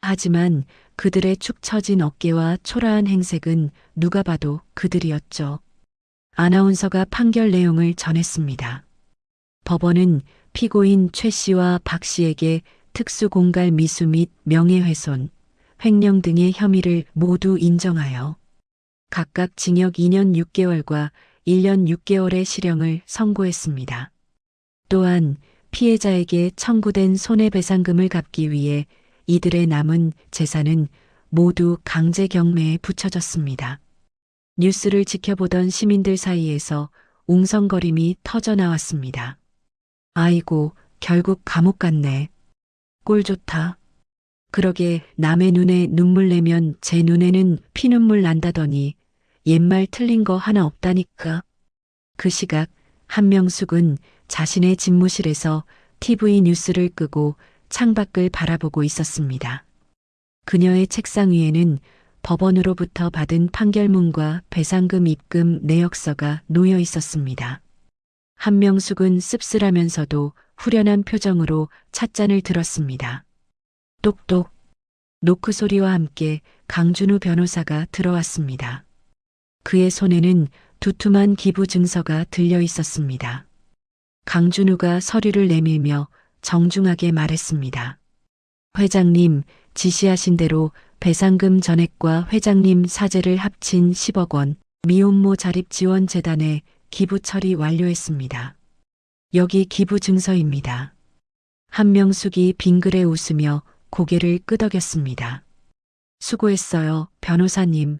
하지만 그들의 축 처진 어깨와 초라한 행색은 누가 봐도 그들이었죠. 아나운서가 판결 내용을 전했습니다. 법원은 피고인 최 씨와 박 씨에게 특수공갈 미수 및 명예훼손, 횡령 등의 혐의를 모두 인정하여 각각 징역 2년 6개월과 1년 6개월의 실형을 선고했습니다. 또한 피해자에게 청구된 손해배상금을 갚기 위해 이들의 남은 재산은 모두 강제 경매에 붙여졌습니다. 뉴스를 지켜보던 시민들 사이에서 웅성거림이 터져나왔습니다. 아이고, 결국 감옥 갔네. 꼴 좋다. 그러게 남의 눈에 눈물 내면 제 눈에는 피눈물 난다더니 옛말 틀린 거 하나 없다니까. 그 시각 한명숙은 자신의 집무실에서 TV 뉴스를 끄고 창밖을 바라보고 있었습니다. 그녀의 책상 위에는 법원으로부터 받은 판결문과 배상금 입금 내역서가 놓여 있었습니다. 한명숙은 씁쓸하면서도 후련한 표정으로 찻잔을 들었습니다. 똑똑. 노크 소리와 함께 강준우 변호사가 들어왔습니다. 그의 손에는 두툼한 기부 증서가 들려 있었습니다. 강준우가 서류를 내밀며 정중하게 말했습니다. 회장님, 지시하신 대로 배상금 전액과 회장님 사재를 합친 10억 원 미혼모 자립지원재단에 기부 처리 완료했습니다. 여기 기부 증서입니다. 한명숙이 빙그레 웃으며 고개를 끄덕였습니다. 수고했어요, 변호사님.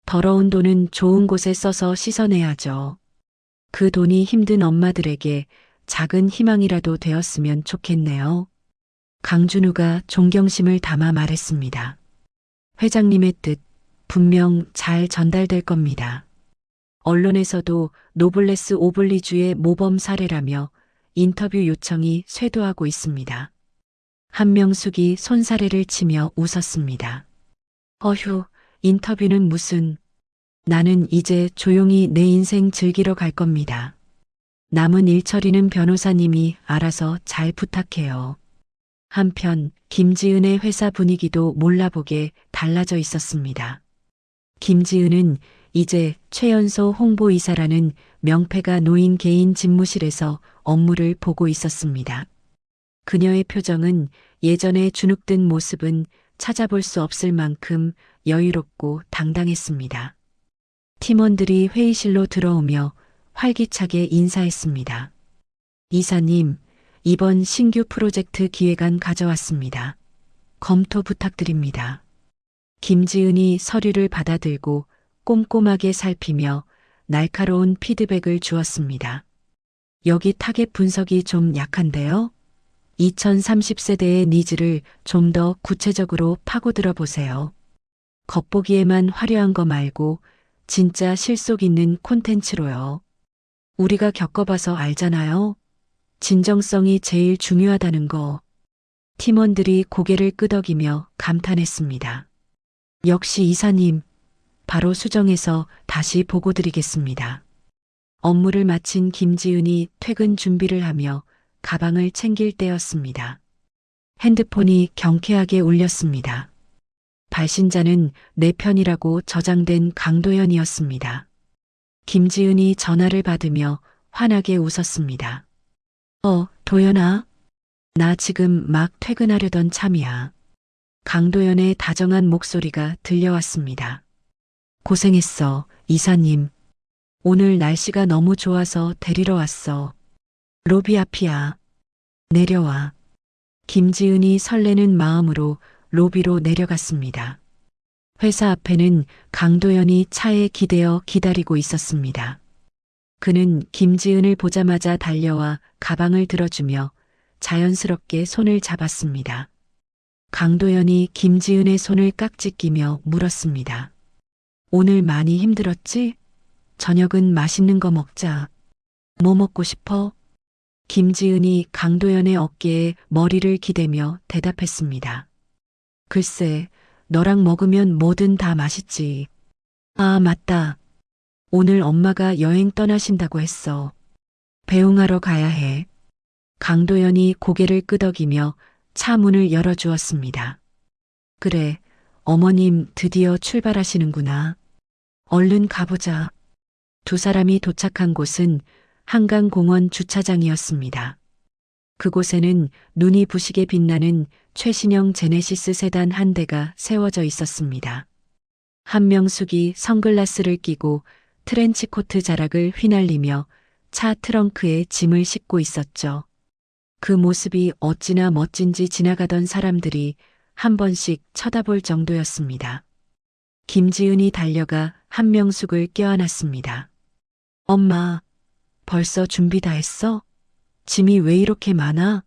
더러운 돈은 좋은 곳에 써서 씻어내야죠. 그 돈이 힘든 엄마들에게 작은 희망이라도 되었으면 좋겠네요. 강준우가 존경심을 담아 말했습니다. 회장님의 뜻 분명 잘 전달될 겁니다. 언론에서도 노블레스 오블리주의 모범 사례라며 인터뷰 요청이 쇄도하고 있습니다. 한명숙이 손사래를 치며 웃었습니다. 어휴, 인터뷰는 무슨. 나는 이제 조용히 내 인생 즐기러 갈 겁니다. 남은 일 처리는 변호사님이 알아서 잘 부탁해요. 한편 김지은의 회사 분위기도 몰라보게 달라져 있었습니다. 김지은은 이제 최연소 홍보이사라는 명패가 놓인 개인 집무실에서 업무를 보고 있었습니다. 그녀의 표정은 예전에 주눅든 모습은 찾아볼 수 없을 만큼 여유롭고 당당했습니다. 팀원들이 회의실로 들어오며 활기차게 인사했습니다. 이사님, 이번 신규 프로젝트 기획안 가져왔습니다. 검토 부탁드립니다. 김지은이 서류를 받아들고 꼼꼼하게 살피며 날카로운 피드백을 주었습니다. 여기 타겟 분석이 좀 약한데요? 2030세대의 니즈를 좀 더 구체적으로 파고들어 보세요. 겉보기에만 화려한 거 말고 진짜 실속 있는 콘텐츠로요. 우리가 겪어봐서 알잖아요. 진정성이 제일 중요하다는 거. 팀원들이 고개를 끄덕이며 감탄했습니다. 역시 이사님, 바로 수정해서 다시 보고 드리겠습니다. 업무를 마친 김지은이 퇴근 준비를 하며 가방을 챙길 때였습니다. 핸드폰이 경쾌하게 울렸습니다. 발신자는 내 편이라고 저장된 강도연이었습니다. 김지은이 전화를 받으며 환하게 웃었습니다. 도연아. 나 지금 막 퇴근하려던 참이야. 강도연의 다정한 목소리가 들려왔습니다. 고생했어, 이사님. 오늘 날씨가 너무 좋아서 데리러 왔어. 로비 앞이야. 내려와. 김지은이 설레는 마음으로 로비로 내려갔습니다. 회사 앞에는 강도연이 차에 기대어 기다리고 있었습니다. 그는 김지은을 보자마자 달려와 가방을 들어주며 자연스럽게 손을 잡았습니다. 강도연이 김지은의 손을 깍지 끼며 물었습니다. 오늘 많이 힘들었지? 저녁은 맛있는 거 먹자. 뭐 먹고 싶어? 김지은이 강도연의 어깨에 머리를 기대며 대답했습니다. 글쎄, 너랑 먹으면 뭐든 다 맛있지. 아, 맞다. 오늘 엄마가 여행 떠나신다고 했어. 배웅하러 가야 해. 강도연이 고개를 끄덕이며 차 문을 열어주었습니다. 그래, 어머님 드디어 출발하시는구나. 얼른 가보자. 두 사람이 도착한 곳은 한강공원 주차장이었습니다. 그곳에는 눈이 부시게 빛나는 최신형 제네시스 세단 한 대가 세워져 있었습니다. 한명숙이 선글라스를 끼고 트렌치코트 자락을 휘날리며 차 트렁크에 짐을 싣고 있었죠. 그 모습이 어찌나 멋진지 지나가던 사람들이 한 번씩 쳐다볼 정도였습니다. 김지은이 달려가 한명숙을 껴안았습니다. 엄마, 벌써 준비 다 했어? 짐이 왜 이렇게 많아?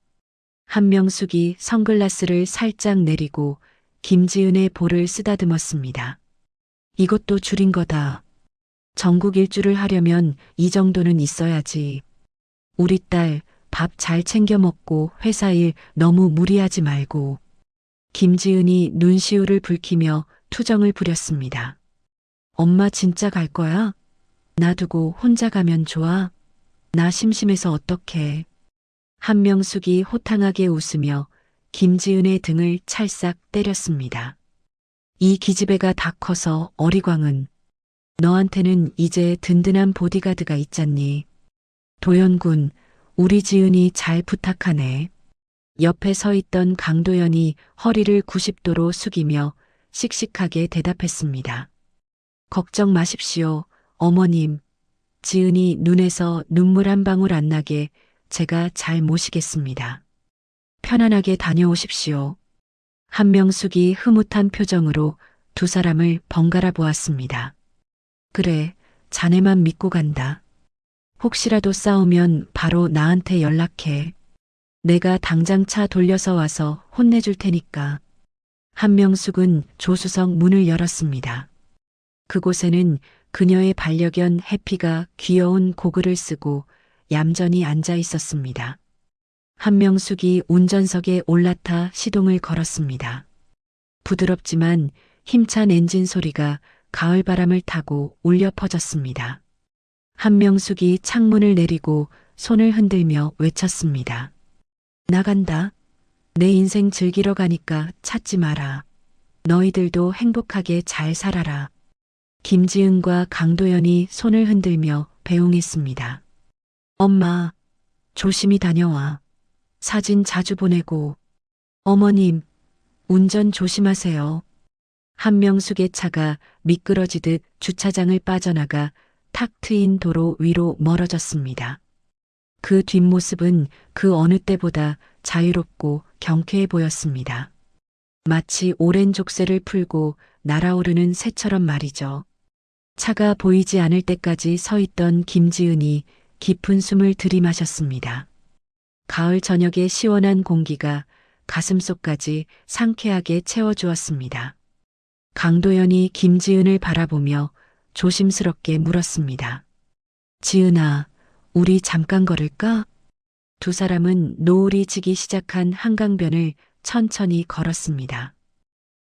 한명숙이 선글라스를 살짝 내리고 김지은의 볼을 쓰다듬었습니다. 이것도 줄인 거다. 전국 일주를 하려면 이 정도는 있어야지. 우리 딸 밥 잘 챙겨 먹고 회사 일 너무 무리하지 말고. 김지은이 눈시울을 붉히며 투정을 부렸습니다. 엄마 진짜 갈 거야? 놔두고 혼자 가면 좋아? 나 심심해서 어떡해. 한명숙이 호탕하게 웃으며 김지은의 등을 찰싹 때렸습니다. 이 기집애가 다 커서 어리광은. 너한테는 이제 든든한 보디가드가 있잖니. 도연군, 우리 지은이 잘 부탁하네. 옆에 서 있던 강도연이 허리를 90도로 숙이며 씩씩하게 대답했습니다. 걱정 마십시오, 어머님. 지은이 눈에서 눈물 한 방울 안 나게 제가 잘 모시겠습니다. 편안하게 다녀오십시오. 한명숙이 흐뭇한 표정으로 두 사람을 번갈아 보았습니다. 그래, 자네만 믿고 간다. 혹시라도 싸우면 바로 나한테 연락해. 내가 당장 차 돌려서 와서 혼내줄 테니까. 한명숙은 조수석 문을 열었습니다. 그곳에는 그녀의 반려견 해피가 귀여운 고글을 쓰고 얌전히 앉아 있었습니다. 한명숙이 운전석에 올라타 시동을 걸었습니다. 부드럽지만 힘찬 엔진 소리가 가을바람을 타고 울려 퍼졌습니다. 한명숙이 창문을 내리고 손을 흔들며 외쳤습니다. 나간다. 내 인생 즐기러 가니까 찾지 마라. 너희들도 행복하게 잘 살아라. 김지은과 강도연이 손을 흔들며 배웅했습니다. 엄마, 조심히 다녀와. 사진 자주 보내고. 어머님, 운전 조심하세요. 한명숙의 차가 미끄러지듯 주차장을 빠져나가 탁 트인 도로 위로 멀어졌습니다. 그 뒷모습은 그 어느 때보다 자유롭고 경쾌해 보였습니다. 마치 오랜 족쇄를 풀고 날아오르는 새처럼 말이죠. 차가 보이지 않을 때까지 서 있던 김지은이 깊은 숨을 들이마셨습니다. 가을 저녁의 시원한 공기가 가슴속까지 상쾌하게 채워주었습니다. 강도연이 김지은을 바라보며 조심스럽게 물었습니다. 지은아, 우리 잠깐 걸을까? 두 사람은 노을이 지기 시작한 한강변을 천천히 걸었습니다.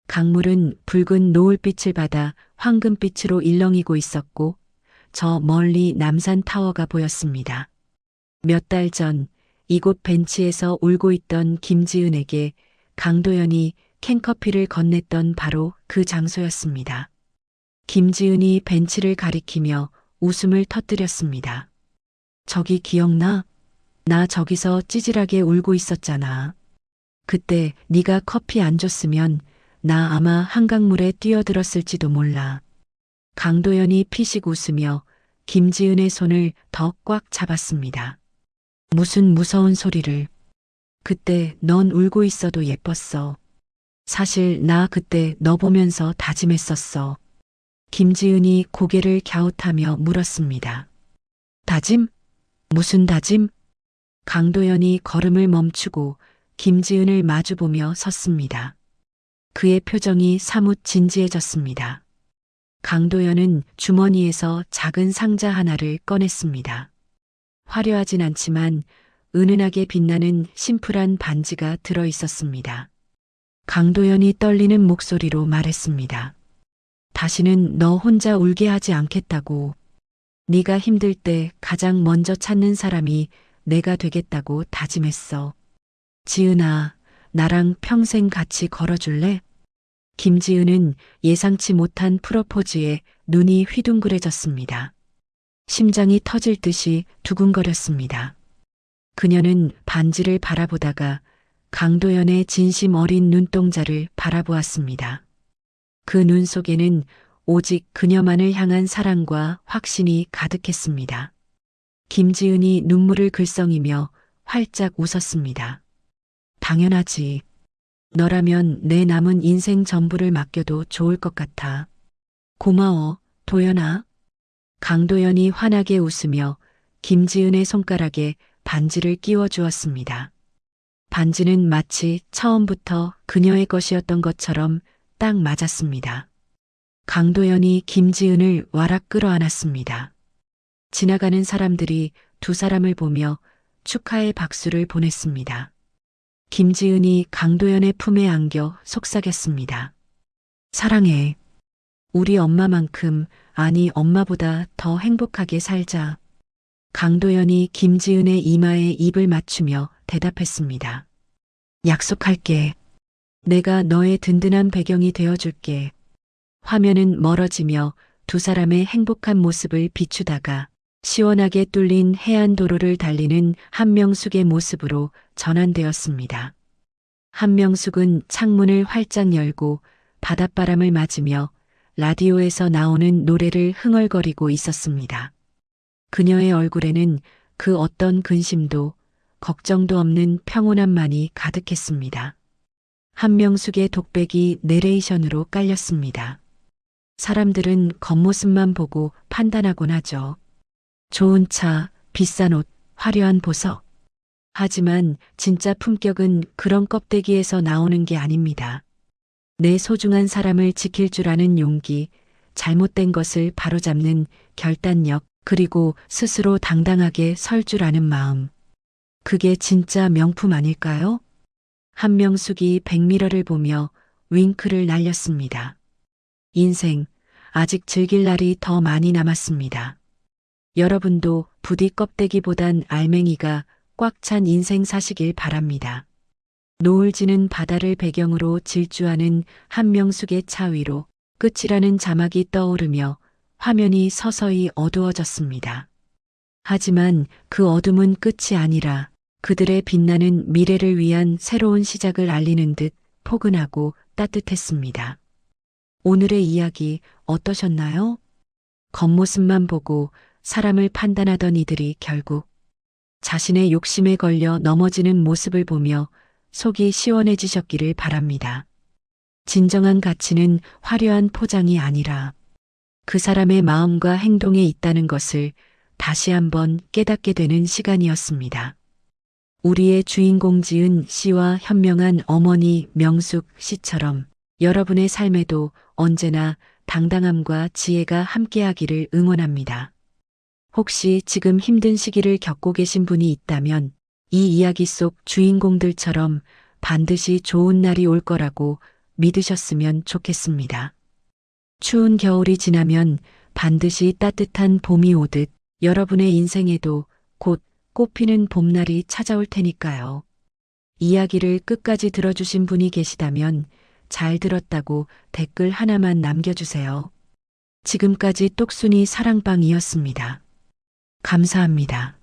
강물은 붉은 노을빛을 받아 황금빛으로 일렁이고 있었고 저 멀리 남산타워가 보였습니다. 몇 달 전 이곳 벤치에서 울고 있던 김지은에게 강도연이 캔커피를 건넸던 바로 그 장소였습니다. 김지은이 벤치를 가리키며 웃음을 터뜨렸습니다. 저기 기억나? 나 저기서 찌질하게 울고 있었잖아. 그때 네가 커피 안 줬으면 나 아마 한강물에 뛰어들었을지도 몰라. 강도연이 피식 웃으며 김지은의 손을 더 꽉 잡았습니다. 무슨 무서운 소리를. 그때 넌 울고 있어도 예뻤어. 사실 나 그때 너 보면서 다짐했었어. 김지은이 고개를 갸웃하며 물었습니다. 다짐? 무슨 다짐? 강도연이 걸음을 멈추고 김지은을 마주보며 섰습니다. 그의 표정이 사뭇 진지해졌습니다. 강도연은 주머니에서 작은 상자 하나를 꺼냈습니다. 화려하진 않지만 은은하게 빛나는 심플한 반지가 들어 있었습니다. 강도연이 떨리는 목소리로 말했습니다. 다시는 너 혼자 울게 하지 않겠다고. 네가 힘들 때 가장 먼저 찾는 사람이 내가 되겠다고 다짐했어. 지은아, 나랑 평생 같이 걸어줄래? 김지은은 예상치 못한 프로포즈에 눈이 휘둥그레졌습니다. 심장이 터질 듯이 두근거렸습니다. 그녀는 반지를 바라보다가 강도연의 진심 어린 눈동자를 바라보았습니다. 그 눈 속에는 오직 그녀만을 향한 사랑과 확신이 가득했습니다. 김지은이 눈물을 글썽이며 활짝 웃었습니다. 당연하지. 너라면 내 남은 인생 전부를 맡겨도 좋을 것 같아. 고마워, 도연아. 강도연이 환하게 웃으며 김지은의 손가락에 반지를 끼워 주었습니다. 반지는 마치 처음부터 그녀의 것이었던 것처럼 딱 맞았습니다. 강도연이 김지은을 와락 끌어안았습니다. 지나가는 사람들이 두 사람을 보며 축하의 박수를 보냈습니다. 김지은이 강도연의 품에 안겨 속삭였습니다. 사랑해. 우리 엄마만큼, 아니 엄마보다 더 행복하게 살자. 강도연이 김지은의 이마에 입을 맞추며 대답했습니다. 약속할게. 내가 너의 든든한 배경이 되어줄게. 화면은 멀어지며 두 사람의 행복한 모습을 비추다가 시원하게 뚫린 해안도로를 달리는 한명숙의 모습으로 전환되었습니다. 한명숙은 창문을 활짝 열고 바닷바람을 맞으며 라디오에서 나오는 노래를 흥얼거리고 있었습니다. 그녀의 얼굴에는 그 어떤 근심도 걱정도 없는 평온함만이 가득했습니다. 한명숙의 독백이 내레이션으로 깔렸습니다. 사람들은 겉모습만 보고 판단하곤 하죠. 좋은 차, 비싼 옷, 화려한 보석. 하지만 진짜 품격은 그런 껍데기에서 나오는 게 아닙니다. 내 소중한 사람을 지킬 줄 아는 용기, 잘못된 것을 바로잡는 결단력, 그리고 스스로 당당하게 설 줄 아는 마음. 그게 진짜 명품 아닐까요? 한명숙이 백미러를 보며 윙크를 날렸습니다. 인생, 아직 즐길 날이 더 많이 남았습니다. 여러분도 부디 껍데기보단 알맹이가 꽉 찬 인생 사시길 바랍니다. 노을 지는 바다를 배경으로 질주하는 한명숙의 차 위로 끝이라는 자막이 떠오르며 화면이 서서히 어두워졌습니다. 하지만 그 어둠은 끝이 아니라 그들의 빛나는 미래를 위한 새로운 시작을 알리는 듯 포근하고 따뜻했습니다. 오늘의 이야기 어떠셨나요? 겉모습만 보고 사람을 판단하던 이들이 결국 자신의 욕심에 걸려 넘어지는 모습을 보며 속이 시원해지셨기를 바랍니다. 진정한 가치는 화려한 포장이 아니라 그 사람의 마음과 행동에 있다는 것을 다시 한번 깨닫게 되는 시간이었습니다. 우리의 주인공 지은 씨와 현명한 어머니 명숙 씨처럼 여러분의 삶에도 언제나 당당함과 지혜가 함께하기를 응원합니다. 혹시 지금 힘든 시기를 겪고 계신 분이 있다면 이 이야기 속 주인공들처럼 반드시 좋은 날이 올 거라고 믿으셨으면 좋겠습니다. 추운 겨울이 지나면 반드시 따뜻한 봄이 오듯 여러분의 인생에도 곧 꽃피는 봄날이 찾아올 테니까요. 이야기를 끝까지 들어주신 분이 계시다면 잘 들었다고 댓글 하나만 남겨주세요. 지금까지 똑순이 사랑방이었습니다. 감사합니다.